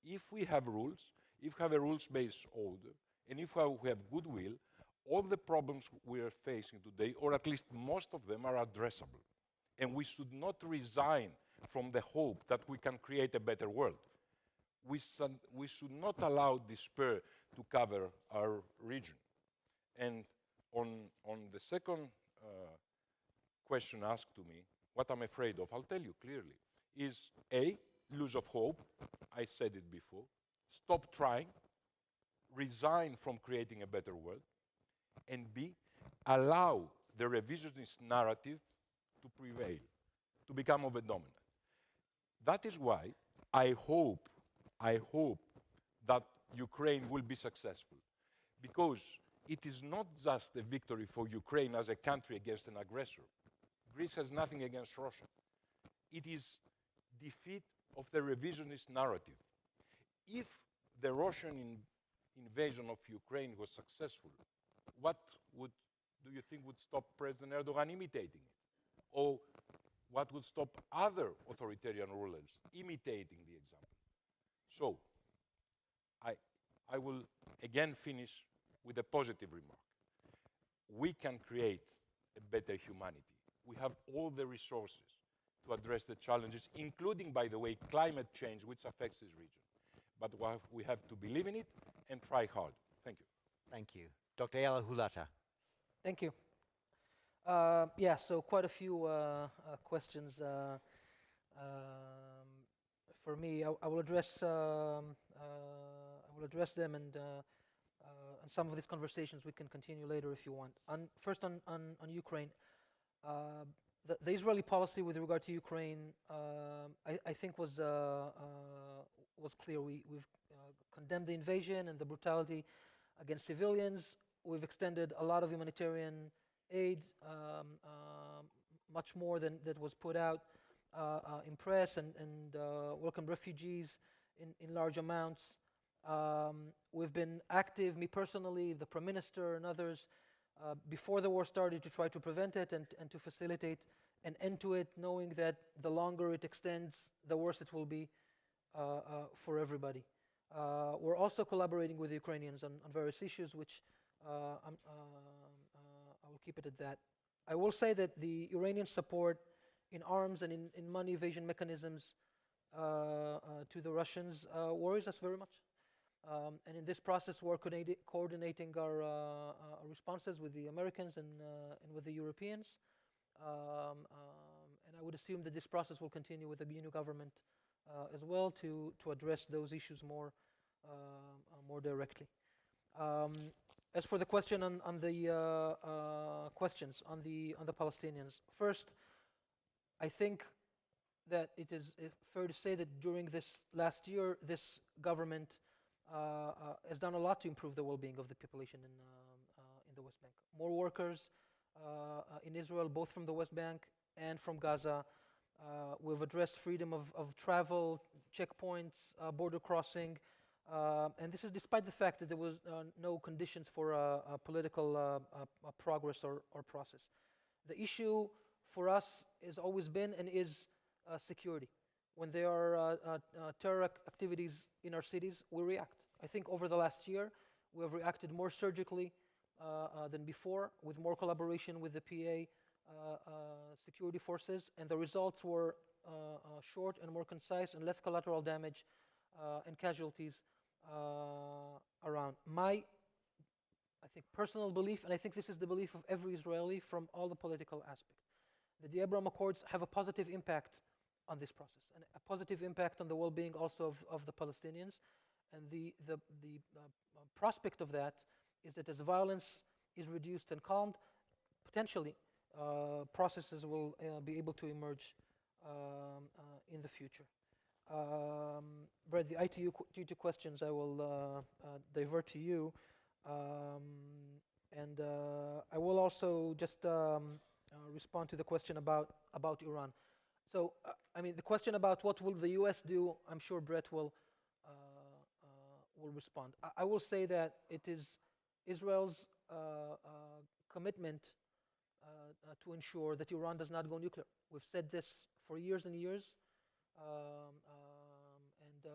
Speaker 1: If we have rules, if we have a rules-based order, and if we have goodwill, all the problems we are facing today, or at least most of them, are addressable. And we should not resign from the hope that we can create a better world. We should not allow despair to cover our region. And on the second question asked to me, what I'm afraid of, I'll tell you clearly, is A, lose of hope. I said it before. Stop trying. Resign from creating a better world. And B, allow the revisionist narrative to prevail, to become over dominant. That is why I hope that Ukraine will be successful, because it is not just a victory for Ukraine as a country against an aggressor. Greece has nothing against Russia. It is defeat of the revisionist narrative. If the Russian invasion of Ukraine was successful, what do you think would stop President Erdogan imitating it? Or what would stop other authoritarian rulers imitating the example? So, I will again finish with a positive remark. We can create a better humanity. We have all the resources to address the challenges, including, by the way, climate change, which affects this region. But we have to believe in it and try hard. Thank you.
Speaker 4: Thank you. Dr. El Hulata.
Speaker 3: Thank you. Yeah, so quite a few questions for me. I will address them, and some of these conversations we can continue later if you want. First on Ukraine. The Israeli policy with regard to Ukraine, I think was clear. We've condemned the invasion and the brutality against civilians. We've extended a lot of humanitarian aid, much more than that was put out in press, and welcomed refugees in large amounts. We've been active, me personally, the Prime Minister and others, before the war started to try to prevent it and to facilitate an end to it, knowing that the longer it extends, the worse it will be for everybody. We're also collaborating with the Ukrainians on various issues, which I will keep it at that. I will say that the Iranian support in arms and in money evasion mechanisms to the Russians worries us very much. And in this process, we're coordinating our responses with the Americans and with the Europeans. And I would assume that this process will continue with the new government as well to address those issues more directly. As for the question on the questions on the Palestinians, first, I think that it is fair to say that during this last year, this government has done a lot to improve the well-being of the population in the West Bank. More workers in Israel, both from the West Bank and from Gaza. We've addressed freedom of travel, checkpoints, border crossing, and this is despite the fact that there was no conditions for a political progress or process. The issue for us has always been and is security. When there are terror activities in our cities, we react. I think over the last year, we have reacted more surgically than before, with more collaboration with the PA security forces, and the results were short and more concise and less collateral damage and casualties around. My, I think, personal belief, and I think this is the belief of every Israeli from all the political aspects, that the Abraham Accords have a positive impact on this process, and a positive impact on the well-being also of the Palestinians. And the prospect of that is that as violence is reduced and calmed, potentially processes will be able to emerge in the future. Brett, the ITU questions I will divert to you. And I will also just respond to the question about Iran. So, I mean, the question about what will the U.S. do, I'm sure Brett will respond. I will say that it is Israel's commitment to ensure that Iran does not go nuclear. We've said this for years and years, and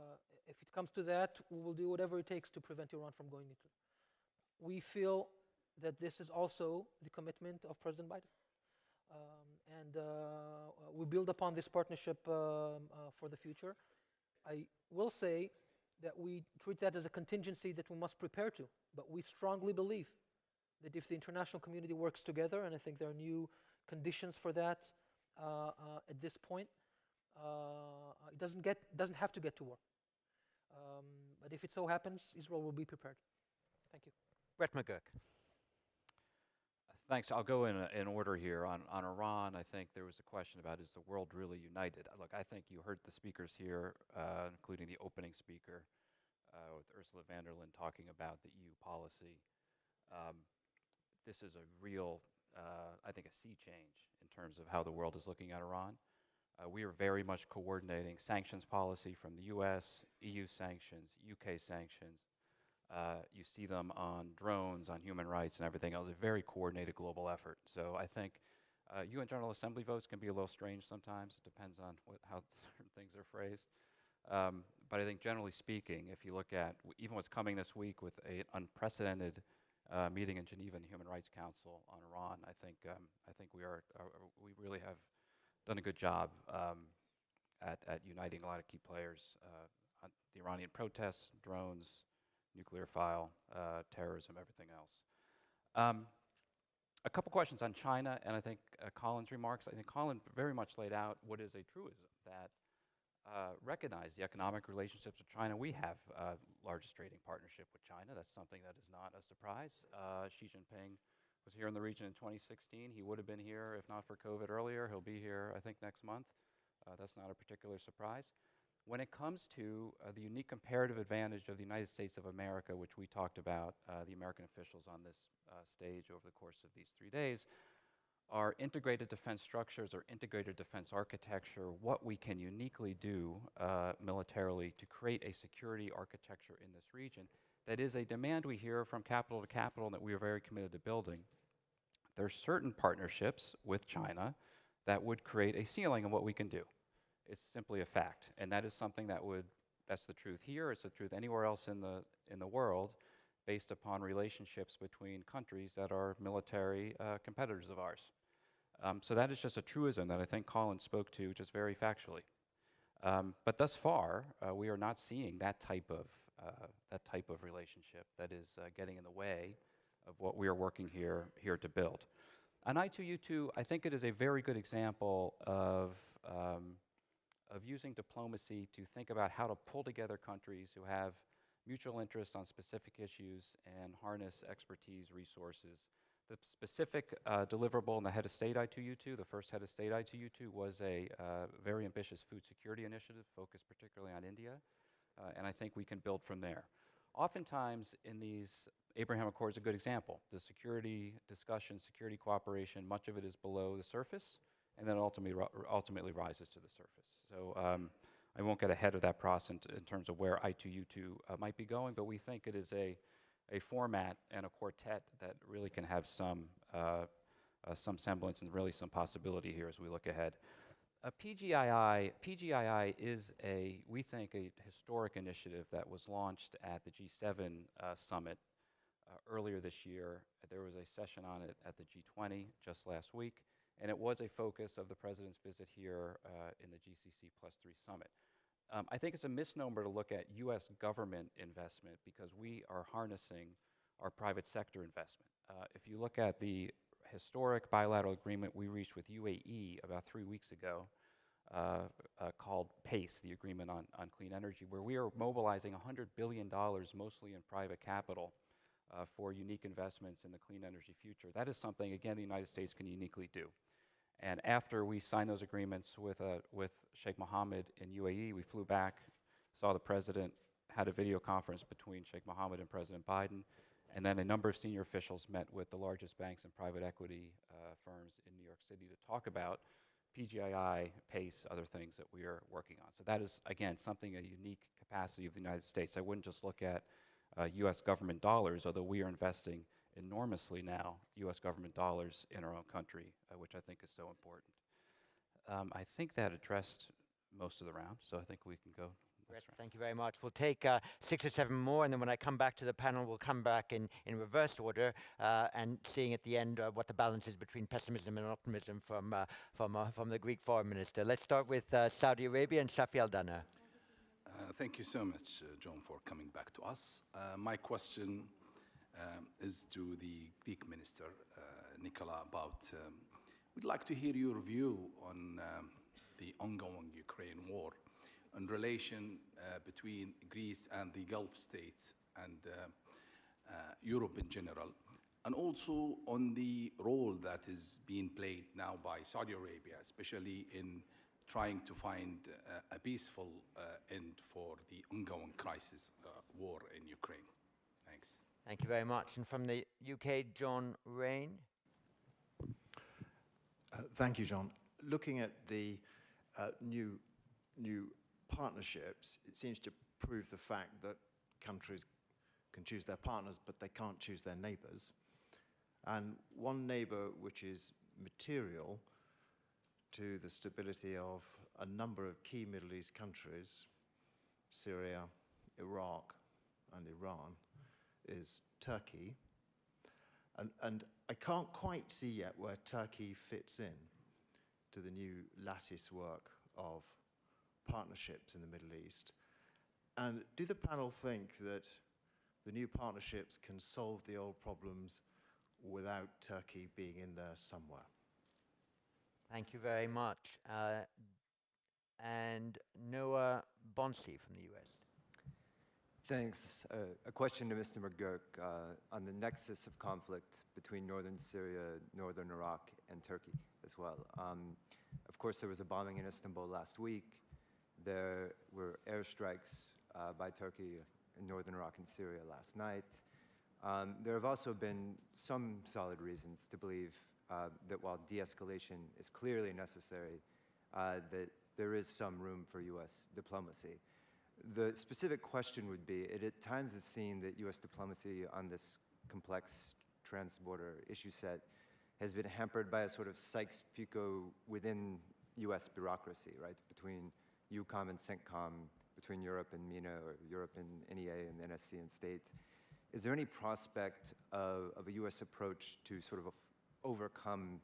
Speaker 3: if it comes to that, we will do whatever it takes to prevent Iran from going nuclear. We feel that this is also the commitment of President Biden. And we build upon this partnership for the future. I will say that we treat that as a contingency that we must prepare to, but we strongly believe that if the international community works together, and I think there are new conditions for that at this point, it doesn't have to get to war. But if it so happens, Israel will be prepared. Thank you.
Speaker 4: Brett McGurk.
Speaker 6: Thanks. I'll go in order here. On Iran, I think there was a question about, is the world really united? Look, I think you heard the speakers here, including the opening speaker with Ursula von der Leyen talking about the EU policy. This is a real, I think, a sea change in terms of how the world is looking at Iran. We are very much coordinating sanctions policy from the US, EU sanctions, UK sanctions. You see them on drones, on human rights and everything else. A very coordinated global effort. So I think UN General Assembly votes can be a little strange sometimes. It depends on how certain things are phrased. But I think generally speaking, if you look at even what's coming this week with an unprecedented meeting in Geneva in the Human Rights Council on Iran. I think we really have done a good job at uniting a lot of key players on the Iranian protests, drones, nuclear file, terrorism, everything else. A couple questions on China, and I think Colin's remarks. I think Colin very much laid out what is a truism, that recognize the economic relationships with China. We have largest trading partnership with China. That's something that is not a surprise. Xi Jinping was here in the region in 2016. He would have been here if not for COVID earlier. He'll be here, I think, next month. That's not a particular surprise. When it comes to the unique comparative advantage of the United States of America, which we talked about, the American officials on this stage over the course of these 3 days, our integrated defense structures, our integrated defense architecture, what we can uniquely do militarily to create a security architecture in this region, that is a demand we hear from capital to capital and that we are very committed to building. There are certain partnerships with China that would create a ceiling on what we can do. It's simply a fact, and that is something that's the truth here, it's the truth anywhere else in the world, based upon relationships between countries that are military competitors of ours. So that is just a truism that I think Colin spoke to just very factually. But thus far, we are not seeing that type of relationship that is getting in the way of what we are working here to build. On I2U2, I think it is a very good example of using diplomacy to think about how to pull together countries who have mutual interests on specific issues and harness expertise, resources. The specific deliverable in the head of state I2U2, the first head of state I2U2, was a very ambitious food security initiative focused particularly on India, and I think we can build from there. Oftentimes in these, Abraham Accords is a good example. The security discussion, security cooperation, much of it is below the surface, and then ultimately rises to the surface. So I won't get ahead of that process in terms of where I2U2 might be going, but we think it is a format and a quartet that really can have some semblance and really some possibility here as we look ahead. PGII is we think, a historic initiative that was launched at the G7 summit earlier this year. There was a session on it at the G20 just last week, and it was a focus of the President's visit here in the GCC +3 summit. I think it's a misnomer to look at U.S. government investment because we are harnessing our private sector investment. If you look at the historic bilateral agreement we reached with UAE about 3 weeks ago, called PACE, the Agreement on Clean Energy, where we are mobilizing $100 billion, mostly in private capital, for unique investments in the clean energy future. That is something, again, the United States can uniquely do. And after we signed those agreements with Sheikh Mohammed in UAE, we flew back, saw the president, had a video conference between Sheikh Mohammed and President Biden, and then a number of senior officials met with the largest banks and private equity firms in New York City to talk about PGII, PACE, other things that we are working on. So that is, again, something, a unique capacity of the United States. I wouldn't just look at U.S. government dollars, although we are investing enormously now U.S. government dollars in our own country, which I think is so important. I think that addressed most of the round, so I think we can go.
Speaker 4: Thank you very much. We'll take 6 or 7 more, and then when I come back to the panel, we'll come back in reverse order and seeing at the end what the balance is between pessimism and optimism from the Greek foreign minister. Let's start with Saudi Arabia and Shafi Aldana.
Speaker 17: Thank you so much, John, for coming back to us. My question is to the Greek minister, Nicola, about we'd like to hear your view on the ongoing Ukraine war and relation between Greece and the Gulf states and Europe in general, and also on the role that is being played now by Saudi Arabia, especially in trying to find a peaceful end for the ongoing crisis, war in Ukraine. Thanks.
Speaker 4: Thank you very much. And from the UK, John Rain.
Speaker 18: Thank you, John. Looking at the new partnerships, it seems to prove the fact that countries can choose their partners, but they can't choose their neighbors. And one neighbor which is material to the stability of a number of key Middle East countries, Syria, Iraq, and Iran, is Turkey. And I can't quite see yet where Turkey fits in to the new lattice work of partnerships in the Middle East. And do the panel think that the new partnerships can solve the old problems without Turkey being in there somewhere?
Speaker 4: Thank you very much. And Noah Bonsi from the US.
Speaker 5: Thanks. A question to Mr. McGurk on the nexus of conflict between northern Syria, northern Iraq, and Turkey as well. Of course, there was a bombing in Istanbul last week. There were airstrikes by Turkey in northern Iraq and Syria last night. There have also been some solid reasons to believe that while de-escalation is clearly necessary, that there is some room for U.S. diplomacy. The specific question would be, it at times is seen that U.S. diplomacy on this complex trans-border issue set has been hampered by a sort of Sykes-Picot within U.S. bureaucracy, right? Between EUCOM and CENTCOM, between Europe and MENA, or Europe and NEA and NSC and states. Is there any prospect of a U.S. approach to sort of overcome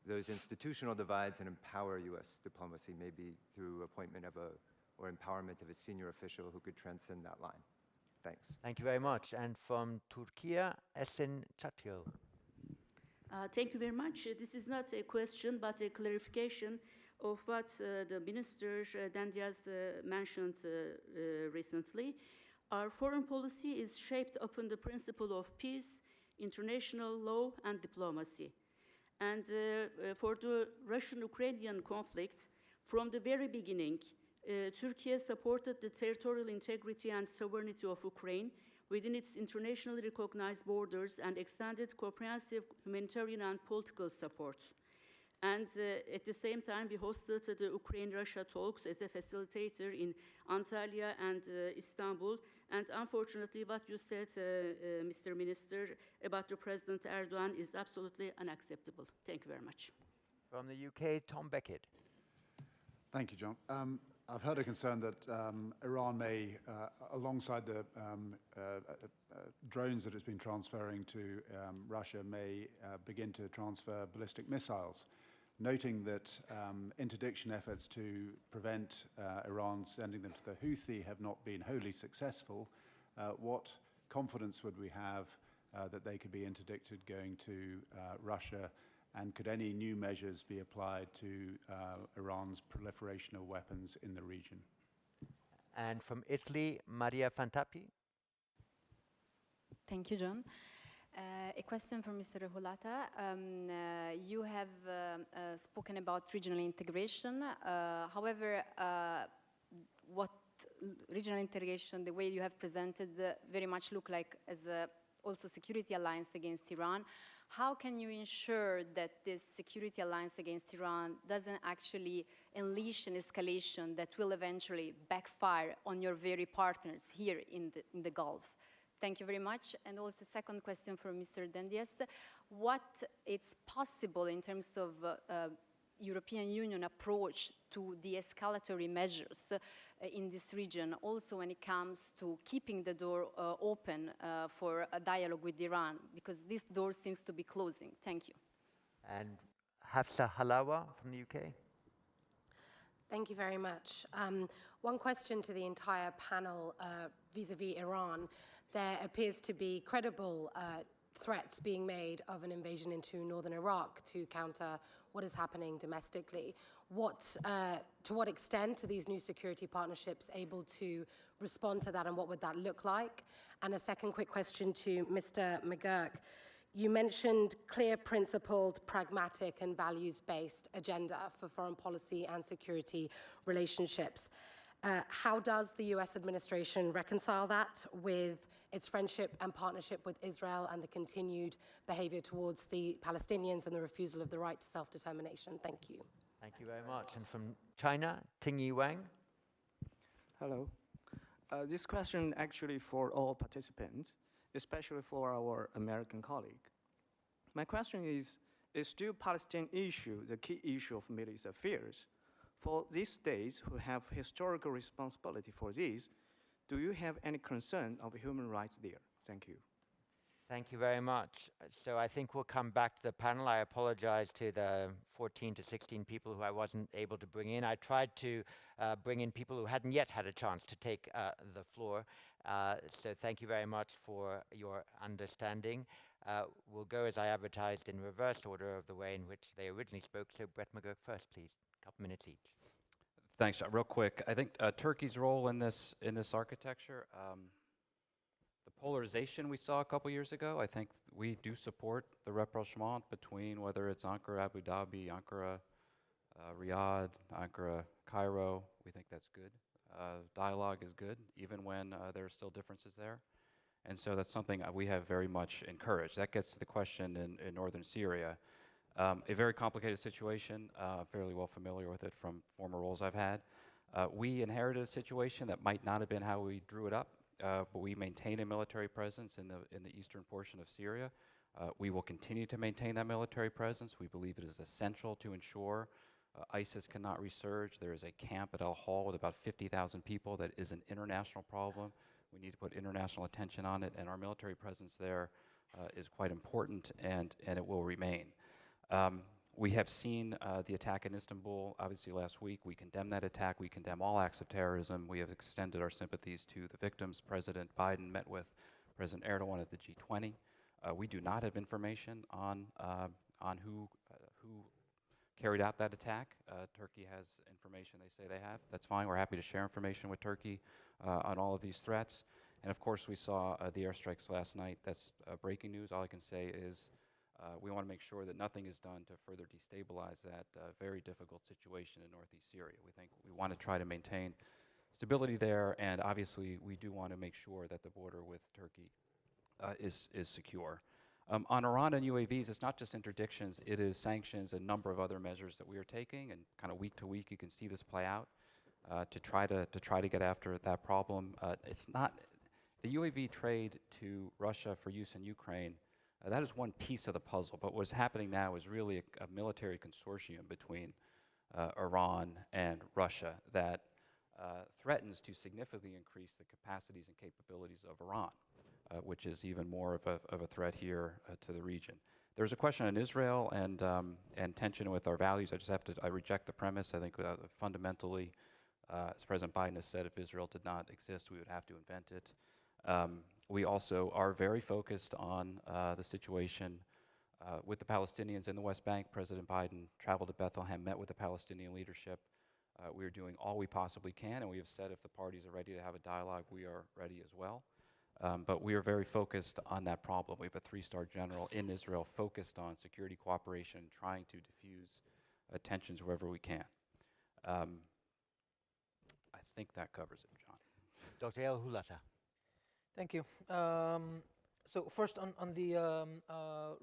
Speaker 5: those institutional divides and empower U.S. diplomacy, maybe through appointment of or empowerment of a senior official who could transcend that line? Thanks.
Speaker 4: Thank you very much. And from Turkey, Esin Çatil.
Speaker 15: Thank you very much. This is not a question, but a clarification of what the Minister Dendias mentioned recently. Our foreign policy is shaped upon the principle of peace, international law, and diplomacy. And for the Russian-Ukrainian conflict, from the very beginning, Turkey supported the territorial integrity and sovereignty of Ukraine within its internationally recognized borders and extended comprehensive humanitarian and political support. And at the same time, we hosted the Ukraine-Russia talks as a facilitator in Antalya and Istanbul. And unfortunately, what you said, Mr. Minister, about the President Erdogan is absolutely unacceptable. Thank you very much.
Speaker 4: From the UK, Tom Beckett.
Speaker 19: Thank you, John. I've heard a concern that Iran may, alongside the drones that it's been transferring to Russia, may begin to transfer ballistic missiles. Noting that interdiction efforts to prevent Iran sending them to the Houthi have not been wholly successful, what confidence would we have that they could be interdicted going to Russia? And could any new measures be applied to Iran's proliferation of weapons in the region?
Speaker 4: And from Italy, Maria Fantapi.
Speaker 20: Thank you, John. A question for Mr. Hulata. You have spoken about regional integration. However, what regional integration, the way you have presented, very much look like as a also security alliance against Iran. How can you ensure that this security alliance against Iran doesn't actually unleash an escalation that will eventually backfire on your very partners here in the Gulf? Thank you very much. And also second question for Mr. Dendias. What is possible in terms of European Union approach to the escalatory measures in this region, also when it comes to keeping the door open for a dialogue with Iran, because this door seems to be closing. Thank you.
Speaker 4: And Hafsa Halawa from the UK.
Speaker 21: Thank you very much. One question to the entire panel vis-a-vis Iran. There appears to be credible threats being made of an invasion into northern Iraq to counter what is happening domestically. To what extent are these new security partnerships able to respond to that, and what would that look like? And a second quick question to Mr. McGurk. You mentioned clear, principled, pragmatic, and values-based agenda for foreign policy and security relationships. How does the US administration reconcile that with its friendship and partnership with Israel and the continued behavior towards the Palestinians and the refusal of the right to self-determination? Thank you.
Speaker 4: Thank you very much. And from China, Tingyi Wang.
Speaker 22: Hello. This question actually for all participants, especially for our American colleague. My question is still Palestinian issue the key issue of Middle East affairs? For these states who have historical responsibility for this, do you have any concern of human rights there? Thank you.
Speaker 4: Thank you very much. So I think we'll come back to the panel. I apologize to the 14 to 16 people who I wasn't able to bring in. I tried to bring in people who hadn't yet had a chance to take the floor. So thank you very much for your understanding. We'll go, as I advertised, in reverse order of the way in which they originally spoke. So Brett McGurk first, please. A couple minutes each.
Speaker 6: Thanks, John. Real quick, I think Turkey's role in this architecture, the polarization we saw a couple years ago, I think we do support the rapprochement between whether it's Ankara, Abu Dhabi, Ankara, Riyadh, Ankara, Cairo. We think that's good. Dialogue is good, even when there are still differences there. And so that's something we have very much encouraged. That gets to the question in northern Syria. A very complicated situation, fairly well familiar with it from former roles I've had. We inherited a situation that might not have been how we drew it up, but we maintain a military presence in the eastern portion of Syria. We will continue to maintain that military presence. We believe it is essential to ensure ISIS cannot resurge. There is a camp at Al-Hol with about 50,000 people that is an international problem. We need to put international attention on it, and our military presence there is quite important, and it will remain. We have seen the attack in Istanbul, obviously last week. We condemn that attack. We condemn all acts of terrorism. We have extended our sympathies to the victims. President Biden met with President Erdogan at the G20. We do not have information on who carried out that attack. Turkey has information they say they have. That's fine. We're happy to share information with Turkey on all of these threats. And of course, we saw the airstrikes last night. That's breaking news. All I can say is we want to make sure that nothing is done to further destabilize that very difficult situation in northeast Syria. We think we want to try to maintain stability there, and obviously we do want to make sure that the border with Turkey is secure. On Iran and UAVs, it's not just interdictions, it is sanctions and a number of other measures that we are taking, and kind of week to week you can see this play out to try to get after that problem. It's not the UAV trade to Russia for use in Ukraine. That is one piece of the puzzle, but what's happening now is really a military consortium between Iran and Russia that threatens to significantly increase the capacities and capabilities of Iran, which is even more of a threat here to the region. There's a question on Israel and tension with our values. I reject the premise. I think fundamentally, as President Biden has said, if Israel did not exist, we would have to invent it. We also are very focused on the situation with the Palestinians in the West Bank. President Biden traveled to Bethlehem, met with the Palestinian leadership. We are doing all we possibly can, and we have said if the parties are ready to have a dialogue, we are ready as well. But we are very focused on that problem. We have a 3-star general in Israel focused on security cooperation, trying to diffuse tensions wherever we can. I think that covers it, John.
Speaker 4: Dr. El Hulata.
Speaker 3: Thank you. So first on the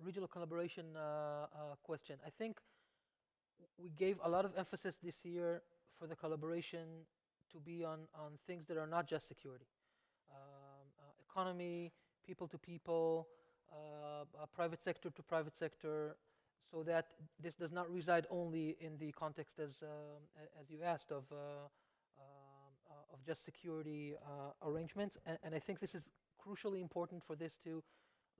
Speaker 3: regional collaboration question, I think we gave a lot of emphasis this year for the collaboration to be on things that are not just security. Economy, people to people, private sector to private sector, so that this does not reside only in the context as you asked of just security arrangements, and I think this is crucially important for this to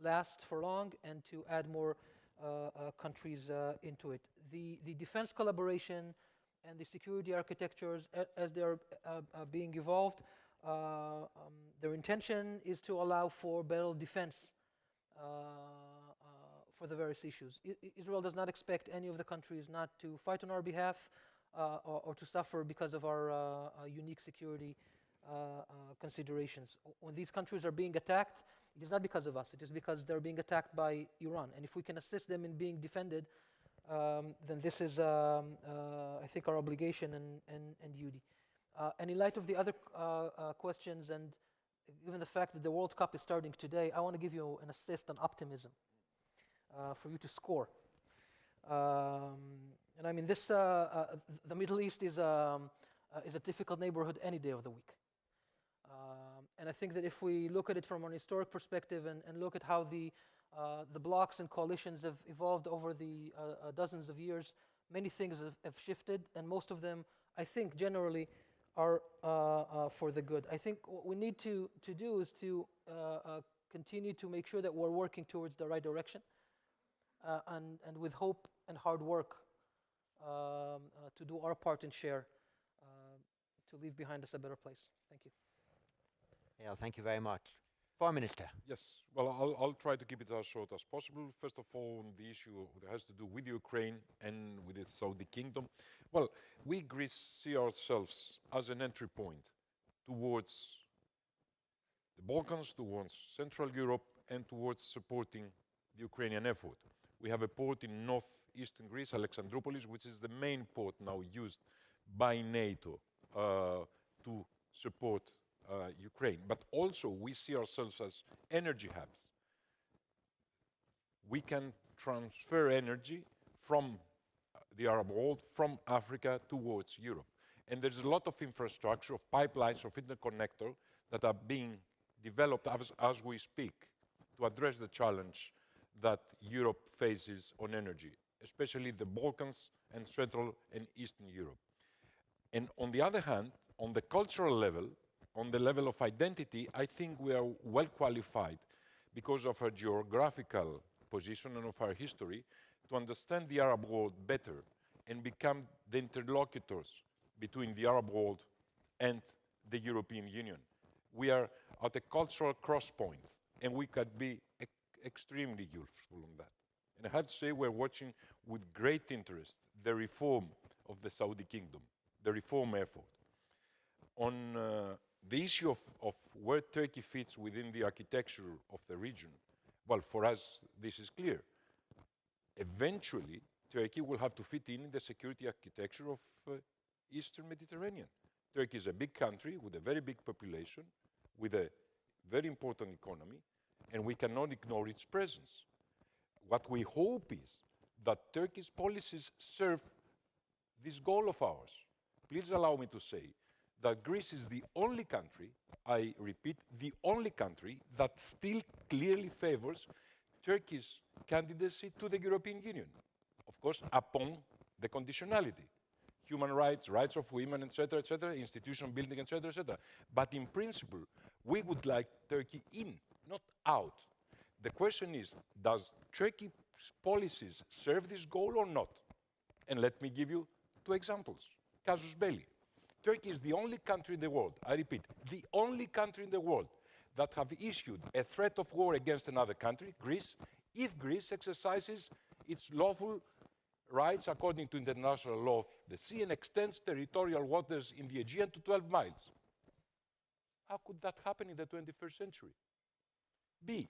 Speaker 3: last for long and to add more countries into it. The defense collaboration and the security architectures, as they are being evolved, their intention is to allow for better defense for the various issues. Israel does not expect any of the countries not to fight on our behalf or to suffer because of our unique security considerations. When these countries are being attacked, it is not because of us, it is because they're being attacked by Iran. And if we can assist them in being defended, then this is, I think, our obligation and duty. And in light of the other questions, and given the fact that the World Cup is starting today, I want to give you an assist on optimism for you to score. And I mean, this the Middle East is a difficult neighborhood any day of the week. And I think that if we look at it from an historic perspective and look at how the blocs and coalitions have evolved over the dozens of years, many things have shifted, and most of them, I think, generally are for the good. I think what we need to do is to continue to make sure that we're working towards the right direction, and with hope and hard work to do our part and share to leave behind us a better place. Thank you.
Speaker 4: Yeah, thank you very much. Foreign Minister.
Speaker 1: Yes, well, I'll try to keep it as short as possible. First of all, the issue that has to do with Ukraine and with the Saudi Kingdom. Well, we Greece see ourselves as an entry point towards the Balkans, towards Central Europe, and towards supporting the Ukrainian effort. We have a port in northeastern Greece, Alexandroupolis, which is the main port now used by NATO to support Ukraine. But also we see ourselves as energy hubs. We can transfer energy from the Arab world, from Africa towards Europe. And there's a lot of infrastructure, of pipelines, of interconnector that are being developed as we speak to address the challenge that Europe faces on energy, especially the Balkans and Central and Eastern Europe. And on the other hand, on the cultural level, on the level of identity, I think we are well qualified because of our geographical position and of our history to understand the Arab world better and become the interlocutors between the Arab world and the European Union. We are at a cultural cross point, and we could be extremely useful on that. And I have to say we're watching with great interest the reform of the Saudi Kingdom, the reform effort. On the issue of where Turkey fits within the architecture of the region, well, for us, this is clear. Eventually, Turkey will have to fit in the security architecture of Eastern Mediterranean. Turkey is a big country with a very big population, with a very important economy, and we cannot ignore its presence. What we hope is that Turkey's policies serve this goal of ours. Please allow me to say that Greece is the only country, I repeat, the only country that still clearly favors Turkey's candidacy to the European Union. Of course, upon the conditionality. Human rights, rights of women, etc., institution building, etc. But in principle, we would like Turkey in, not out. The question is, does Turkey's policies serve this goal or not? And let me give you two examples. Casus belli. Turkey is the only country in the world, I repeat, the only country in the world that have issued a threat of war against another country, Greece, if Greece exercises its lawful rights according to international law of the sea and extends territorial waters in the Aegean to 12 miles. How could that happen in the 21st century? B,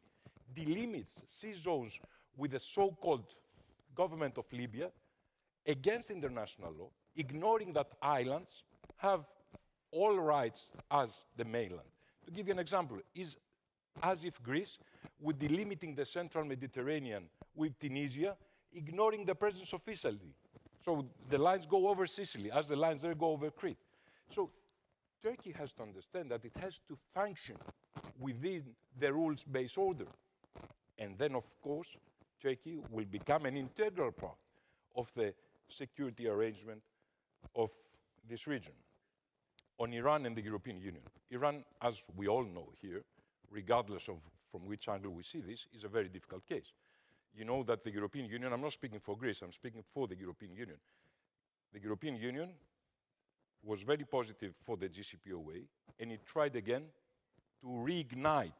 Speaker 1: delimits sea zones with the so-called government of Libya against international law, ignoring that islands have all rights as the mainland. To give you an example, is as if Greece would be limiting the central Mediterranean with Tunisia, ignoring the presence of Italy. So the lines go over Sicily, as the lines there go over Crete. So Turkey has to understand that it has to function within the rules-based order. And then, of course, Turkey will become an integral part of the security arrangement of this region. On Iran and the European Union. Iran, as we all know here, regardless of from which angle we see this, is a very difficult case. You know that the European Union, I'm not speaking for Greece, I'm speaking for the European Union. The European Union was very positive for the JCPOA, and it tried again to reignite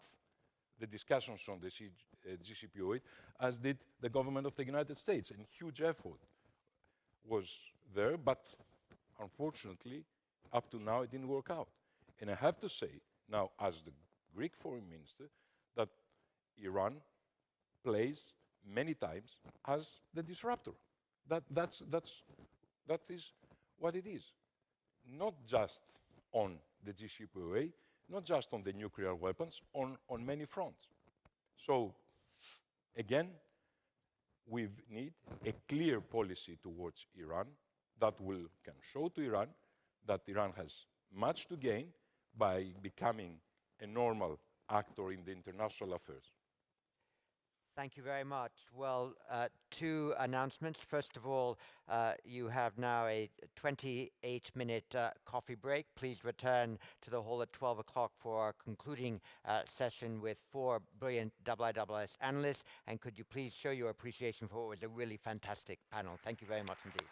Speaker 1: the discussions on the JCPOA, as did the government of the United States. And huge effort was there, but unfortunately, up to now, it didn't work out. And I have to say, now, as the Greek foreign minister, that Iran plays many times as the disruptor. That is what it is. Not just on the JCPOA, not just on the nuclear weapons, on many fronts. So, again, we need a clear policy towards Iran that can show to Iran that Iran has much to gain by becoming a normal actor in the international affairs.
Speaker 4: Thank you very much. Well, two announcements. First of all, you have now a 28-minute coffee break. Please return to the hall at 12 o'clock for our concluding session with 4 brilliant IISS analysts. And could you please show your appreciation for what was a really fantastic panel. Thank you very much indeed.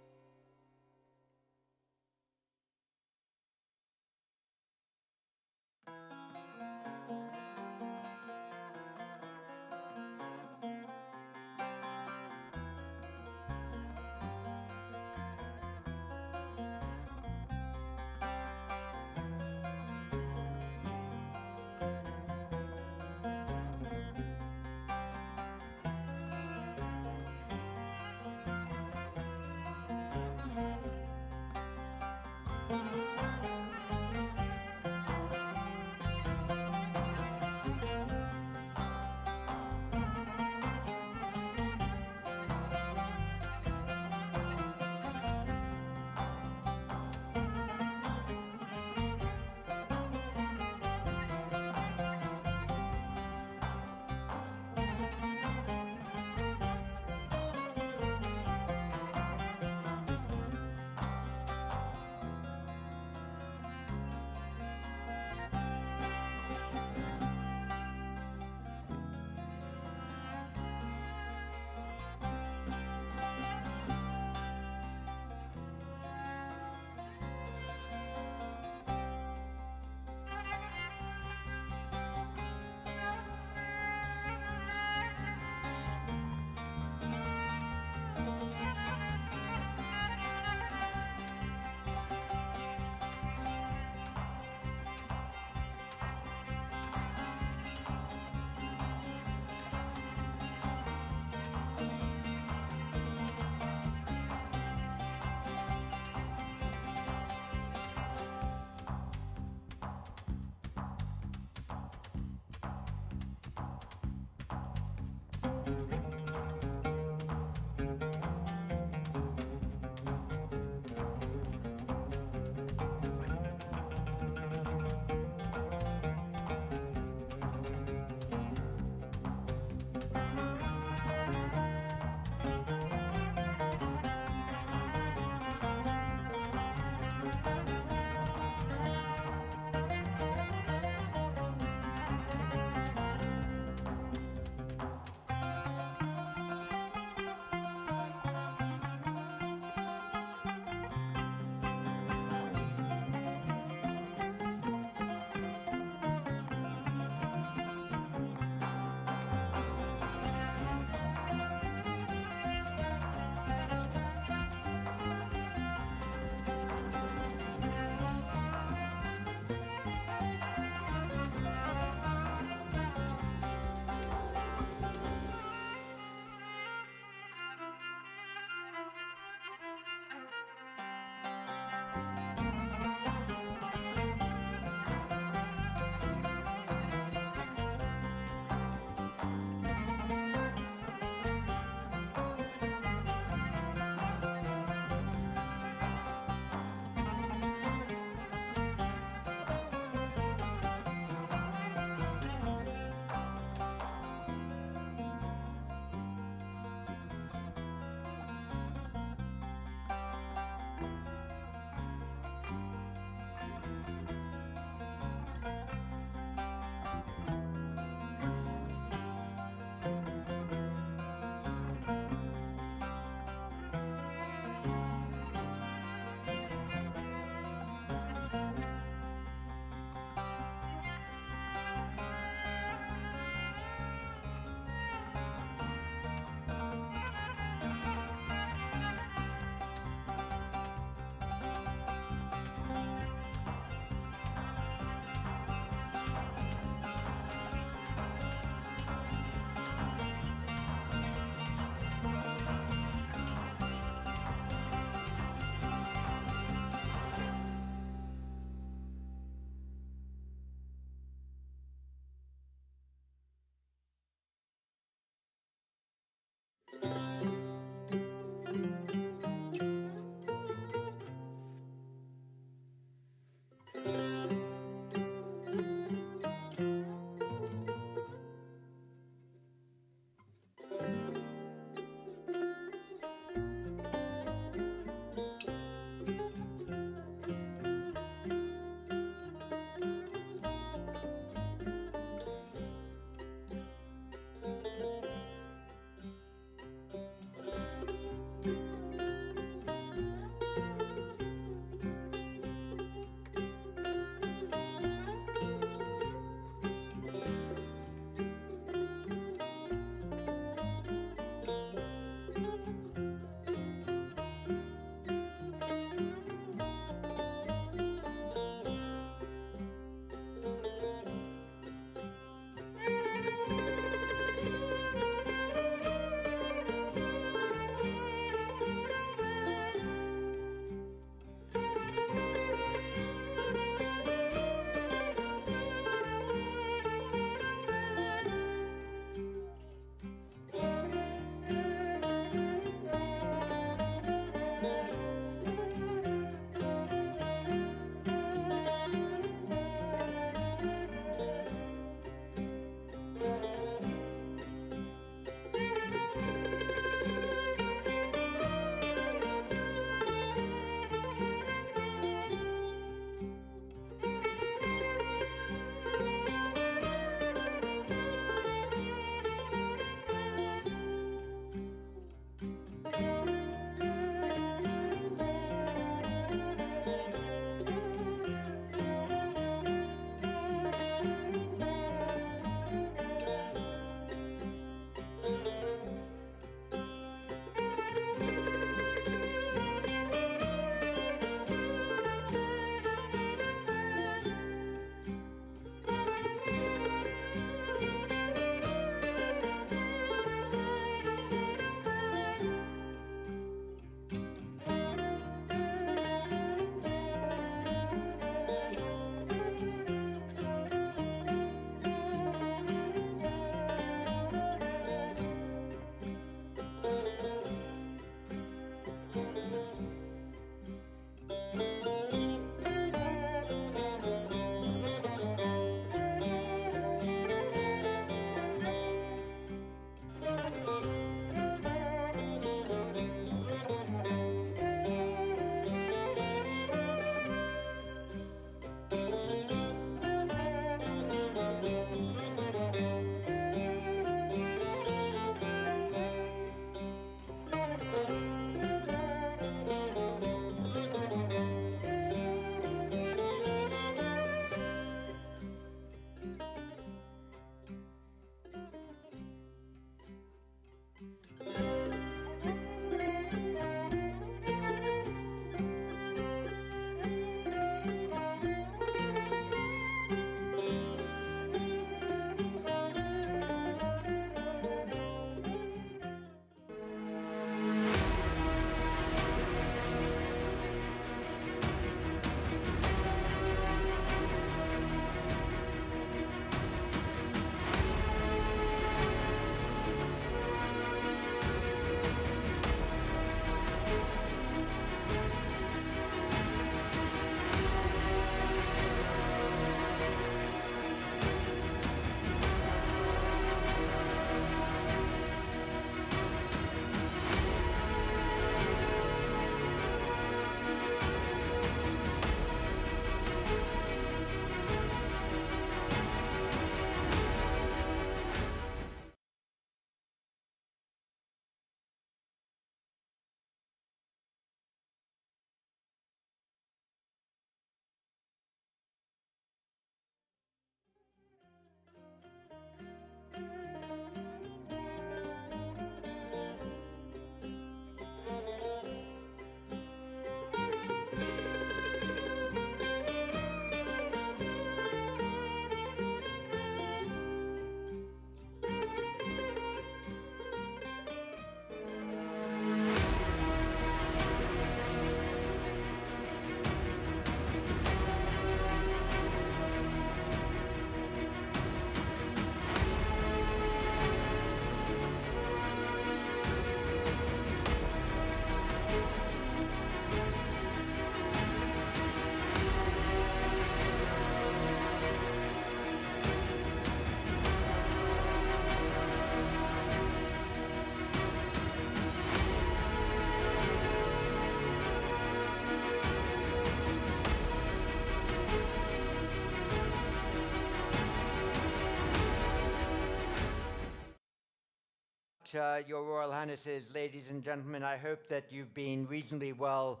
Speaker 4: much, Your Royal Highnesses, ladies and gentlemen. I hope that you've been reasonably well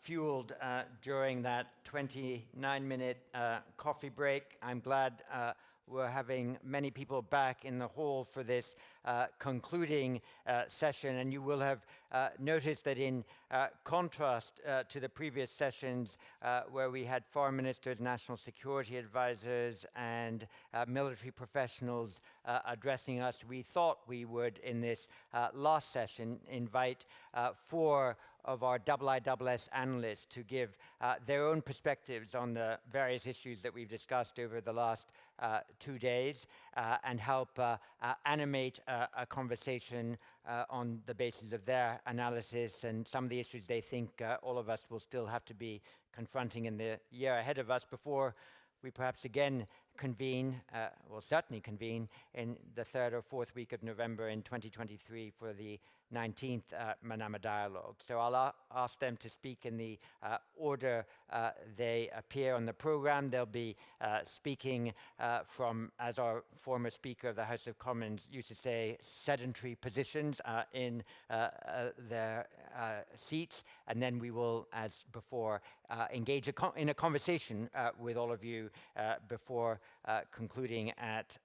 Speaker 4: fueled during that 29-minute coffee break. I'm glad we're having many people back in the hall for this concluding session, and you will have noticed that in contrast to the previous sessions where we had foreign ministers, national security advisors, and military professionals addressing us, we thought we would, in this last session, invite 4 of our IISS analysts to give their own perspectives on the various issues that we've discussed over the last 2 days and help animate a conversation on the basis of their analysis and some of the issues they think all of us will still have to be confronting in the year ahead of us before we perhaps again convene, will certainly convene in the 3rd or 4th week of November in 2023 for the 19th Manama Dialogue. So I'll ask them to speak in the order they appear on the program. They'll be speaking from, as our former Speaker of the House of Commons used to say, sedentary positions in their seats, and then we will, as before, engage in a conversation with all of you before concluding at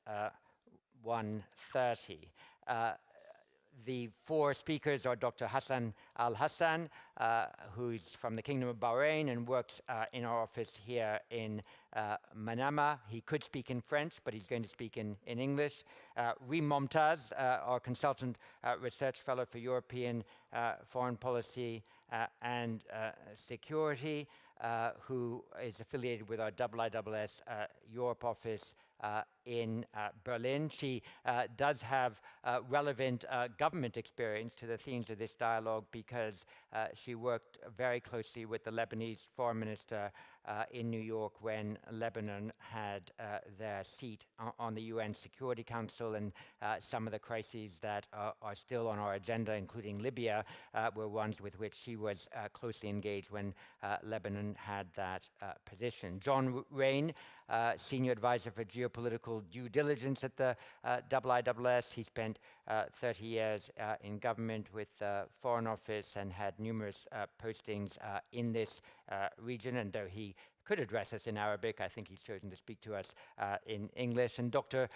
Speaker 4: 1:30. The 4 speakers are Dr. Hassan Al-Hassan, who's from the Kingdom of Bahrain and works in our office here in Manama. He could speak in French, but he's going to speak in English. Reem Momtaz, our consultant research fellow for European foreign policy and security, who is affiliated with our IISS Europe office in Berlin. She does have relevant government experience to the themes of this dialogue because she worked very closely with the Lebanese foreign minister in New York when Lebanon had their seat on the UN Security Council, and some of the crises that are still on our agenda, including Libya, were ones with which she was closely engaged when Lebanon had that position. John Rain, Senior Advisor for Geopolitical Due Diligence at the IISS. He spent 30 years in government with the Foreign Office and had numerous postings in this region, and though he could address us in Arabic, I think he's chosen to speak to us in English. And Dr.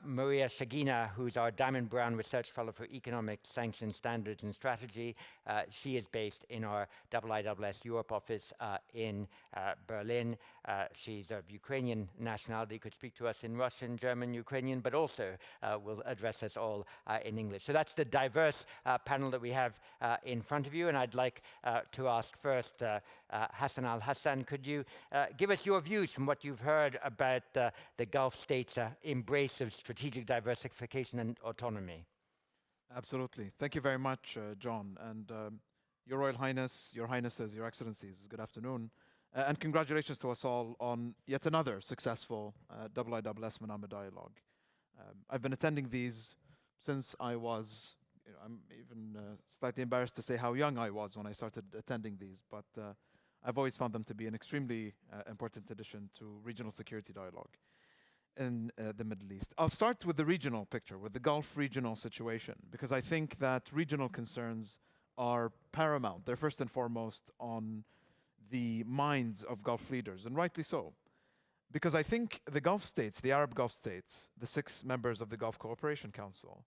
Speaker 4: Maria Shagina, who's our Diamond Brown Research Fellow for Economic Sanctions Standards and Strategy. She is based in our IISS Europe office in Berlin. She's of Ukrainian nationality, could speak to us in Russian, German, Ukrainian, but also will address us all in English. So that's the diverse panel that we have in front of you, and I'd like to ask first Hassan Al-Hassan, could you give us your views from what you've heard about the Gulf states' embrace of strategic diversification and autonomy?
Speaker 11: Absolutely. Thank you very much, John. And Your Royal Highness, Your Highnesses, Your Excellencies, good afternoon. And congratulations to us all on yet another successful IISS Manama Dialogue. I've been attending these since I was, I'm even slightly embarrassed to say how young I was when I started attending these, but I've always found them to be an extremely important addition to regional security dialogue in the Middle East. I'll start with the regional picture, with the Gulf regional situation, because I think that regional concerns are paramount. They're first and foremost on the minds of Gulf leaders, and rightly so. Because I think the Gulf states, the Arab Gulf states, the 6 members of the Gulf Cooperation Council,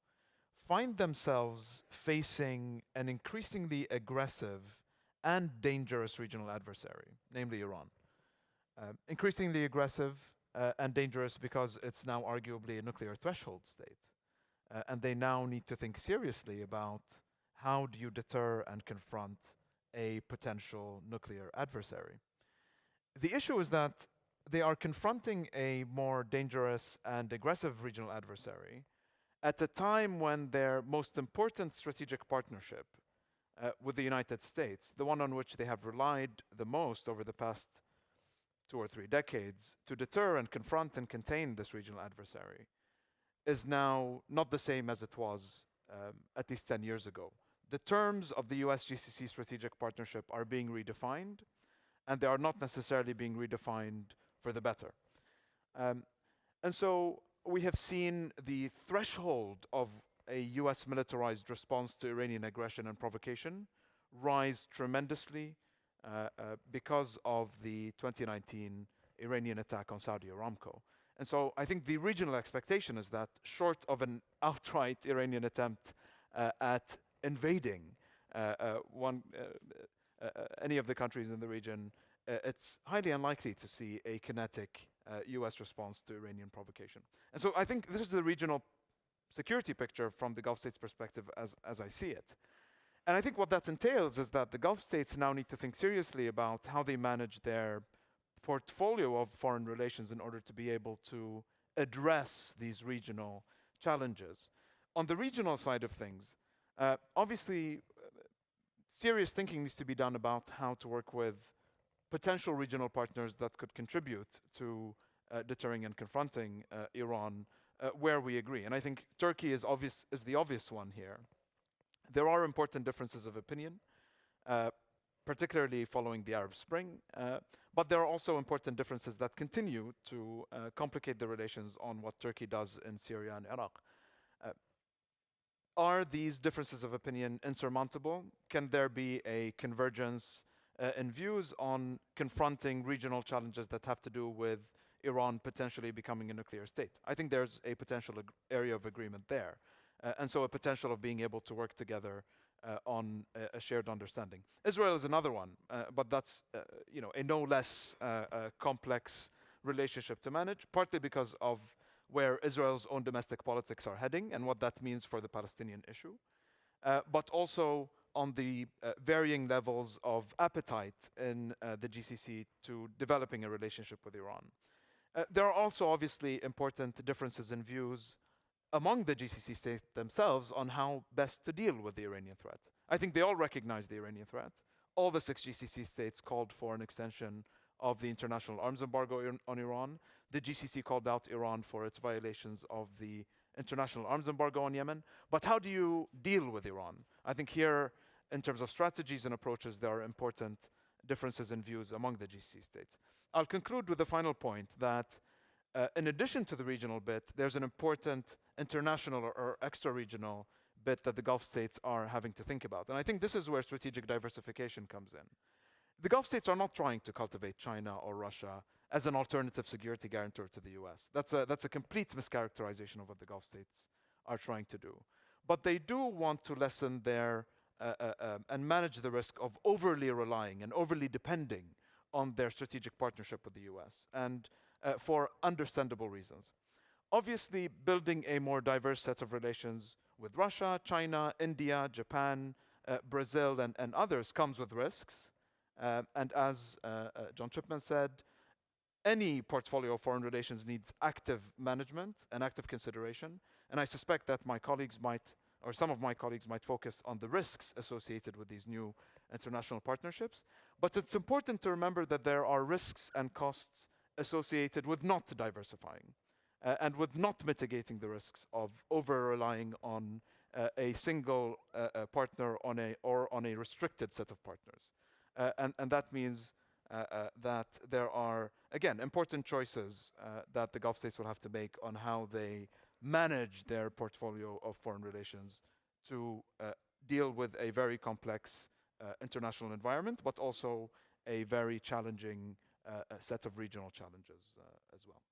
Speaker 11: find themselves facing an increasingly aggressive and dangerous regional adversary, namely Iran. Increasingly aggressive and dangerous because it's now arguably a nuclear threshold state. And they now need to think seriously about how do you deter and confront a potential nuclear adversary. The issue is that they are confronting a more dangerous and aggressive regional adversary at a time when their most important strategic partnership with the United States, the one on which they have relied the most over the past 2 or 3 decades to deter and confront and contain this regional adversary, is now not the same as it was at least 10 years ago. The terms of the US-GCC strategic partnership are being redefined, and they are not necessarily being redefined for the better. And so we have seen the threshold of a US militarized response to Iranian aggression and provocation rise tremendously because of the 2019 Iranian attack on Saudi Aramco. And so I think the regional expectation is that short of an outright Iranian attempt at invading any of the countries in the region, it's highly unlikely to see a kinetic US response to Iranian provocation. And so I think this is the regional security picture from the Gulf states' perspective as I see it. And I think what that entails is that the Gulf states now need to think seriously about how they manage their portfolio of foreign relations in order to be able to address these regional challenges. On the regional side of things, obviously, serious thinking needs to be done about how to work with potential regional partners that could contribute to deterring and confronting Iran where we agree. And I think Turkey is the obvious one here. There are important differences of opinion, particularly following the Arab Spring, but there are also important differences that continue to complicate the relations on what Turkey does in Syria and Iraq. Are these differences of opinion insurmountable? Can there be a convergence in views on confronting regional challenges that have to do with Iran potentially becoming a nuclear state? I think there's a potential area of agreement there. And so a potential of being able to work together on a shared understanding. Israel is another one, but that's a no less complex relationship to manage, partly because of where Israel's own domestic politics are heading and what that means for the Palestinian issue, but also on the varying levels of appetite in the GCC to developing a relationship with Iran. There are also obviously important differences in views among the GCC states themselves on how best to deal with the Iranian threat. I think they all recognize the Iranian threat. All the 6 GCC states called for an extension of the international arms embargo on Iran. The GCC called out Iran for its violations of the international arms embargo on Yemen. But how do you deal with Iran? I think here, in terms of strategies and approaches, there are important differences in views among the GCC states. I'll conclude with the final point that in addition to the regional bit, there's an important international or extra-regional bit that the Gulf states are having to think about. And I think this is where strategic diversification comes in. The Gulf states are not trying to cultivate China or Russia as an alternative security guarantor to the US. That's a complete mischaracterization of what the Gulf states are trying to do. But they do want to lessen their and manage the risk of overly relying and overly depending on their strategic partnership with the US, and for understandable reasons. Obviously, building a more diverse set of relations with Russia, China, India, Japan, Brazil, and others comes with risks. And as John Chipman said, any portfolio of foreign relations needs active management and active consideration. And I suspect that my colleagues might, or some of my colleagues might focus on the risks associated with these new international partnerships. But it's important to remember that there are risks and costs associated with not diversifying and with not mitigating the risks of over-relying on a single partner on a restricted set of partners. And that means that there are, again, important choices that the Gulf states will have to make on how they manage their portfolio of foreign relations to deal with a very complex international environment, but also a very challenging set of regional challenges as well.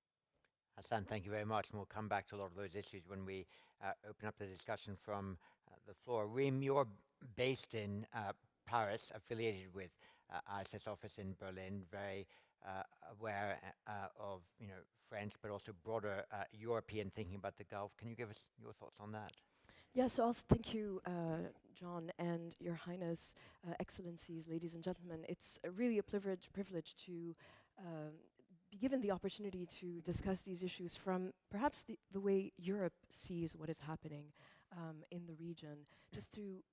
Speaker 4: Hassan, thank you very much. And we'll come back to a lot of those issues when we open up the discussion from the floor. Reem, you're based in Paris, affiliated with IISS office in Berlin, very aware of French, but also broader European thinking about the Gulf. Can you give us your thoughts on that?
Speaker 8: Yeah, so also thank you, John, and Your Highness, Excellencies, ladies and gentlemen. It's really a privilege to be given the opportunity to discuss these issues from perhaps the way Europe sees what is happening in the region,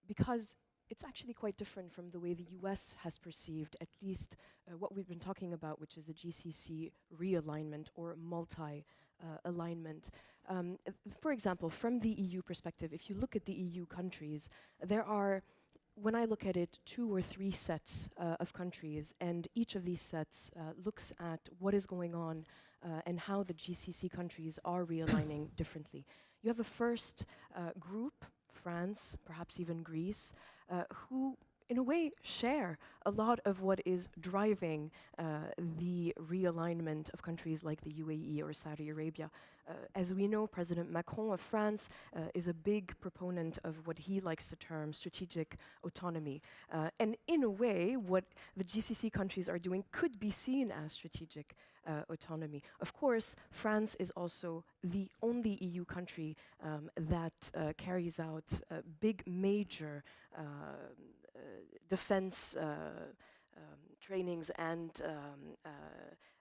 Speaker 8: because it's actually quite different from the way the US has perceived at least what we've been talking about, which is the GCC realignment or multi-alignment. For example, from the EU perspective, if you look at the EU countries, there are, when I look at it, 2 or 3 sets of countries, and each of these sets looks at what is going on and how the GCC countries are realigning differently. you have a first group, France, perhaps even Greece, who in a way share a lot of what is driving the realignment of countries like the UAE or Saudi Arabia. As we know, President Macron of France is a big proponent of what he likes to term strategic autonomy. And in a way, what the GCC countries are doing could be seen as strategic autonomy. Of course, France is also the only EU country that carries out big, major defense trainings and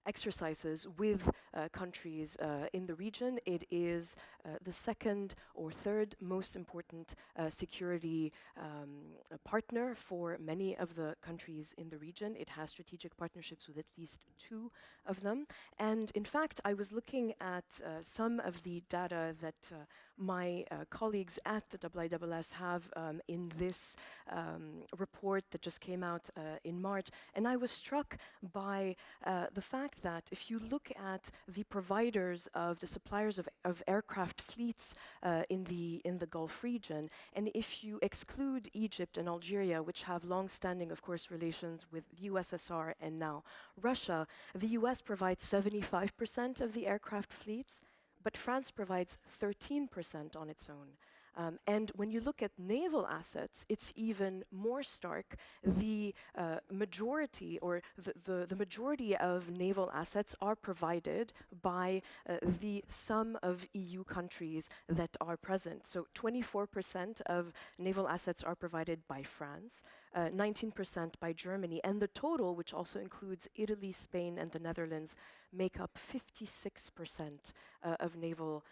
Speaker 8: exercises with countries in the region. It is the second or third most important security partner for many of the countries in the region. It has strategic partnerships with at least 2 of them. And in fact, I was looking at some of the data that my colleagues at the IISS have in this report that just came out in March, and I was struck by the fact that if you look at the providers of the suppliers of aircraft fleets in the Gulf region, and if you exclude Egypt and Algeria, which have long-standing, of course, relations with the USSR and now Russia, the US provides 75% of the aircraft fleets, but France provides 13% on its own. And when you look at naval assets, it's even more stark. The majority, or the majority of naval assets are provided by the sum of EU countries that are present. So 24% of naval assets are provided by France, 19% by Germany, and the total, which also includes Italy, Spain, and the Netherlands, make up 56% of naval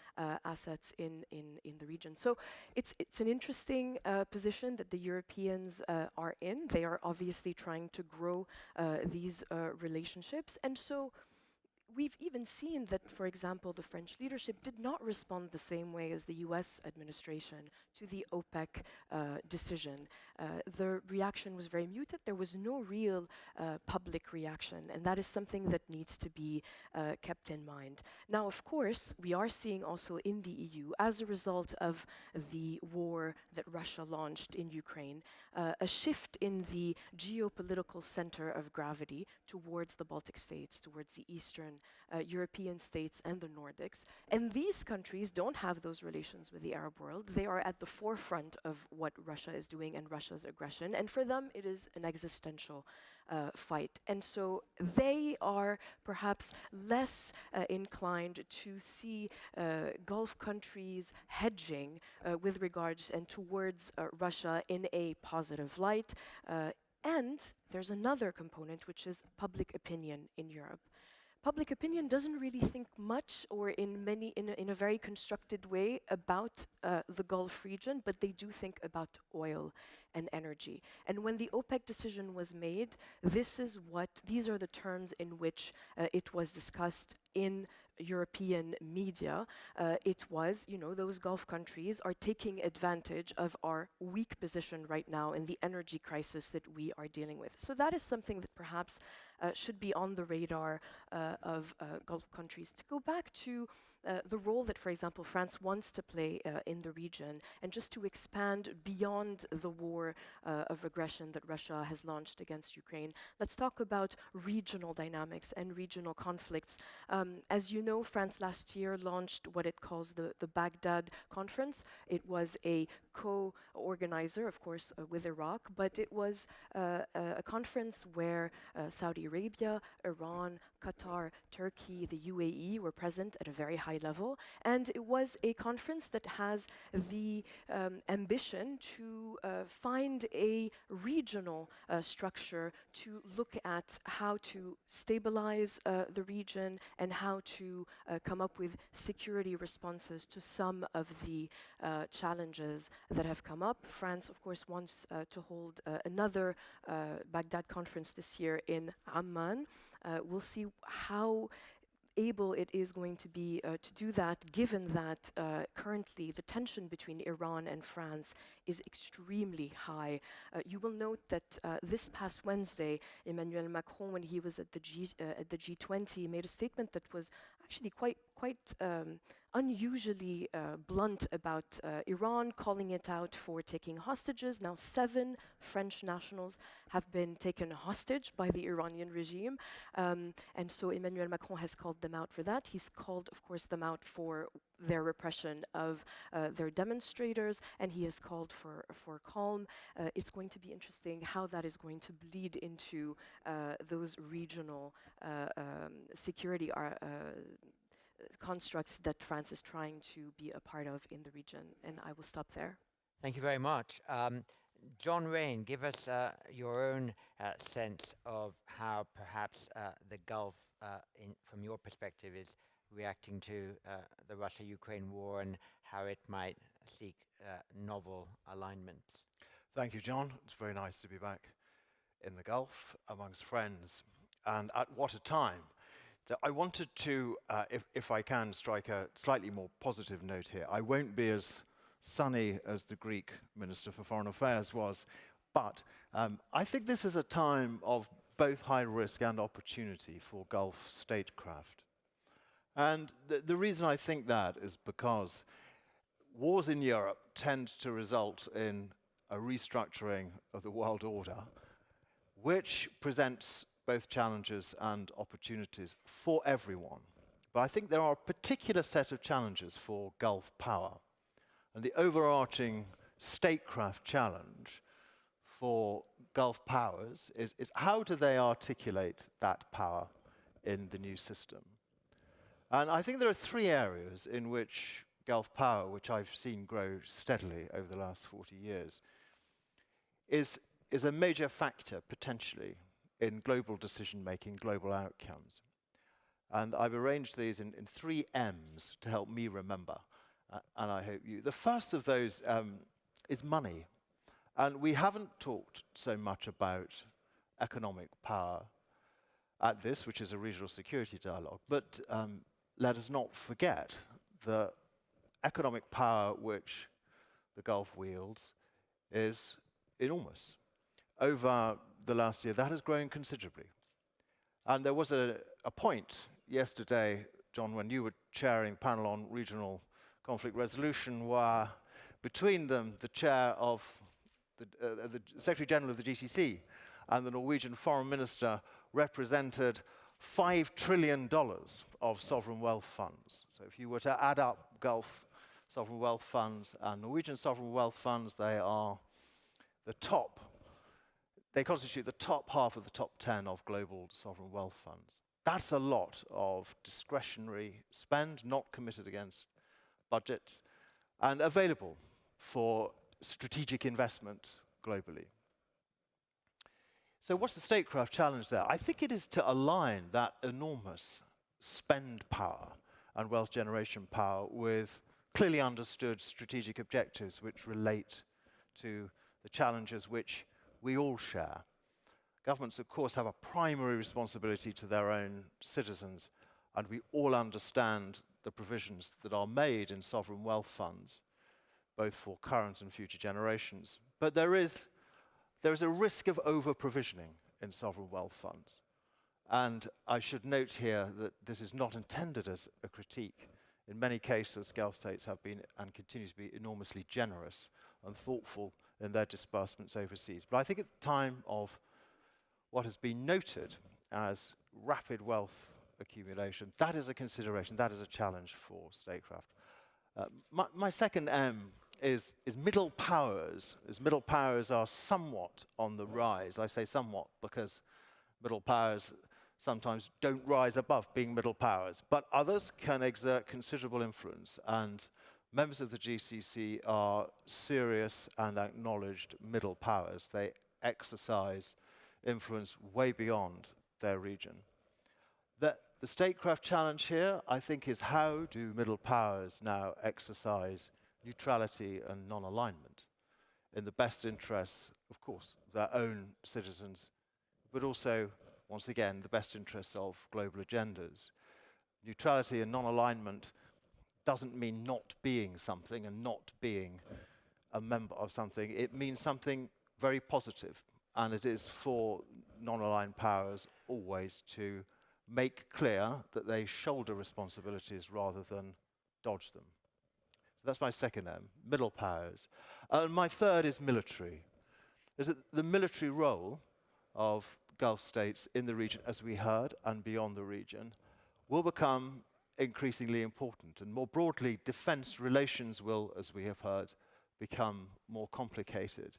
Speaker 8: assets in the region. So it's an interesting position that the Europeans are in. They are obviously trying to grow these relationships. And so we've even seen that, for example, the French leadership did not respond the same way as the US administration to the OPEC decision. The reaction was very muted. There was no real public reaction, and that is something that needs to be kept in mind. Now, of course, we are seeing also in the EU, as a result of the war that Russia launched in Ukraine, a shift in the geopolitical center of gravity towards the Baltic states, towards the Eastern European states and the Nordics. And these countries don't have those relations with the Arab world. They are at the forefront of what Russia is doing and Russia's aggression. And for them, it is an existential fight. And so they are perhaps less inclined to see Gulf countries hedging with regards and towards Russia in a positive light. And there's another component, which is public opinion in Europe. Public opinion doesn't really think much or in a very constructed way about the Gulf region, but they do think about oil and energy. And when the OPEC decision was made, these are the terms in which it was discussed in European media. It was, those Gulf countries are taking advantage of our weak position right now in the energy crisis that we are dealing with. So that is something that perhaps should be on the radar of Gulf countries. To go back to the role that, for example, France wants to play in the region, and just to expand beyond the war of aggression that Russia has launched against Ukraine, let's talk about regional dynamics and regional conflicts. As you know, France last year launched what it calls the Baghdad Conference. It was a co-organizer, of course, with Iraq, but it was a conference where Saudi Arabia, Iran, Qatar, Turkey, the UAE were present at a very high level. And it was a conference that has the ambition to find a regional structure to look at how to stabilize the region and how to come up with security responses to some of the challenges that have come up. France, of course, wants to hold another Baghdad conference this year in Amman. We'll see how able it is going to be to do that, given that currently the tension between Iran and France is extremely high. You will note that this past Wednesday, Emmanuel Macron, when he was at the G20, made a statement that was actually quite unusually blunt about Iran, calling it out for taking hostages. Now 7 French nationals have been taken hostage by the Iranian regime, and so Emmanuel Macron has called them out for that. He's called, of course, them out for their repression of their demonstrators, and he has called for calm. It's going to be interesting how that is going to bleed into those regional security constructs that France is trying to be a part of in the region. And I will stop there.
Speaker 4: Thank you very much. John Rain, give us your own sense of how perhaps the Gulf, from your perspective, is reacting to the Russia-Ukraine war and how it might seek novel alignments.
Speaker 18: Thank you, John. It's very nice to be back in the Gulf amongst friends, and at what a time. So I wanted to, if I can, strike a slightly more positive note here. I won't be as sunny as the Greek Minister for Foreign Affairs was, but I think this is a time of both high risk and opportunity for Gulf statecraft. And the reason I think that is because wars in Europe tend to result in a restructuring of the world order, which presents both challenges and opportunities for everyone. But I think there are a particular set of challenges for Gulf power. And the overarching statecraft challenge for Gulf powers is how do they articulate that power in the new system? And I think there are 3 areas in which Gulf power, which I've seen grow steadily over the last 40 years, is a major factor, potentially, in global decision-making, global outcomes. And I've arranged these in 3 M's to help me remember, and I hope you. The first of those is money. And we haven't talked so much about economic power at this, which is a regional security dialogue, but let us not forget the economic power which the Gulf wields is enormous. Over the last year, that has grown considerably. And there was a point yesterday, John, when you were chairing the panel on regional conflict resolution, where between them, the chair of the Secretary General of the GCC and the Norwegian Foreign Minister represented $5 trillion of sovereign wealth funds. So if you were to add up Gulf sovereign wealth funds and Norwegian sovereign wealth funds, they are the top. They constitute the top half of the top 10 of global sovereign wealth funds. That's a lot of discretionary spend, not committed against budgets, and available for strategic investment globally. So what's the statecraft challenge there? I think it is to align that enormous spend power and wealth generation power with clearly understood strategic objectives which relate to the challenges which we all share. Governments, of course, have a primary responsibility to their own citizens, and we all understand the provisions that are made in sovereign wealth funds, both for current and future generations. But there is a risk of over-provisioning in sovereign wealth funds. And I should note here that this is not intended as a critique. In many cases, Gulf states have been and continue to be enormously generous and thoughtful in their disbursements overseas. But I think at the time of what has been noted as rapid wealth accumulation, that is a consideration, that is a challenge for statecraft. My second M is middle powers, as middle powers are somewhat on the rise. I say somewhat because middle powers sometimes don't rise above being middle powers, but others can exert considerable influence, and members of the GCC are serious and acknowledged middle powers. They exercise influence way beyond their region. The statecraft challenge here, I think, is how do middle powers now exercise neutrality and non-alignment in the best interests, of course, of their own citizens, but also, once again, the best interests of global agendas. Neutrality and non-alignment doesn't mean not being something and not being a member of something, it means something very positive. And it is for non-aligned powers always to make clear that they shoulder responsibilities rather than dodge them. So that's my second M, middle powers. And my third is military. Is that the military role of Gulf states in the region, as we heard, and beyond the region, will become increasingly important. And more broadly, defense relations will, as we have heard, become more complicated.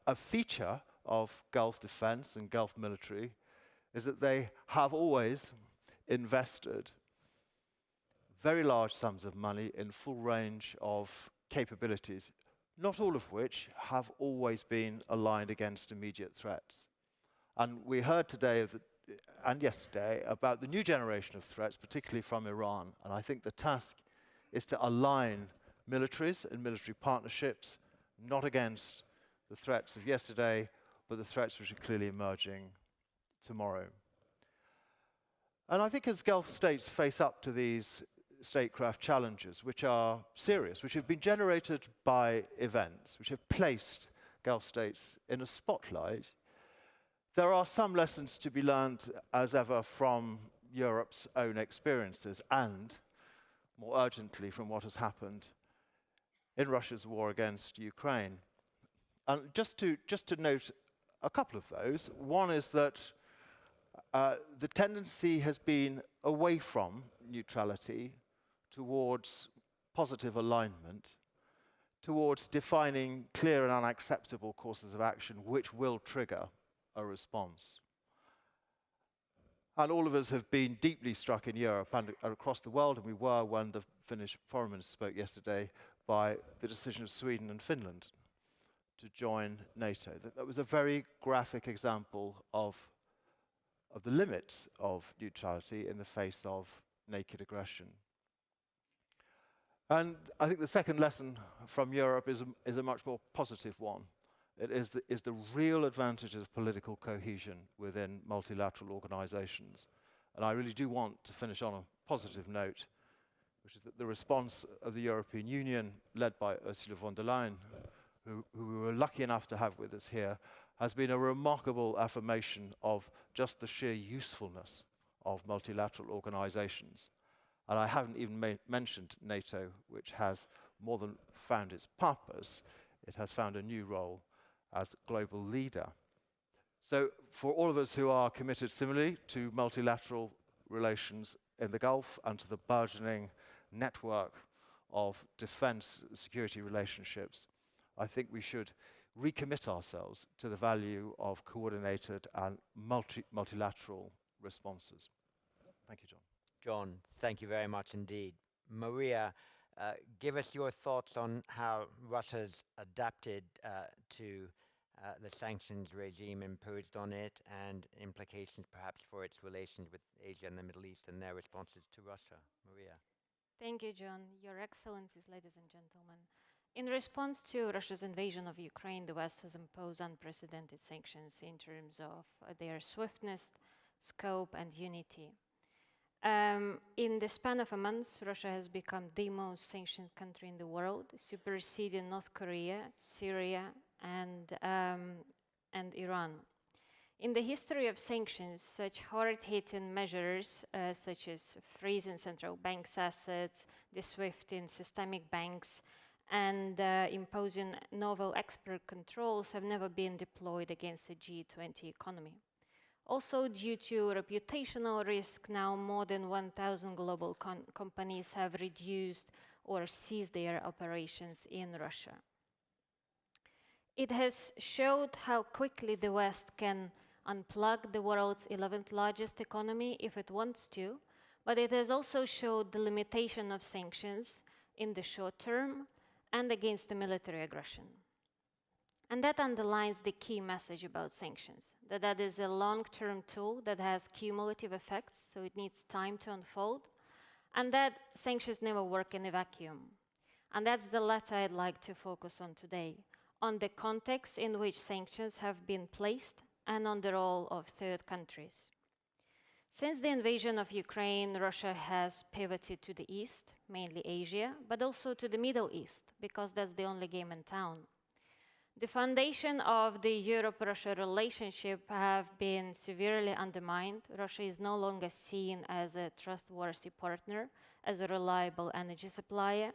Speaker 18: A feature of Gulf defense and Gulf military is that they have always invested very large sums of money in full range of capabilities, not all of which have always been aligned against immediate threats. And we heard today and yesterday about the new generation of threats, particularly from Iran. And I think the task is to align militaries and military partnerships, not against the threats of yesterday, but the threats which are clearly emerging tomorrow. And I think as Gulf states face up to these statecraft challenges, which are serious, which have been generated by events, which have placed Gulf states in a spotlight, there are some lessons to be learned, as ever, from Europe's own experiences and, more urgently, from what has happened in Russia's war against Ukraine. And just to note a couple of those, one is that the tendency has been away from neutrality towards positive alignment, towards defining clear and unacceptable courses of action which will trigger a response. And all of us have been deeply struck in Europe and across the world, and we were when the Finnish foreign minister spoke yesterday, by the decision of Sweden and Finland to join NATO. That was a very graphic example of the limits of neutrality in the face of naked aggression. And I think the second lesson from Europe is a much more positive one. It is the real advantage of political cohesion within multilateral organizations. And I really do want to finish on a positive note, which is that the response of the European Union, led by Ursula von der Leyen, who we were lucky enough to have with us here, has been a remarkable affirmation of just the sheer usefulness of multilateral organizations. And I haven't even mentioned NATO, which has more than found its purpose. It has found a new role as global leader. So for all of us who are committed similarly to multilateral relations in the Gulf and to the burgeoning network of defense security relationships, I think we should recommit ourselves to the value of coordinated and multilateral responses. Thank you, John.
Speaker 4: John, thank you very much indeed. Maria, give us your thoughts on how Russia's adapted to the sanctions regime imposed on it and implications perhaps for its relations with Asia and the Middle East and their responses to Russia. Maria.
Speaker 9: Thank you, John. Your Excellencies, ladies and gentlemen. In response to Russia's invasion of Ukraine, the West has imposed unprecedented sanctions in terms of their swiftness, scope, and unity. In the span of a month, Russia has become the most sanctioned country in the world, superseding North Korea, Syria, and Iran. In the history of sanctions, such hard-hitting measures such as freezing central banks' assets, disrupting systemic banks, and imposing novel export controls have never been deployed against the G20 economy. Also, due to reputational risk, now more than 1,000 global companies have reduced or ceased their operations in Russia. It has showed how quickly the West can unplug the world's 11th largest economy if it wants to, but it has also showed the limitation of sanctions in the short term and against the military aggression. And that underlines the key message about sanctions, that is a long-term tool that has cumulative effects, so it needs time to unfold, and that sanctions never work in a vacuum. And that's the latter I'd like to focus on today, on the context in which sanctions have been placed and on the role of third countries. Since the invasion of Ukraine, Russia has pivoted to the east, mainly Asia, but also to the Middle East, because that's the only game in town. The foundation of the Europe-Russia relationship have been severely undermined. Russia is no longer seen as a trustworthy partner, as a reliable energy supplier.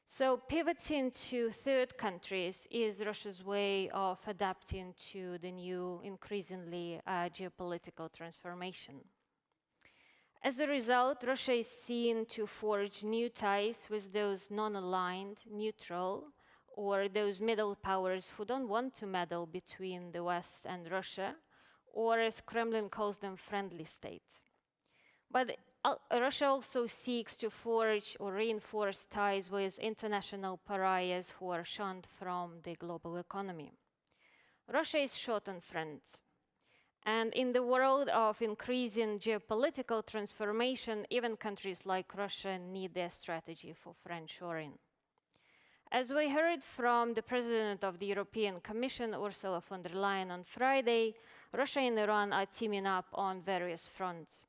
Speaker 9: So pivoting to third countries is Russia's way of adapting to the new, increasingly geopolitical transformation. As a result, Russia is seen to forge new ties with those non-aligned, neutral, or those middle powers who don't want to meddle between the West and Russia, or as Kremlin calls them, friendly states. But Russia also seeks to forge or reinforce ties with international pariahs who are shunned from the global economy. Russia is short on friends. And in the world of increasing geopolitical transformation, even countries like Russia need their strategy for friendshoring. As we heard from the President of the European Commission, Ursula von der Leyen, on Friday, Russia and Iran are teaming up on various fronts.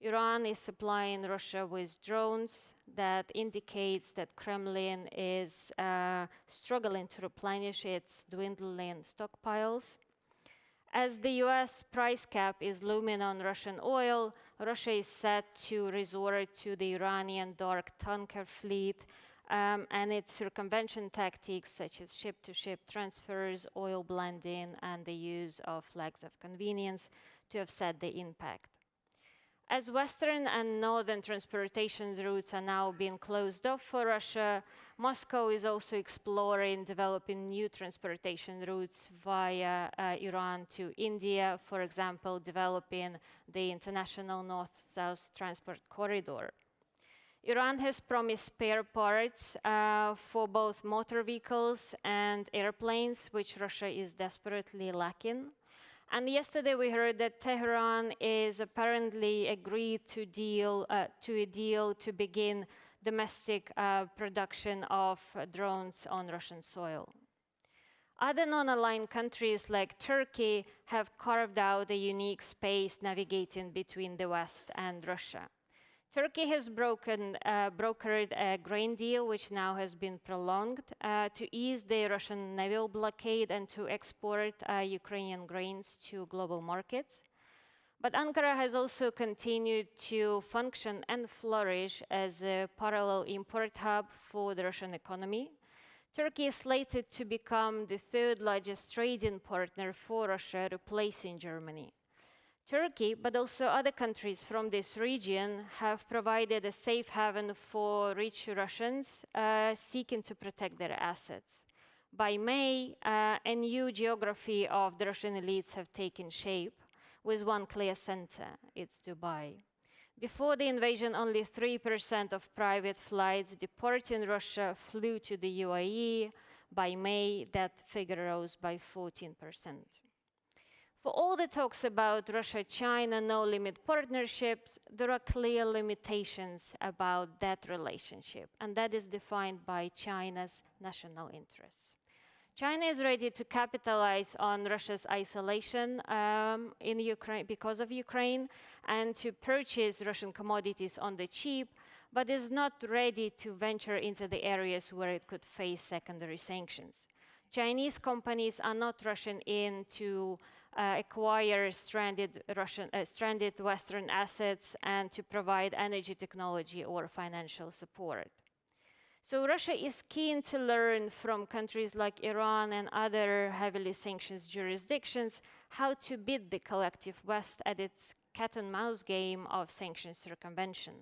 Speaker 9: Iran is supplying Russia with drones. That indicates that Kremlin is struggling to replenish its dwindling stockpiles. As the US price cap is looming on Russian oil, Russia is set to resort to the Iranian dark tanker fleet and its circumvention tactics such as ship-to-ship transfers, oil blending, and the use of flags of convenience to offset the impact. As western and northern transportation routes are now being closed off for Russia, Moscow is also exploring developing new transportation routes via Iran to India, for example, developing the international north-south transport corridor. Iran has promised spare parts for both motor vehicles and airplanes, which Russia is desperately lacking. And yesterday we heard that Tehran is apparently agreed to a deal to begin domestic production of drones on Russian soil. Other non-aligned countries like Turkey have carved out a unique space navigating between the West and Russia. Turkey has brokered a grain deal, which now has been prolonged, to ease the Russian naval blockade and to export Ukrainian grains to global markets. But Ankara has also continued to function and flourish as a parallel import hub for the Russian economy. Turkey is slated to become the third largest trading partner for Russia, replacing Germany. Turkey, but also other countries from this region, have provided a safe haven for rich Russians seeking to protect their assets. By May, a new geography of the Russian elites have taken shape, with one clear center: it's Dubai. Before the invasion, only 3% of private flights departing Russia flew to the UAE. By May, that figure rose by 14%. For all the talks about Russia-China no-limit partnerships, there are clear limitations about that relationship, and that is defined by China's national interests. China is ready to capitalize on Russia's isolation in Ukraine because of Ukraine and to purchase Russian commodities on the cheap, but is not ready to venture into the areas where it could face secondary sanctions. Chinese companies are not rushing in to acquire stranded Western assets and to provide energy technology or financial support. So Russia is keen to learn from countries like Iran and other heavily sanctioned jurisdictions how to beat the collective West at its cat and mouse game of sanctions circumvention.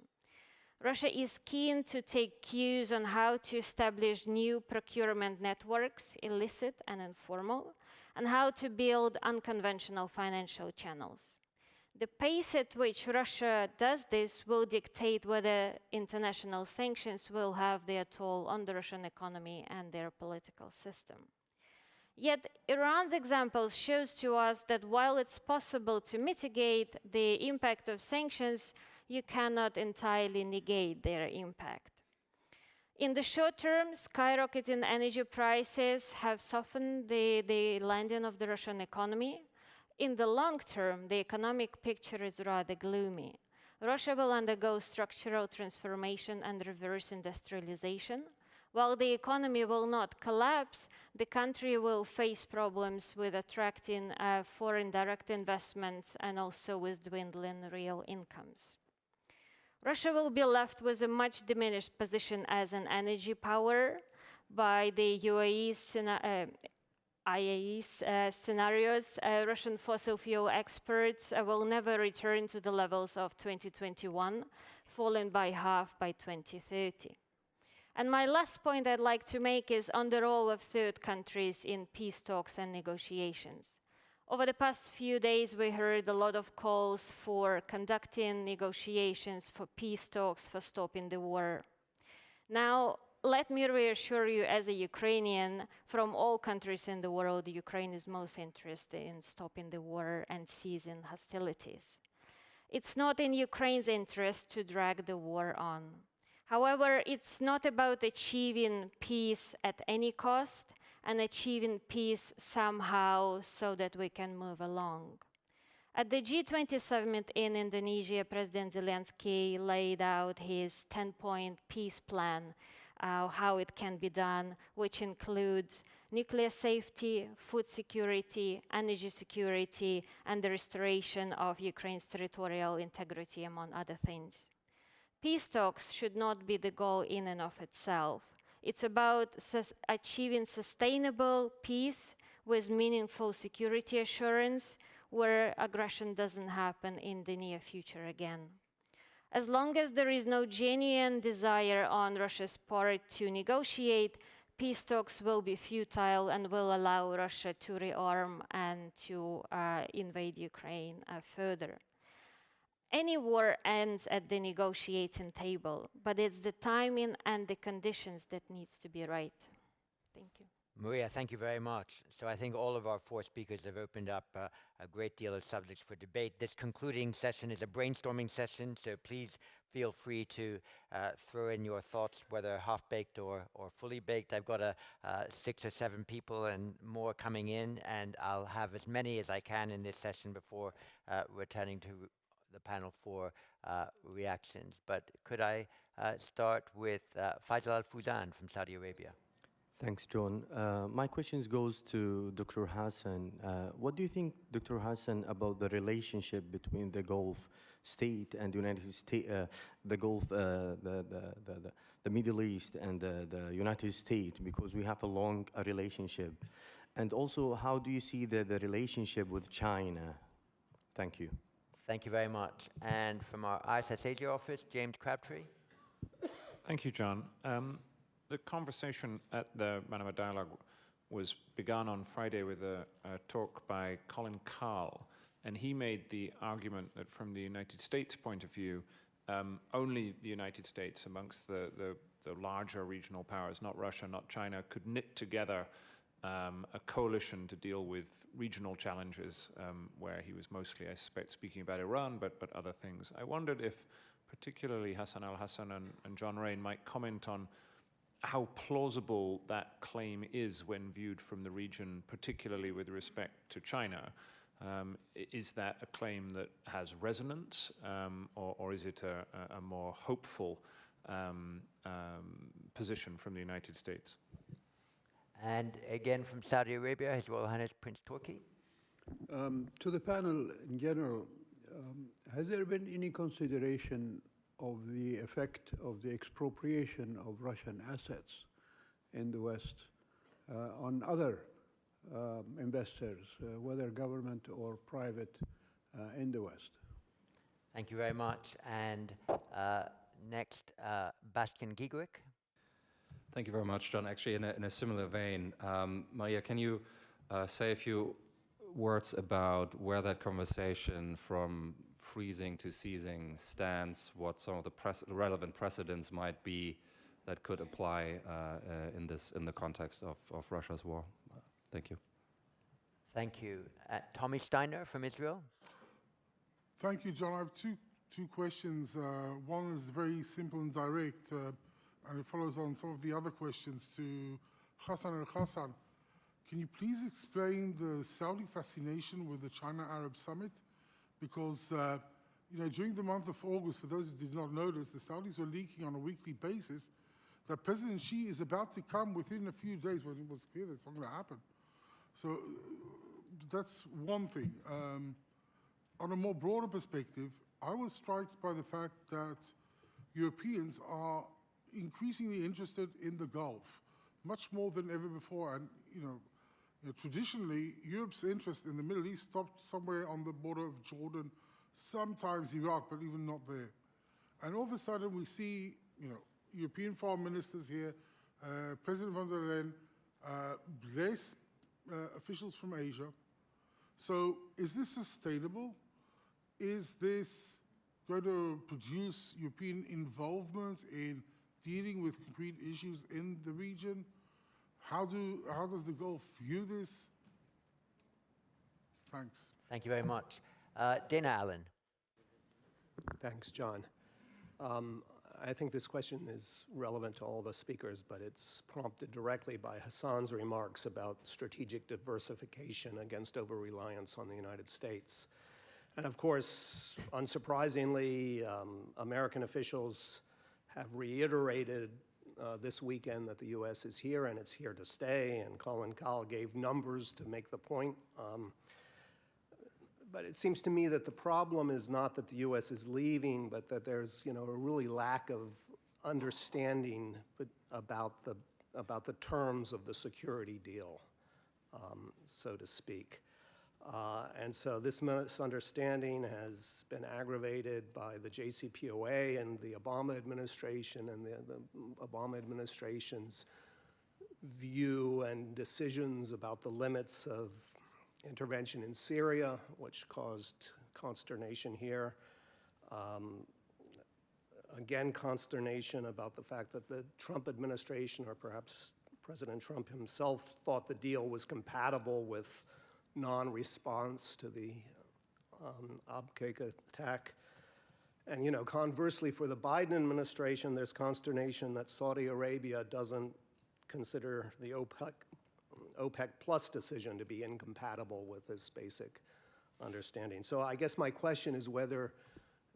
Speaker 9: Russia is keen to take cues on how to establish new procurement networks, illicit and informal, and how to build unconventional financial channels. The pace at which Russia does this will dictate whether international sanctions will have their toll on the Russian economy and their political system. Yet Iran's example shows to us that while it's possible to mitigate the impact of sanctions, you cannot entirely negate their impact. In the short term, skyrocketing energy prices have softened the landing of the Russian economy. In the long term, the economic picture is rather gloomy. Russia will undergo structural transformation and reverse industrialization. While the economy will not collapse, the country will face problems with attracting foreign direct investments and also with dwindling real incomes. Russia will be left with a much diminished position as an energy power. By the IISS scenarios, Russian fossil fuel experts will never return to the levels of 2021, falling by half by 2030. And my last point I'd like to make is on the role of third countries in peace talks and negotiations. Over the past few days, we heard a lot of calls for conducting negotiations, for peace talks, for stopping the war. Now, let me reassure you as a Ukrainian, from all countries in the world, Ukraine is most interested in stopping the war and ceasing hostilities. It's not in Ukraine's interest to drag the war on. However, it's not about achieving peace at any cost and achieving peace somehow so that we can move along. At the G20 summit in Indonesia, President Zelensky laid out his 10-point peace plan, how it can be done, which includes nuclear safety, food security, energy security, and the restoration of Ukraine's territorial integrity, among other things. Peace talks should not be the goal in and of itself. It's about achieving sustainable peace with meaningful security assurance where aggression doesn't happen in the near future again. As long as there is no genuine desire on Russia's part to negotiate, peace talks will be futile and will allow Russia to rearm and to invade Ukraine further. Any war ends at the negotiating table, but it's the timing and the conditions that needs to be right. Thank you.
Speaker 4: Maria, thank you very much. So I think all of our four speakers have opened up a great deal of subjects for debate. This concluding session is a brainstorming session, so please feel free to throw in your thoughts, whether half-baked or fully baked. I've got 6 or 7 people and more coming in, and I'll have as many as I can in this session before returning to the panel for reactions. But could I start with Faisal Al-Fuzan from Saudi Arabia?
Speaker 2: Thanks, John. My question goes to Dr. Hassan. What do you think, Dr. Hassan, about the relationship between the Gulf state and the United States, the Gulf, the Middle East and the United States, because we have a long relationship? And also, how do you see the relationship with China? Thank you.
Speaker 4: Thank you very much. And from our IISS Asia office, James Crabtree.
Speaker 10: Thank you, John. The conversation at the Manama Dialogue was begun on Friday with a talk by Colin Carl, and he made the argument that from the United States point of view, only the United States amongst the larger regional powers, not Russia, not China, could knit together a coalition to deal with regional challenges, where he was mostly, I suspect, speaking about Iran, but other things. I wondered if particularly Hassan al-Hassan and John Raine might comment on how plausible that claim is when viewed from the region, particularly with respect to China. Is that a claim that has resonance, or is it a more hopeful position from the United States?
Speaker 4: And again from Saudi Arabia, His Royal Highness Prince Turki.
Speaker 23: To the panel in general, has there been any consideration of the effect of the expropriation of Russian assets in the West on other investors, whether government or private, in the West?
Speaker 4: Thank you very much. And next, Bastian Giegerick.
Speaker 24: Thank you very much, John. Actually, in a similar vein, Maria, can you say a few words about where that conversation from freezing to seizing stands, what some of the relevant precedents might be that could apply in the context of Russia's war? Thank you.
Speaker 4: Thank you. Tommy Steiner from Israel.
Speaker 25: Thank you, John. I have two questions. One is very simple and direct, and it follows on some of the other questions to Hassan al-Hassan. can you please explain the Saudi fascination with the China-Arab Summit? Because during the month of August, for those who did not notice, the Saudis were leaking on a weekly basis that President Xi is about to come within a few days, when it was clear that it's not going to happen. So that's one thing. On a more broader perspective, I was struck by the fact that Europeans are increasingly interested in the Gulf, much more than ever before. And traditionally, Europe's interest in the Middle East stopped somewhere on the border of Jordan, sometimes Iraq, but even not there. And all of a sudden, we see European foreign ministers here, President von der Leyen, less officials from Asia. So is this sustainable? Is this going to produce European involvement in dealing with concrete issues in the region? How does the Gulf view this? Thanks.
Speaker 4: Thank you very much. Dana Allen.
Speaker 7: Thanks, John. I think this question is relevant to all the speakers, but it's prompted directly by Hassan's remarks about strategic diversification against over-reliance on the United States. And of course, unsurprisingly, American officials have reiterated this weekend that the U.S. is here and it's here to stay, and Colin Cowell gave numbers to make the point. But it seems to me that the problem is not that the U.S. is leaving, but that there's a really lack of understanding about the terms of the security deal, so to speak. And so this misunderstanding has been aggravated by the JCPOA and the Obama administration and the Obama administration's view and decisions about the limits of intervention in Syria, which caused consternation here. Again, consternation about the fact that the Trump administration, or perhaps President Trump himself, thought the deal was compatible with non-response to the Abqaiq attack. And conversely, for the Biden administration, there's consternation that Saudi Arabia doesn't consider the OPEC Plus decision to be incompatible with this basic understanding. So I guess my question is whether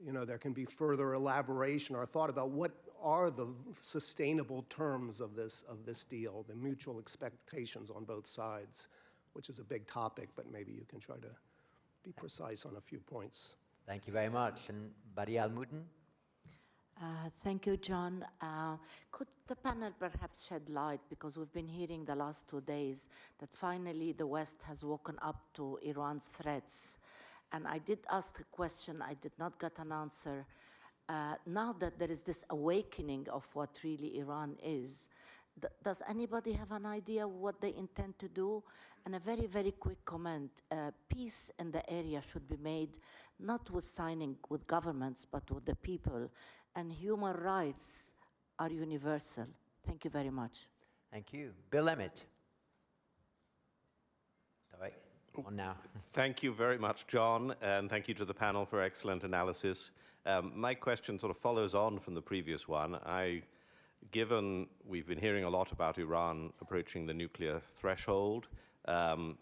Speaker 7: there can be further elaboration or thought about what are the sustainable terms of this deal, the mutual expectations on both sides, which is a big topic, but maybe you can try to be precise on a few points.
Speaker 4: Thank you very much. And Badi Al-Mudin?
Speaker 12: Thank you, John. Could the panel perhaps shed light, because we've been hearing the last 2 days that finally the West has woken up to Iran's threats. And I did ask a question, I did not get an answer. Now that there is this awakening of what really Iran is, does anybody have an idea what they intend to do? And a very, very quick comment. Peace in the area should be made not with signing with governments, but with the people. And human rights are universal. Thank you very much.
Speaker 4: Thank you. Bill Emmett. All right, on now.
Speaker 13: Thank you very much, John, and thank you to the panel for excellent analysis. My question sort of follows on from the previous one. Given we've been hearing a lot about Iran approaching the nuclear threshold,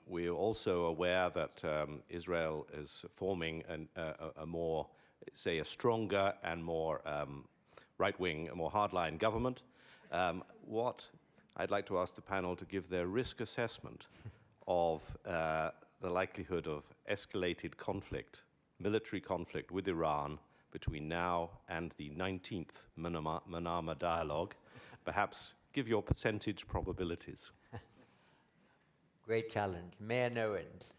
Speaker 13: we're also aware that Israel is forming a more, say, a stronger and more right-wing, a more hardline government. What I'd like to ask the panel to give their risk assessment of the likelihood of escalated conflict, military conflict with Iran between now and the 19th Manama dialogue. Perhaps give your percentage probabilities.
Speaker 4: Great challenge. Mayor Nowens.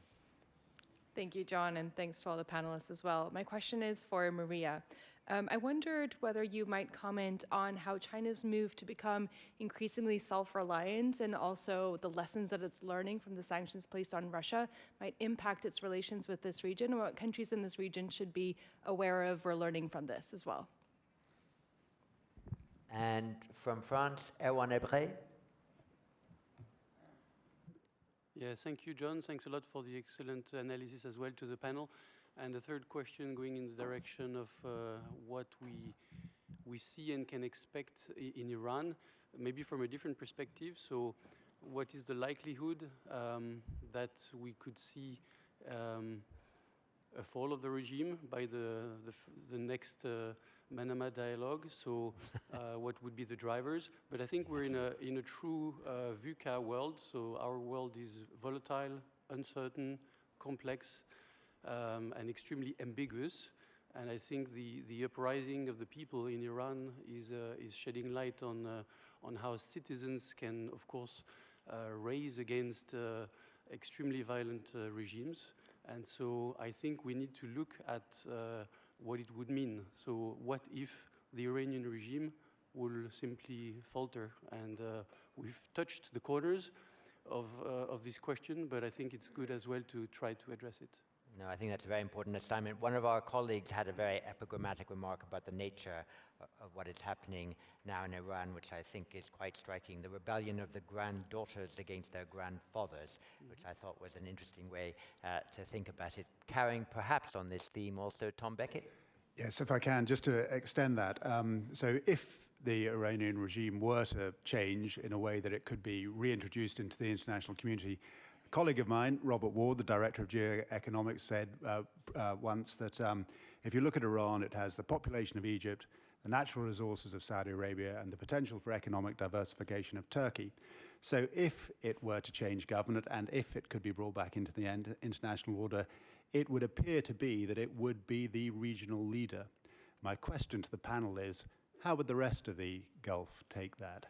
Speaker 14: Thank you, John, and thanks to all the panelists as well. My question is for Maria. I wondered whether you might comment on how China's move to become increasingly self-reliant and also the lessons that it's learning from the sanctions placed on Russia might impact its relations with this region, and what countries in this region should be aware of or learning from this as well.
Speaker 4: And from France, Erwan Ebre.
Speaker 16: Yes, thank you, John. Thanks a lot for the excellent analysis as well to the panel. And the third question going in the direction of what we see and can expect in Iran, maybe from a different perspective. So what is the likelihood that we could see a fall of the regime by the next Manama dialogue? So what would be the drivers? But I think we're in a true VUCA world. So our world is volatile, uncertain, complex, and extremely ambiguous. And I think the uprising of the people in Iran is shedding light on how citizens can, of course, raise against extremely violent regimes. And so I think we need to look at what it would mean. So what if the Iranian regime will simply falter? And we've touched the corners of this question, but I think it's good as well to try to address it.
Speaker 4: No, I think that's a very important assignment. One of our colleagues had a very epigrammatic remark about the nature of what is happening now in Iran, which I think is quite striking. The rebellion of the granddaughters against their grandfathers, which I thought was an interesting way to think about it. Carrying perhaps on this theme also, Tom Beckett?
Speaker 5: Yes, if I can, just to extend that. So if the Iranian regime were to change in a way that it could be reintroduced into the international community, a colleague of mine, Robert Ward, the director of geoeconomics, said once that if you look at Iran, it has the population of Egypt, the natural resources of Saudi Arabia, and the potential for economic diversification of Turkey. So if it were to change government, and if it could be brought back into the international order, it would appear to be that it would be the regional leader. My question to the panel is, how would the rest of the Gulf take that?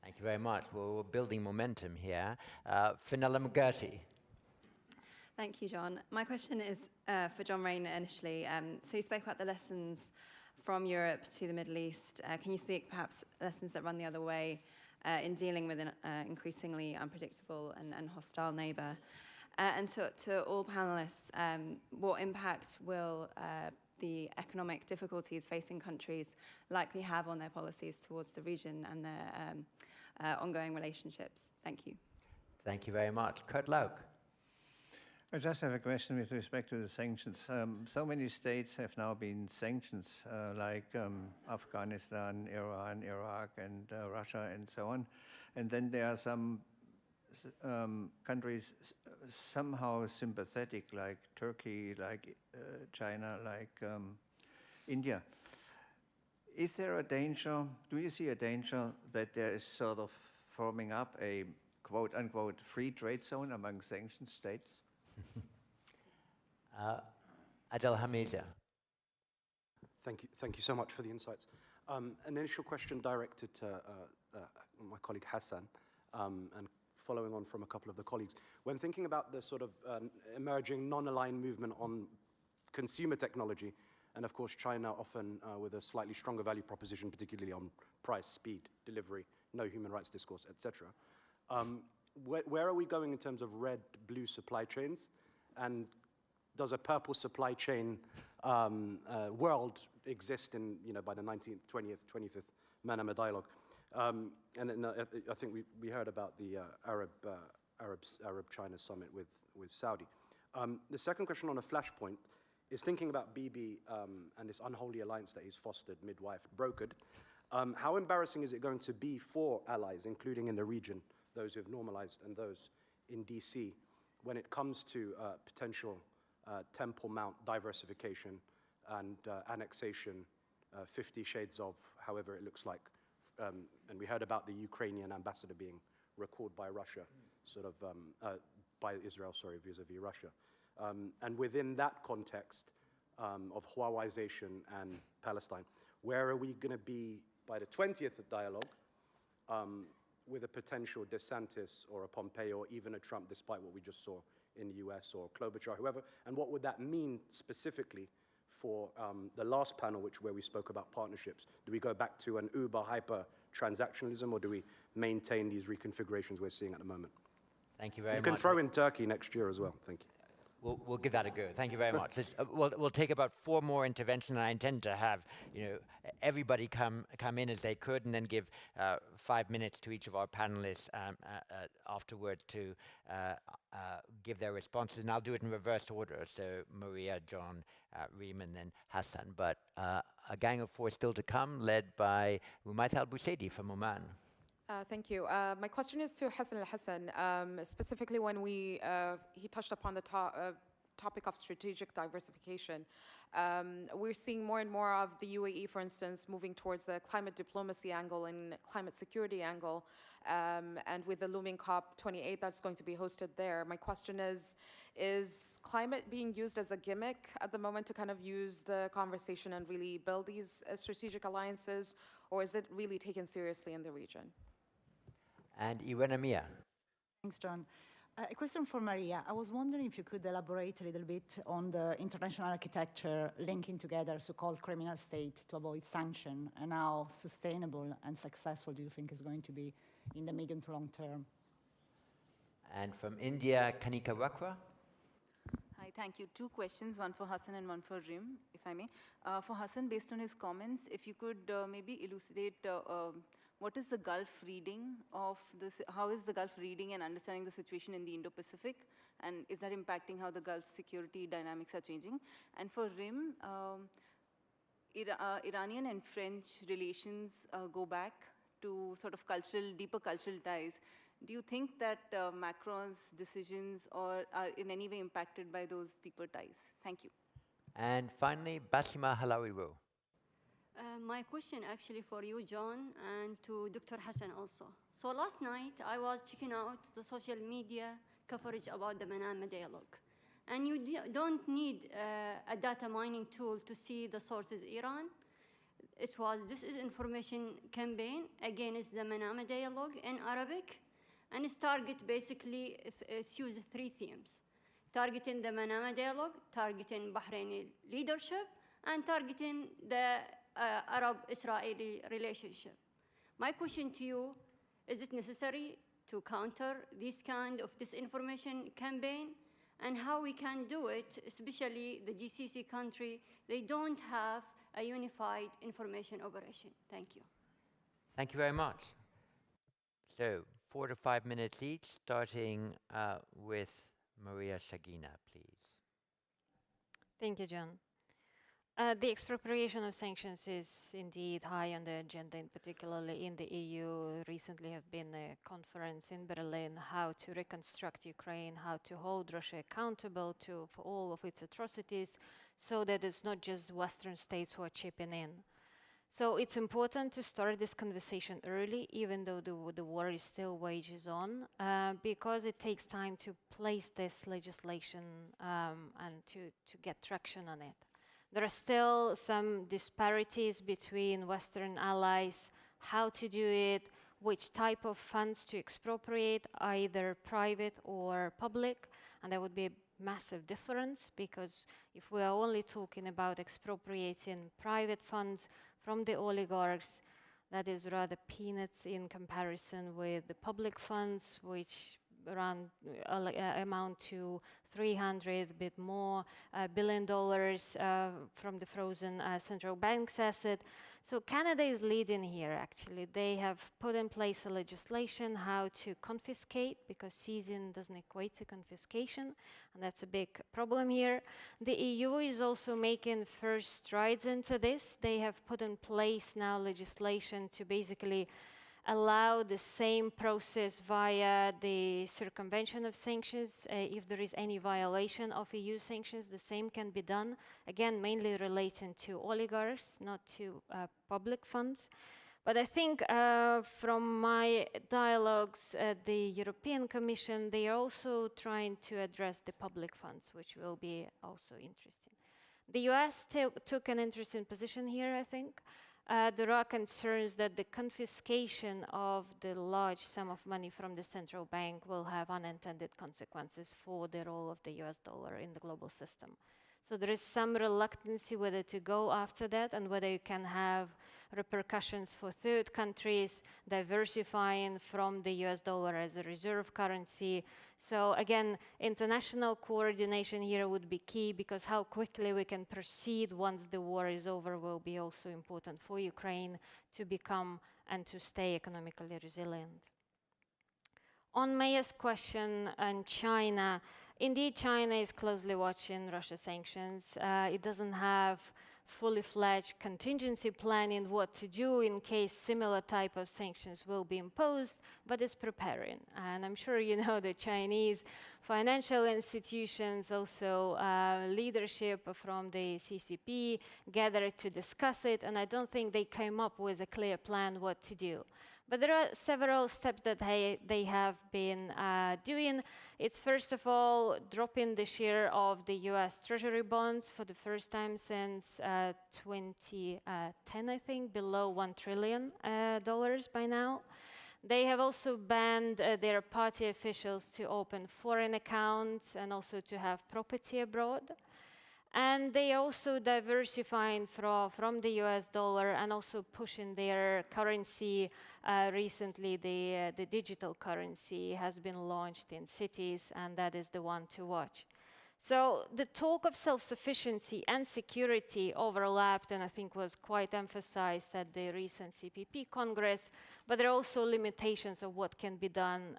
Speaker 4: Thank you very much. Well, we're building momentum here. Fenella McGurty.
Speaker 15: Thank you, John. My question is for John Rayner initially. So you spoke about the lessons from Europe to the Middle East. Can you speak perhaps lessons that run the other way in dealing with an increasingly unpredictable and hostile neighbor? And to all panelists, what impact will the economic difficulties facing countries likely have on their policies towards the region and their ongoing relationships? Thank you.
Speaker 4: Thank you very much. Kurt Lauk.
Speaker 17: I just have a question with respect to the sanctions. So many states have now been sanctioned, like Afghanistan, Iran, Iraq, and Russia, and so on. And then there are some countries somehow sympathetic, like Turkey, like China, like India. Is there a danger, do you see a danger that there is sort of forming up a quote-unquote free trade zone among sanctioned states?
Speaker 4: Adel Hamida.
Speaker 19: Thank you so much for the insights. An initial question directed to my colleague Hassan, and following on from a couple of the colleagues. When thinking about the sort of emerging non-aligned movement on consumer technology, and of course China often with a slightly stronger value proposition, particularly on price, speed, delivery, no human rights discourse, etc. Where are we going in terms of red, blue supply chains? And does a purple supply chain world exist in, by the 19th, 20th, 25th Manama dialogue? And I think we heard about the Arab-China summit with Saudi. The second question on a flashpoint is thinking about Bibi and this unholy alliance that he's fostered, midwife, brokered. How embarrassing is it going to be for allies, including in the region, those who have normalized and those in DC, when it comes to potential Temple Mount diversification and annexation, 50 shades of however it looks like. And we heard about the Ukrainian ambassador being recalled by Russia, by Israel, vis-a-vis Russia. And within that context of Huaweiization and Palestine, where are we going to be by the 20th dialogue with a potential DeSantis or a Pompeo or even a Trump, despite what we just saw in the US or Klobuchar, whoever? And what would that mean specifically for the last panel, where we spoke about partnerships? Do we go back to an uber hyper transactionalism, or do we maintain these reconfigurations we're seeing at the moment?
Speaker 4: Thank you very much.
Speaker 19: You can throw in Turkey next year as well. Thank you.
Speaker 4: We'll give that a go. Thank you very much. We'll take about 4 more interventions, and I intend to have everybody come in as they could, and then give 5 minutes to each of our panelists afterwards to give their responses. And I'll do it in reverse order. So Maria, John, Reem, and then Hassan. But a gang of 4 still to come, led by Rumayt Al-Busaidi from Oman.
Speaker 3: Thank you. My question is to Hassan al-Hassan, specifically when he touched upon the topic of strategic diversification. We're seeing more and more of the UAE, for instance, moving towards the climate diplomacy angle and climate security angle, and with the looming COP28 that's going to be hosted there. My question is climate being used as a gimmick at the moment to kind of use the conversation and really build these strategic alliances, or is it really taken seriously in the region?
Speaker 4: And Irena Mia.
Speaker 6: Thanks, John. A question for Maria. I was wondering if you could elaborate a little bit on the international architecture linking together so-called criminal state to avoid sanction, and how sustainable and successful do you think is going to be in the medium to long term?
Speaker 4: And from India, Kanika Wakwa.
Speaker 20: Hi, thank you. Two questions, one for Hassan and one for Rim, if I may. For Hassan, based on his comments, if you could maybe elucidate what is the Gulf reading of this? How is the Gulf reading and understanding the situation in the Indo-Pacific? And is that impacting how the Gulf security dynamics are changing? And for Rim, Iranian and French relations go back to sort of deeper cultural ties. Do you think that Macron's decisions are in any way impacted by those deeper ties? Thank you.
Speaker 4: And finally, Basima Halawiwo.
Speaker 21: My question actually for you, John, and to Dr. Hassan also. So last night, I was checking out the social media coverage about the Manama dialogue. And you don't need a data mining tool to see the sources Iran. This is information campaign against the Manama dialogue in Arabic. And it's basically use three themes: targeting the Manama dialogue, targeting Bahraini leadership, and targeting the Arab-Israeli relationship. My question to you, is it necessary to counter this kind of disinformation campaign? And how we can do it, especially the GCC country, they don't have a unified information operation. Thank you.
Speaker 4: Thank you very much. So, 4 to 5 minutes each, starting with Maria Shagina, please.
Speaker 9: Thank you, John. The expropriation of sanctions is indeed high on the agenda, and particularly in the EU. Recently have been a conference in Berlin, how to reconstruct Ukraine, how to hold Russia accountable for all of its atrocities, so that it's not just Western states who are chipping in. So it's important to start this conversation early, even though the war is still wages on, because it takes time to place this legislation and to get traction on it. There are still some disparities between Western allies, how to do it, which type of funds to expropriate, either private or public, and there would be a massive difference, because if we are only talking about expropriating private funds from the oligarchs, that is rather peanuts in comparison with the public funds, which amount to $300, a bit more, $1 billion from the frozen central bank's asset. So Canada is leading here, actually. They have put in place a legislation how to confiscate, because seizing doesn't equate to confiscation, and that's a big problem here. The EU is also making first strides into this. They have put in place now legislation to basically allow the same process via the circumvention of sanctions. If there is any violation of EU sanctions, the same can be done, again, mainly relating to oligarchs, not to public funds. But I think from my dialogues at the European Commission, they are also trying to address the public funds, which will be also interesting. The US took an interesting position here, I think. There are concerns that the confiscation of the large sum of money from the central bank will have unintended consequences for the role of the US dollar in the global system. So there is some reluctancy whether to go after that and whether you can have repercussions for third countries diversifying from the US dollar as a reserve currency. So again, international coordination here would be key, because how quickly we can proceed once the war is over will be also important for Ukraine to become and to stay economically resilient. On Maya's question on China, indeed, China is closely watching Russia sanctions. It doesn't have fully fledged contingency planning what to do in case similar type of sanctions will be imposed, but is preparing. And I'm sure you know the Chinese financial institutions, also leadership from the CCP gathered to discuss it, and I don't think they came up with a clear plan what to do. But there are several steps that they have been doing. It's first of all dropping the share of the US Treasury bonds for the first time since 2010, I think, below $1 trillion by now. They have also banned their party officials to open foreign accounts and also to have property abroad. And they are also diversifying from the US dollar and also pushing their currency. Recently, the digital currency has been launched in cities, and that is the one to watch. So the talk of self-sufficiency and security overlapped, and I think was quite emphasized at the recent CPP Congress, but there are also limitations of what can be done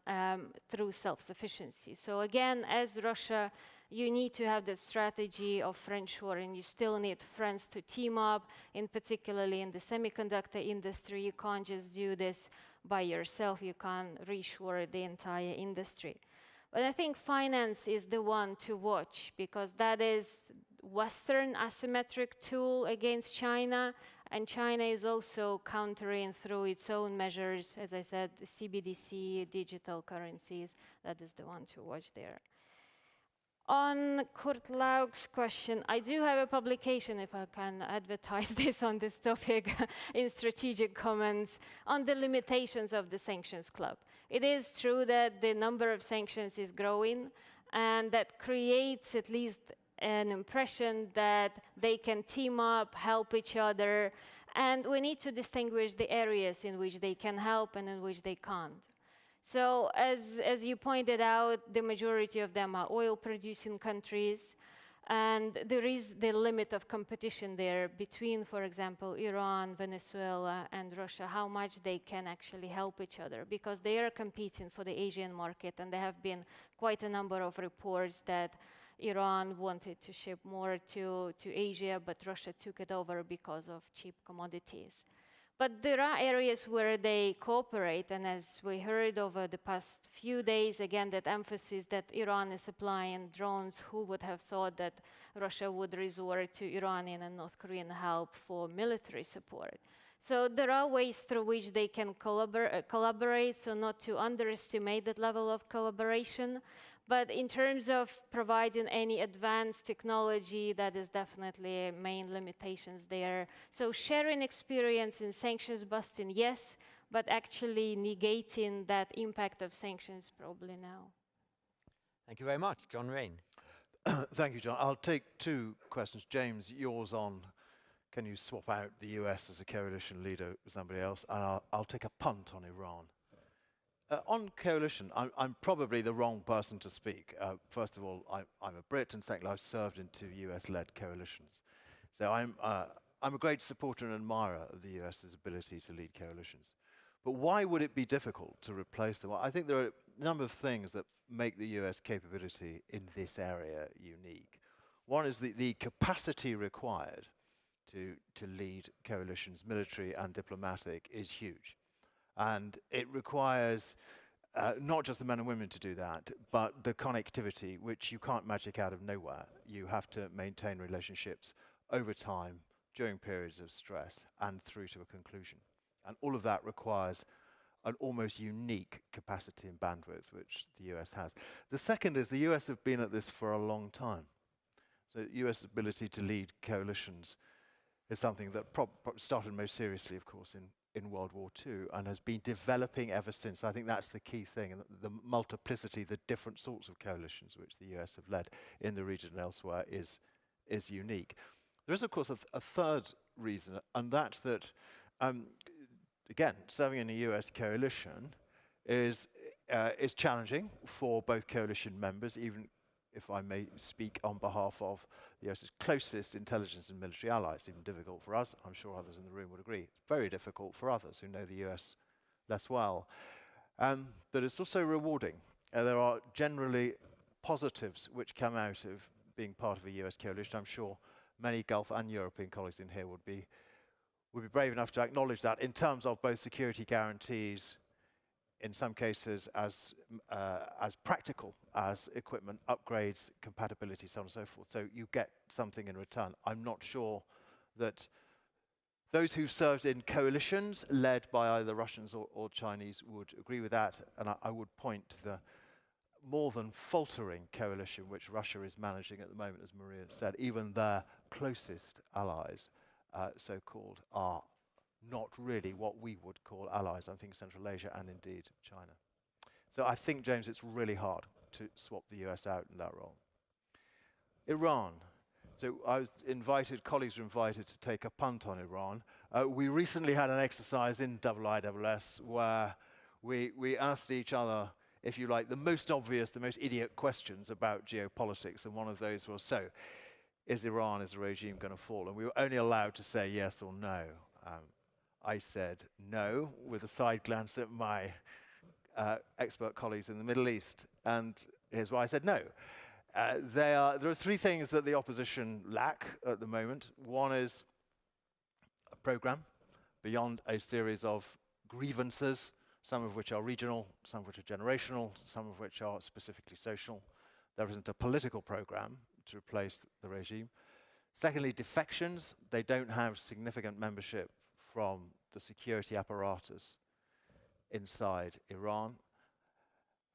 Speaker 9: through self-sufficiency. So again, as Russia, you need to have the strategy of friendshoring. You still need friends to team up, in particularly in the semiconductor industry. You can't just do this by yourself. You can't reshore the entire industry. But I think finance is the one to watch, because that is Western asymmetric tool against China, and China is also countering through its own measures, as I said, the CBDC, digital currencies. That is the one to watch there. On Kurt Lauk's question, I do have a publication, if I can advertise this on this topic, in Strategic Commons, on the limitations of the Sanctions Club. It is true that the number of sanctions is growing, and that creates at least an impression that they can team up, help each other, and we need to distinguish the areas in which they can help and in which they can't. So as you pointed out, the majority of them are oil-producing countries, and there is the limit of competition there between, for example, Iran, Venezuela, and Russia, how much they can actually help each other, because they are competing for the Asian market, and there have been quite a number of reports that Iran wanted to ship more to Asia, but Russia took it over because of cheap commodities. But there are areas where they cooperate, and as we heard over the past few days, again, that emphasis that Iran is supplying drones. Who would have thought that Russia would resort to Iranian and North Korean help for military support? So there are ways through which they can collaborate, so not to underestimate that level of collaboration. But in terms of providing any advanced technology, that is definitely main limitations there. So sharing experience in sanctions busting, yes, but actually negating that impact of sanctions, probably no.
Speaker 4: Thank you very much. John Rain.
Speaker 1: Thank you, John. I'll take two questions. James, yours on, can you swap out the US as a coalition leader with somebody else? And I'll take a punt on Iran. On coalition, I'm probably the wrong person to speak. First of all, I'm a Brit, and secondly, I've served in two US-led coalitions. So I'm a great supporter and admirer of the US's ability to lead coalitions. But why would it be difficult to replace them? Well, I think there are a number of things that make the US capability in this area unique. One is the capacity required to lead coalitions, military and diplomatic, is huge. And it requires not just the men and women to do that, but the connectivity, which you can't magic out of nowhere. You have to maintain relationships over time, during periods of stress, and through to a conclusion. And all of that requires an almost unique capacity and bandwidth, which the US has. The second is the US have been at this for a long time. So US ability to lead coalitions is something that started most seriously, of course, in World War II, and has been developing ever since. I think that's the key thing, and the multiplicity, the different sorts of coalitions which the US have led in the region and elsewhere is unique. There is, of course, a third reason, and that's that, again, serving in a US coalition is challenging for both coalition members, even if I may speak on behalf of the US's closest intelligence and military allies. Even difficult for us. I'm sure others in the room would agree. It's very difficult for others who know the US less well. But it's also rewarding. There are generally positives which come out of being part of a US coalition. I'm sure many Gulf and European colleagues in here would be brave enough to acknowledge that in terms of both security guarantees, in some cases as practical as equipment upgrades, compatibility, so on and so forth. So you get something in return. I'm not sure that those who've served in coalitions led by either Russians or Chinese would agree with that, and I would point to the more than faltering coalition which Russia is managing at the moment, as Maria said. Even their closest allies, so-called, are not really what we would call allies. I think Central Asia and indeed China. So I think, James, it's really hard to swap the US out in that role. Iran. So colleagues were invited to take a punt on Iran. We recently had an exercise in IISS where we asked each other, if you like, the most obvious, the most idiot questions about geopolitics. And one of those was, so, is Iran, is the regime going to fall? And we were only allowed to say yes or no. I said no, with a side glance at my expert colleagues in the Middle East. And here's why I said no. There are three things that the opposition lack at the moment. One is a program beyond a series of grievances, some of which are regional, some of which are generational, some of which are specifically social. There isn't a political program to replace the regime. Secondly, defections. They don't have significant membership from the security apparatus inside Iran.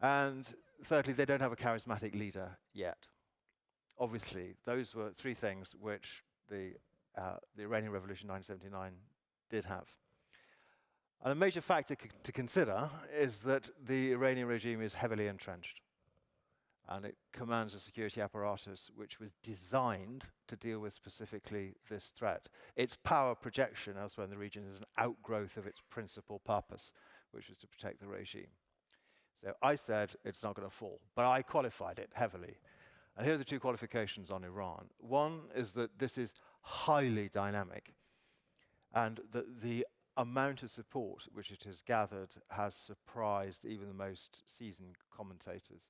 Speaker 1: And thirdly, they don't have a charismatic leader yet. Obviously, those were three things which the Iranian Revolution 1979 did have. And a major factor to consider is that the Iranian regime is heavily entrenched. And it commands a security apparatus which was designed to deal with specifically this threat. Its power projection elsewhere in the region is an outgrowth of its principal purpose, which was to protect the regime. So I said it's not going to fall, but I qualified it heavily. And here are the two qualifications on Iran. One is that this is highly dynamic, and that the amount of support which it has gathered has surprised even the most seasoned commentators.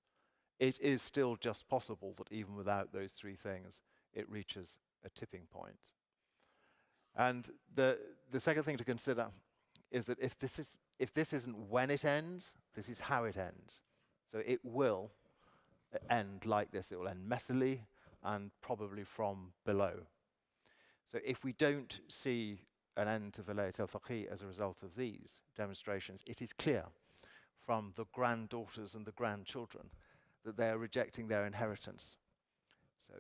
Speaker 1: It is still just possible that even without those three things, it reaches a tipping point. And the second thing to consider is that if this isn't when it ends, this is how it ends. So it will end like this. It will end messily and probably from below. So if we don't see an end to Vilayat al-Faqih as a result of these demonstrations, it is clear from the granddaughters and the grandchildren that they are rejecting their inheritance. So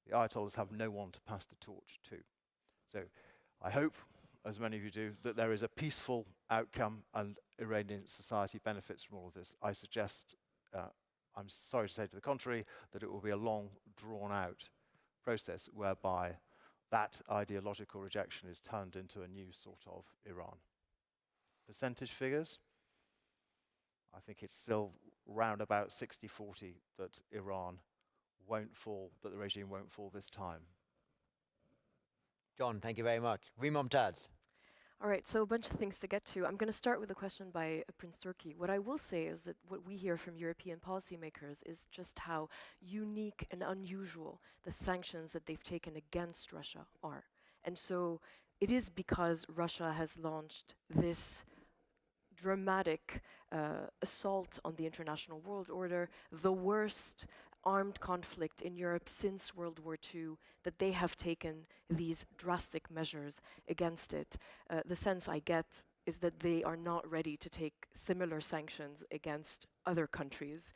Speaker 1: the Ayatollahs have no one to pass the torch to. So I hope, as many of you do, that there is a peaceful outcome and Iranian society benefits from all of this. I suggest, I'm sorry to say to the contrary, that it will be a long, drawn-out process whereby that ideological rejection is turned into a new sort of Iran. Percentage figures? I think it's still round about 60-40 that Iran won't fall, that the regime won't fall this time.
Speaker 4: John, thank you very much. Mumtaz.
Speaker 2: All right, so a bunch of things to get to. I'm going to start with a question by Prince Turki. What I will say is that what we hear from European policymakers is just how unique and unusual the sanctions that they've taken against Russia are. And so it is because Russia has launched this dramatic assault on the international world order, the worst armed conflict in Europe since World War II, that they have taken these drastic measures against it. The sense I get is that they are not ready to take similar sanctions against other countries.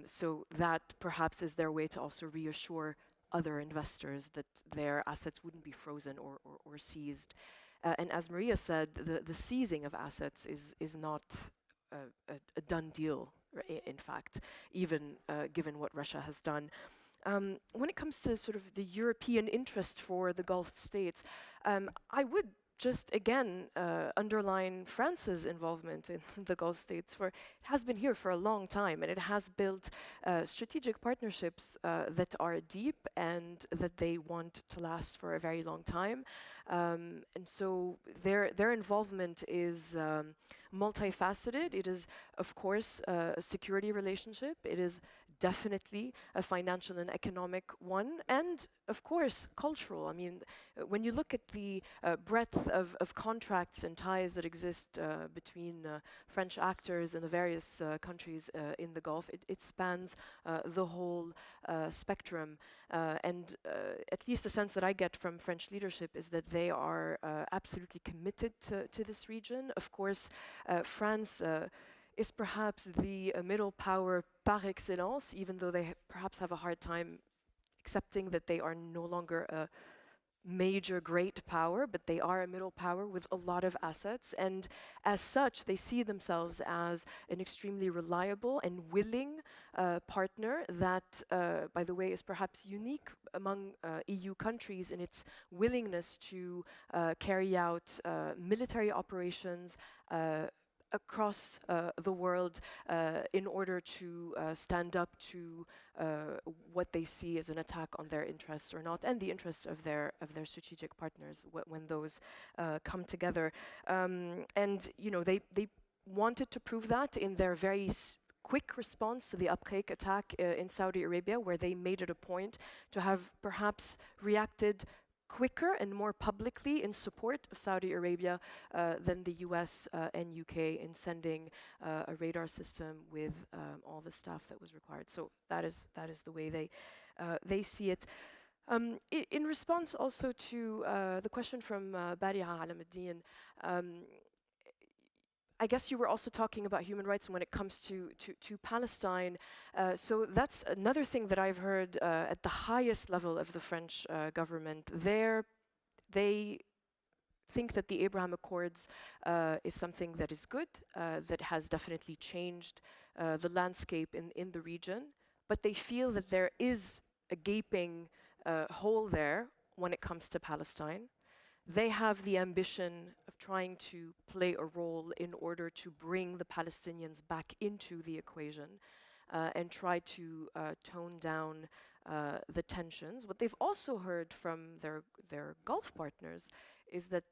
Speaker 2: So that perhaps is their way to also reassure other investors that their assets wouldn't be frozen or seized. And as Maria said, the seizing of assets is not a done deal, in fact, even given what Russia has done. When it comes to sort of the European interest for the Gulf states, I would just again underline France's involvement in the Gulf states. It has been here for a long time, and it has built strategic partnerships that are deep and that they want to last for a very long time. And so their involvement is multifaceted. It is, of course, a security relationship. It is definitely a financial and economic one, and of course cultural. I mean, when you look at the breadth of contracts and ties that exist between French actors in the various countries in the Gulf, it spans the whole spectrum. And at least the sense that I get from French leadership is that they are absolutely committed to this region. Of course, France is perhaps the middle power par excellence, even though they perhaps have a hard time accepting that they are no longer a major great power, but they are a middle power with a lot of assets. And as such, they see themselves as an extremely reliable and willing partner that, by the way, is perhaps unique among EU countries in its willingness to carry out military operations across the world in order to stand up to what they see as an attack on their interests or not, and the interests of their strategic partners when those come together. And you know, they wanted to prove that in their very quick response to the Abqaiq attack in Saudi Arabia, where they made it a point to have perhaps reacted quicker and more publicly in support of Saudi Arabia than the US and UK in sending a radar system with all the staff that was required. So that is the way they see it. In response also to the question from Bariha Alamuddin, I guess you were also talking about human rights when it comes to Palestine. So that's another thing that I've heard at the highest level of the French government. They think that the Abraham Accords is something that is good, that has definitely changed the landscape in the region, but they feel that there is a gaping hole there when it comes to Palestine. They have the ambition of trying to play a role in order to bring the Palestinians back into the equation and try to tone down the tensions. What they've also heard from their Gulf partners is that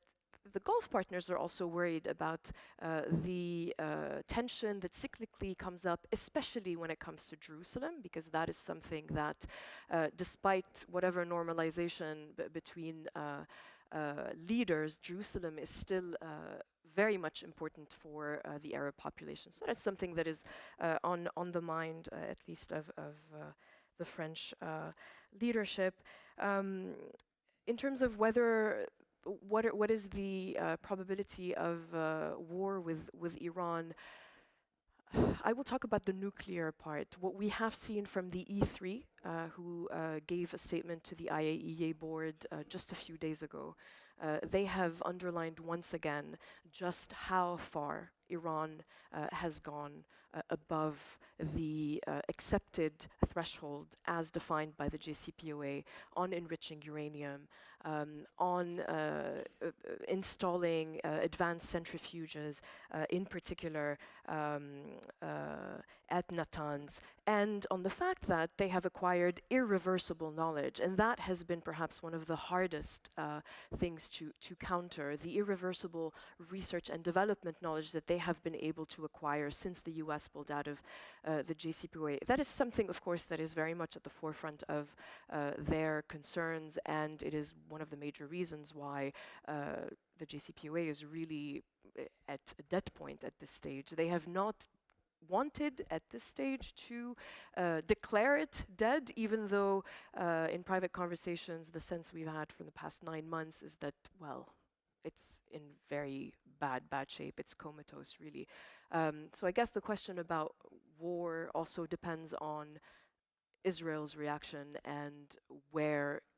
Speaker 2: the Gulf partners are also worried about the tension that cyclically comes up, especially when it comes to Jerusalem, because that is something that, despite whatever normalization between leaders, Jerusalem is still very much important for the Arab population. So that's something that is on the mind, at least of the French leadership. In terms of whether what is the probability of war with Iran, I will talk about the nuclear part. What we have seen from the E3, who gave a statement to the IAEA board just a few days ago, they have underlined once again just how far Iran has gone above the accepted threshold as defined by the JCPOA on enriching uranium, on installing advanced centrifuges, in particular at Natanz, and on the fact that they have acquired irreversible knowledge. And that has been perhaps one of the hardest things to counter, the irreversible research and development knowledge that they have been able to acquire since the US pulled out of the JCPOA. That is something, of course, that is very much at the forefront of their concerns, and it is one of the major reasons why the JCPOA is really at a dead point at this stage. They have not wanted at this stage to declare it dead, even though in private conversations the sense we've had for the past 9 months is that, well, it's in very bad shape. It's comatose, really. So I guess the question about war also depends on Israel's reaction and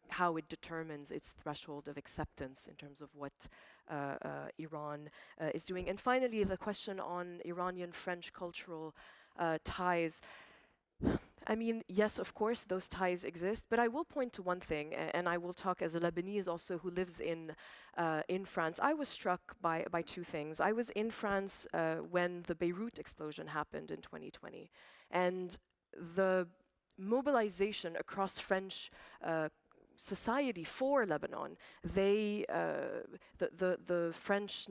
Speaker 2: how it determines its threshold of acceptance in terms of what Iran is doing. And finally, the question on Iranian-French cultural ties. I mean, yes, of course, those ties exist, but I will point to one thing, and I will talk as a Lebanese also who lives in France. I was struck by two things. I was in France when the Beirut explosion happened in 2020, and the mobilization across French society for Lebanon. The French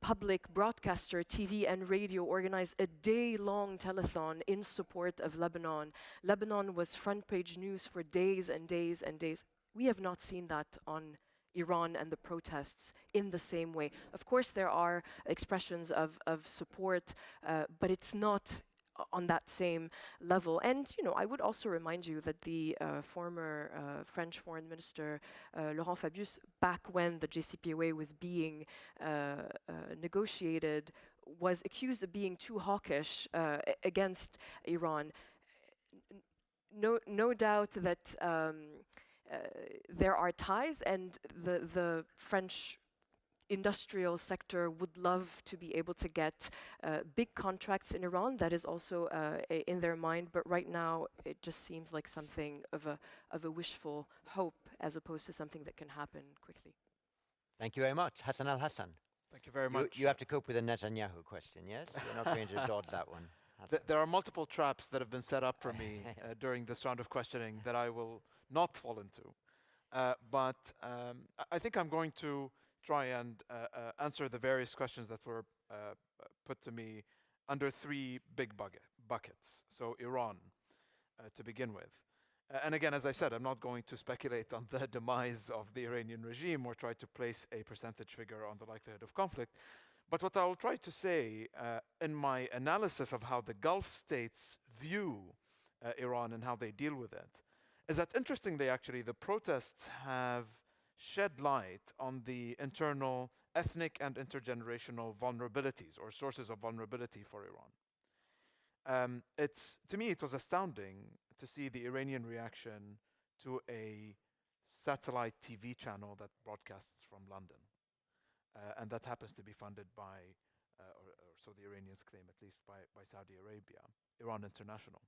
Speaker 2: public broadcaster, TV and radio, organized a day-long telethon in support of Lebanon. Lebanon was front page news for days and days and days. We have not seen that on Iran and the protests in the same way. Of course, there are expressions of support, but it's not on that same level. And, you know, I would also remind you that the former French Foreign Minister, Laurent Fabius, back when the JCPOA was being negotiated, was accused of being too hawkish against Iran. No doubt that there are ties, and the French industrial sector would love to be able to get big contracts in Iran. That is also in their mind, but right now it just seems like something of a wishful hope as opposed to something that can happen quickly.
Speaker 4: Thank you very much. Hassan Al-Hassan.
Speaker 8: Thank you very much.
Speaker 4: You have to cope with a Netanyahu question, yes? You're not going to dodge that one.
Speaker 8: There are multiple traps that have been set up for me during this round of questioning that I will not fall into. But I think I'm going to try and answer the various questions that were put to me under three big buckets. So Iran, to begin with. And again, as I said, I'm not going to speculate on the demise of the Iranian regime or try to place a percentage figure on the likelihood of conflict. But what I will try to say in my analysis of how the Gulf states view Iran and how they deal with it is that, interestingly, actually, the protests have shed light on the internal ethnic and intergenerational vulnerabilities or sources of vulnerability for Iran. To me, it was astounding to see the Iranian reaction to a satellite TV channel that broadcasts from London. And that happens to be funded by, or so the Iranians claim, at least by Saudi Arabia, Iran International.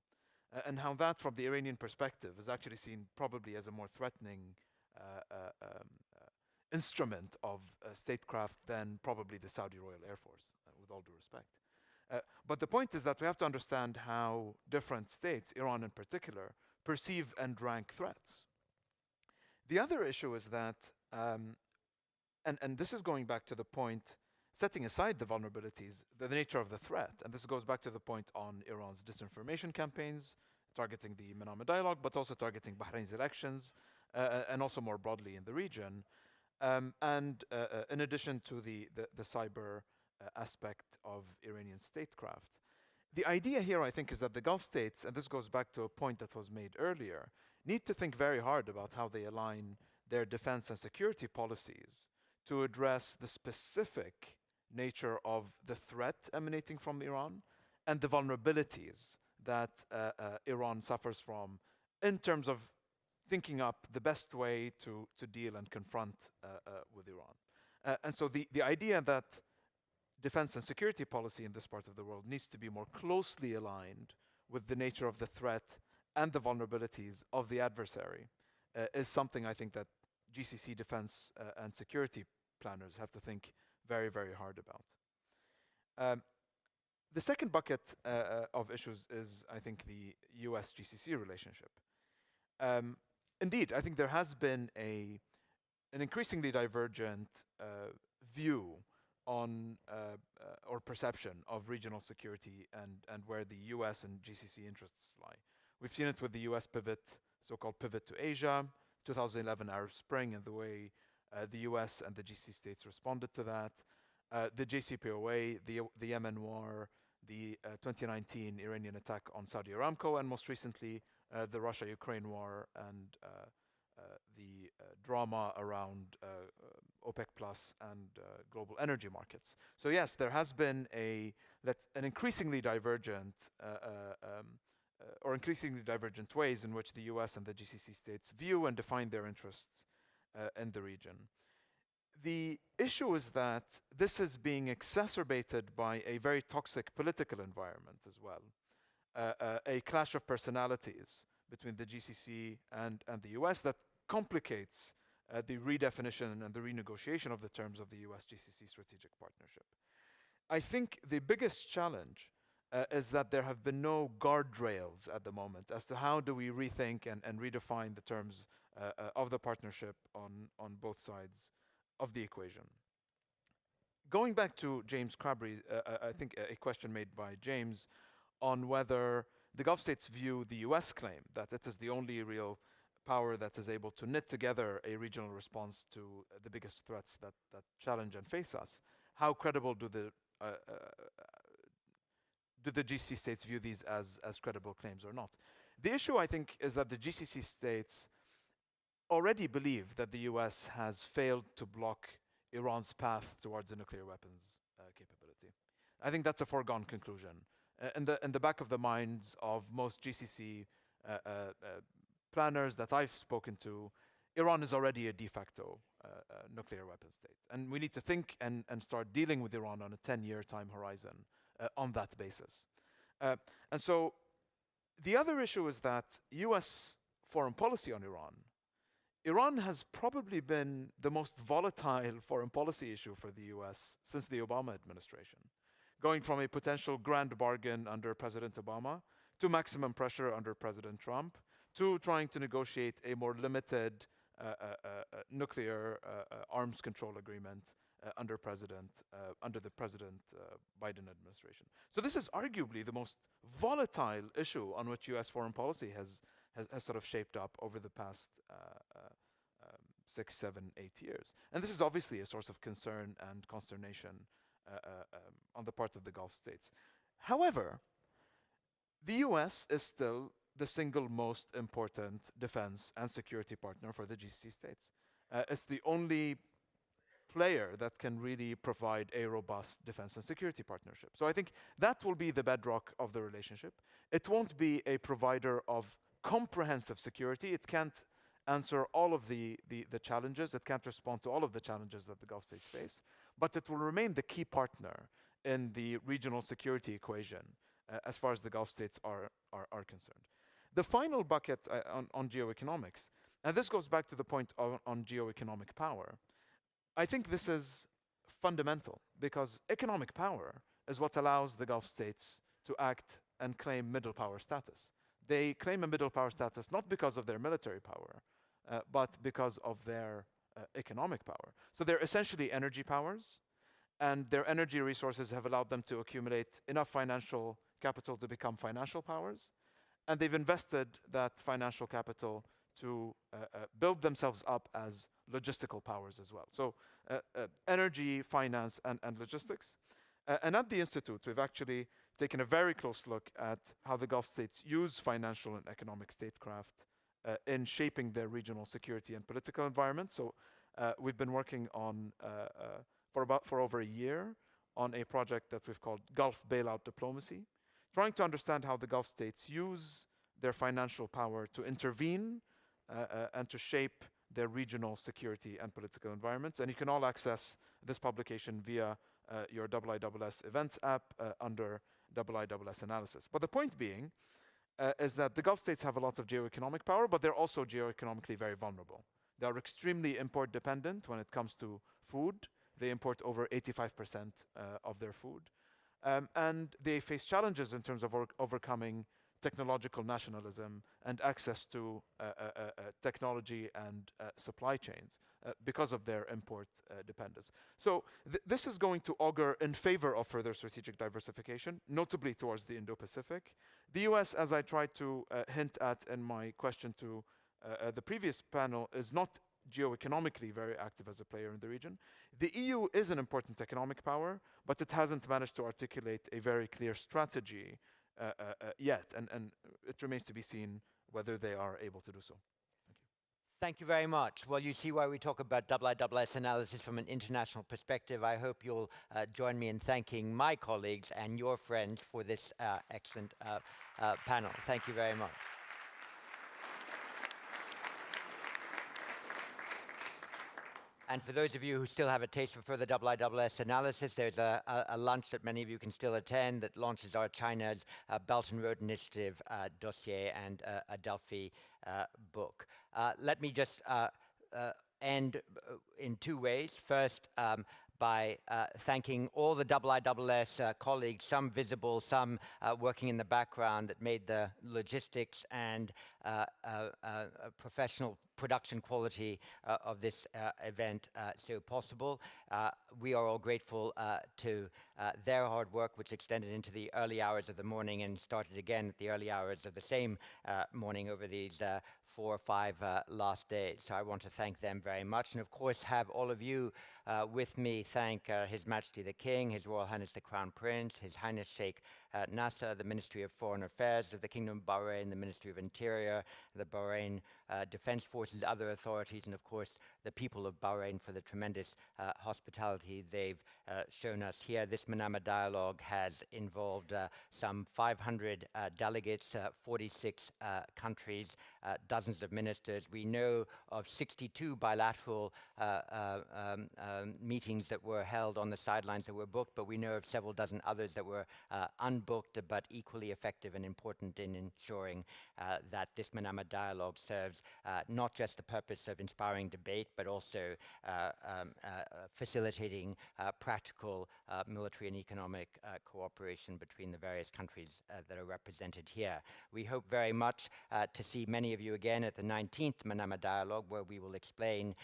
Speaker 8: And how that, from the Iranian perspective, is actually seen probably as a more threatening instrument of statecraft than probably the Saudi Royal Air Force, with all due respect. But the point is that we have to understand how different states, Iran in particular, perceive and rank threats. The other issue is that, and this is going back to the point, setting aside the vulnerabilities, the nature of the threat, and this goes back to the point on Iran's disinformation campaigns, targeting the Manama dialogue, but also targeting Bahrain's elections, and also more broadly in the region. And in addition to the cyber aspect of Iranian statecraft. The idea here, I think, is that the Gulf states, and this goes back to a point that was made earlier, need to think very hard about how they align their defense and security policies to address the specific nature of the threat emanating from Iran and the vulnerabilities that Iran suffers from in terms of thinking up the best way to deal and confront with Iran. And so the idea that defense and security policy in this part of the world needs to be more closely aligned with the nature of the threat and the vulnerabilities of the adversary is something I think that GCC defense and security planners have to think very, very hard about. The second bucket of issues is, I think, the US-GCC relationship. Indeed, I think there has been an increasingly divergent view on or perception of regional security and where the US and GCC interests lie. We've seen it with the US pivot, so-called pivot to Asia, 2011 Arab Spring, and the way the US and the GCC states responded to that, the JCPOA, the Yemen war, the 2019 Iranian attack on Saudi Aramco, and most recently the Russia-Ukraine war and the drama around OPEC Plus and global energy markets. So yes, there has been an increasingly divergent or increasingly divergent ways in which the US and the GCC states view and define their interests in the region. The issue is that this is being exacerbated by a very toxic political environment as well. A clash of personalities between the GCC and the US that complicates the redefinition and the renegotiation of the terms of the US-GCC strategic partnership. I think the biggest challenge is that there have been no guardrails at the moment as to how do we rethink and redefine the terms of the partnership on both sides of the equation. going back to James Crabtree, I think a question made by James on whether the Gulf states view the US claim that it is the only real power that is able to knit together a regional response to the biggest threats that challenge and face us. How credible do the GCC states view these as credible claims or not? The issue, I think, is that the GCC states already believe that the US has failed to block Iran's path towards a nuclear weapons capability. I think that's a foregone conclusion. In the back of the minds of most GCC planners that I've spoken to, Iran is already a de facto nuclear weapon state. And we need to think and start dealing with Iran on a 10-year time horizon on that basis. And so the other issue is that US foreign policy on Iran has probably been the most volatile foreign policy issue for the US since the Obama administration, going from a potential grand bargain under President Obama to maximum pressure under President Trump to trying to negotiate a more limited nuclear arms control agreement under the President Biden administration. So this is arguably the most volatile issue on which US foreign policy has sort of shaped up over the past 6, 7, 8 years. And this is obviously a source of concern and consternation on the part of the Gulf states. However, the US is still the single most important defense and security partner for the GCC states. It's the only player that can really provide a robust defense and security partnership. So I think that will be the bedrock of the relationship. It won't be a provider of comprehensive security. It can't answer all of the challenges. It can't respond to all of the challenges that the Gulf states face, but it will remain the key partner in the regional security equation as far as the Gulf states are concerned. The final bucket on geoeconomics, and this goes back to the point on geoeconomic power. I think this is fundamental because economic power is what allows the Gulf states to act and claim middle power status. They claim a middle power status not because of their military power, but because of their economic power. So they're essentially energy powers, and their energy resources have allowed them to accumulate enough financial capital to become financial powers, and they've invested that financial capital to build themselves up as logistical powers as well. So energy, finance, and logistics. And at the Institute, we've actually taken a very close look at how the Gulf states use financial and economic statecraft in shaping their regional security and political environment. So we've been working on, for over a year, on a project that we've called Gulf Bailout Diplomacy, trying to understand how the Gulf states use their financial power to intervene and to shape their regional security and political environments. And you can all access this publication via your IISS events app under IISS analysis. But the point being is that the Gulf states have a lot of geoeconomic power, but they're also geoeconomically very vulnerable. They are extremely import dependent when it comes to food. They import over 85% of their food. And they face challenges in terms of overcoming technological nationalism and access to technology and supply chains because of their import dependence. So this is going to augur in favor of further strategic diversification, notably towards the Indo-Pacific. The US, as I tried to hint at in my question to the previous panel, is not geoeconomically very active as a player in the region. The EU is an important economic power, but it hasn't managed to articulate a very clear strategy yet, and it remains to be seen whether they are able to do so. Thank you.
Speaker 4: Thank you very much. Well, you see why we talk about IISS analysis from an international perspective. I hope you'll join me in thanking my colleagues and your friends for this excellent panel. Thank you very much. And for those of you who still have a taste for further IISS analysis, there's a lunch that many of you can still attend that launches our China's Belt and Road Initiative dossier and a Delphi book. Let me just end in two ways. First, by thanking all the IISS colleagues, some visible, some working in the background, that made the logistics and professional production quality of this event so possible. We are all grateful to their hard work, which extended into the early hours of the morning and started again at the early hours of the same morning over these 4 or 5 last days. So I want to thank them very much, and of course have all of you with me thank His Majesty the King, His Royal Highness the Crown Prince, His Highness Sheikh Nasser, the Ministry of Foreign Affairs of the Kingdom of Bahrain, the Ministry of Interior, the Bahrain Defense Forces, other authorities, and of course the people of Bahrain for the tremendous hospitality they've shown us here. This Manama Dialogue has involved some 500 delegates, 46 countries, dozens of ministers. We know of 62 bilateral meetings that were held on the sidelines that were booked, but we know of several dozen others that were unbooked but equally effective and important in ensuring that this Manama Dialogue serves not just the purpose of inspiring debate, but also facilitating practical military and economic cooperation between the various countries that are represented here. We hope very much to see many of you again at the 19th Manama Dialogue, where we will explain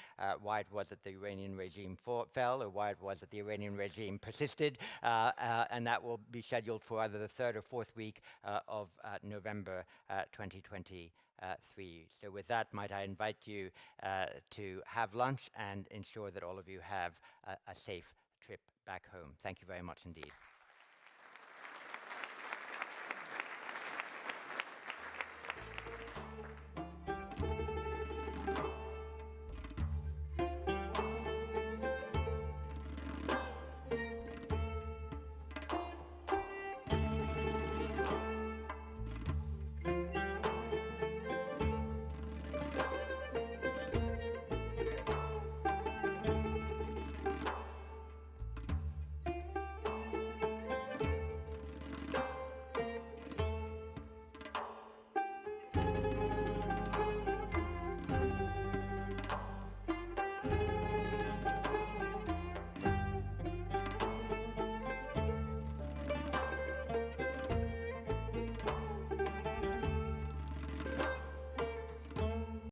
Speaker 4: why it was that the Iranian regime fell, or why it was that the Iranian regime persisted, and that will be scheduled for either the 3rd or 4th week of November 2023. So with that, might I invite you to have lunch and ensure that all of you have a safe trip back home. Thank you very much indeed.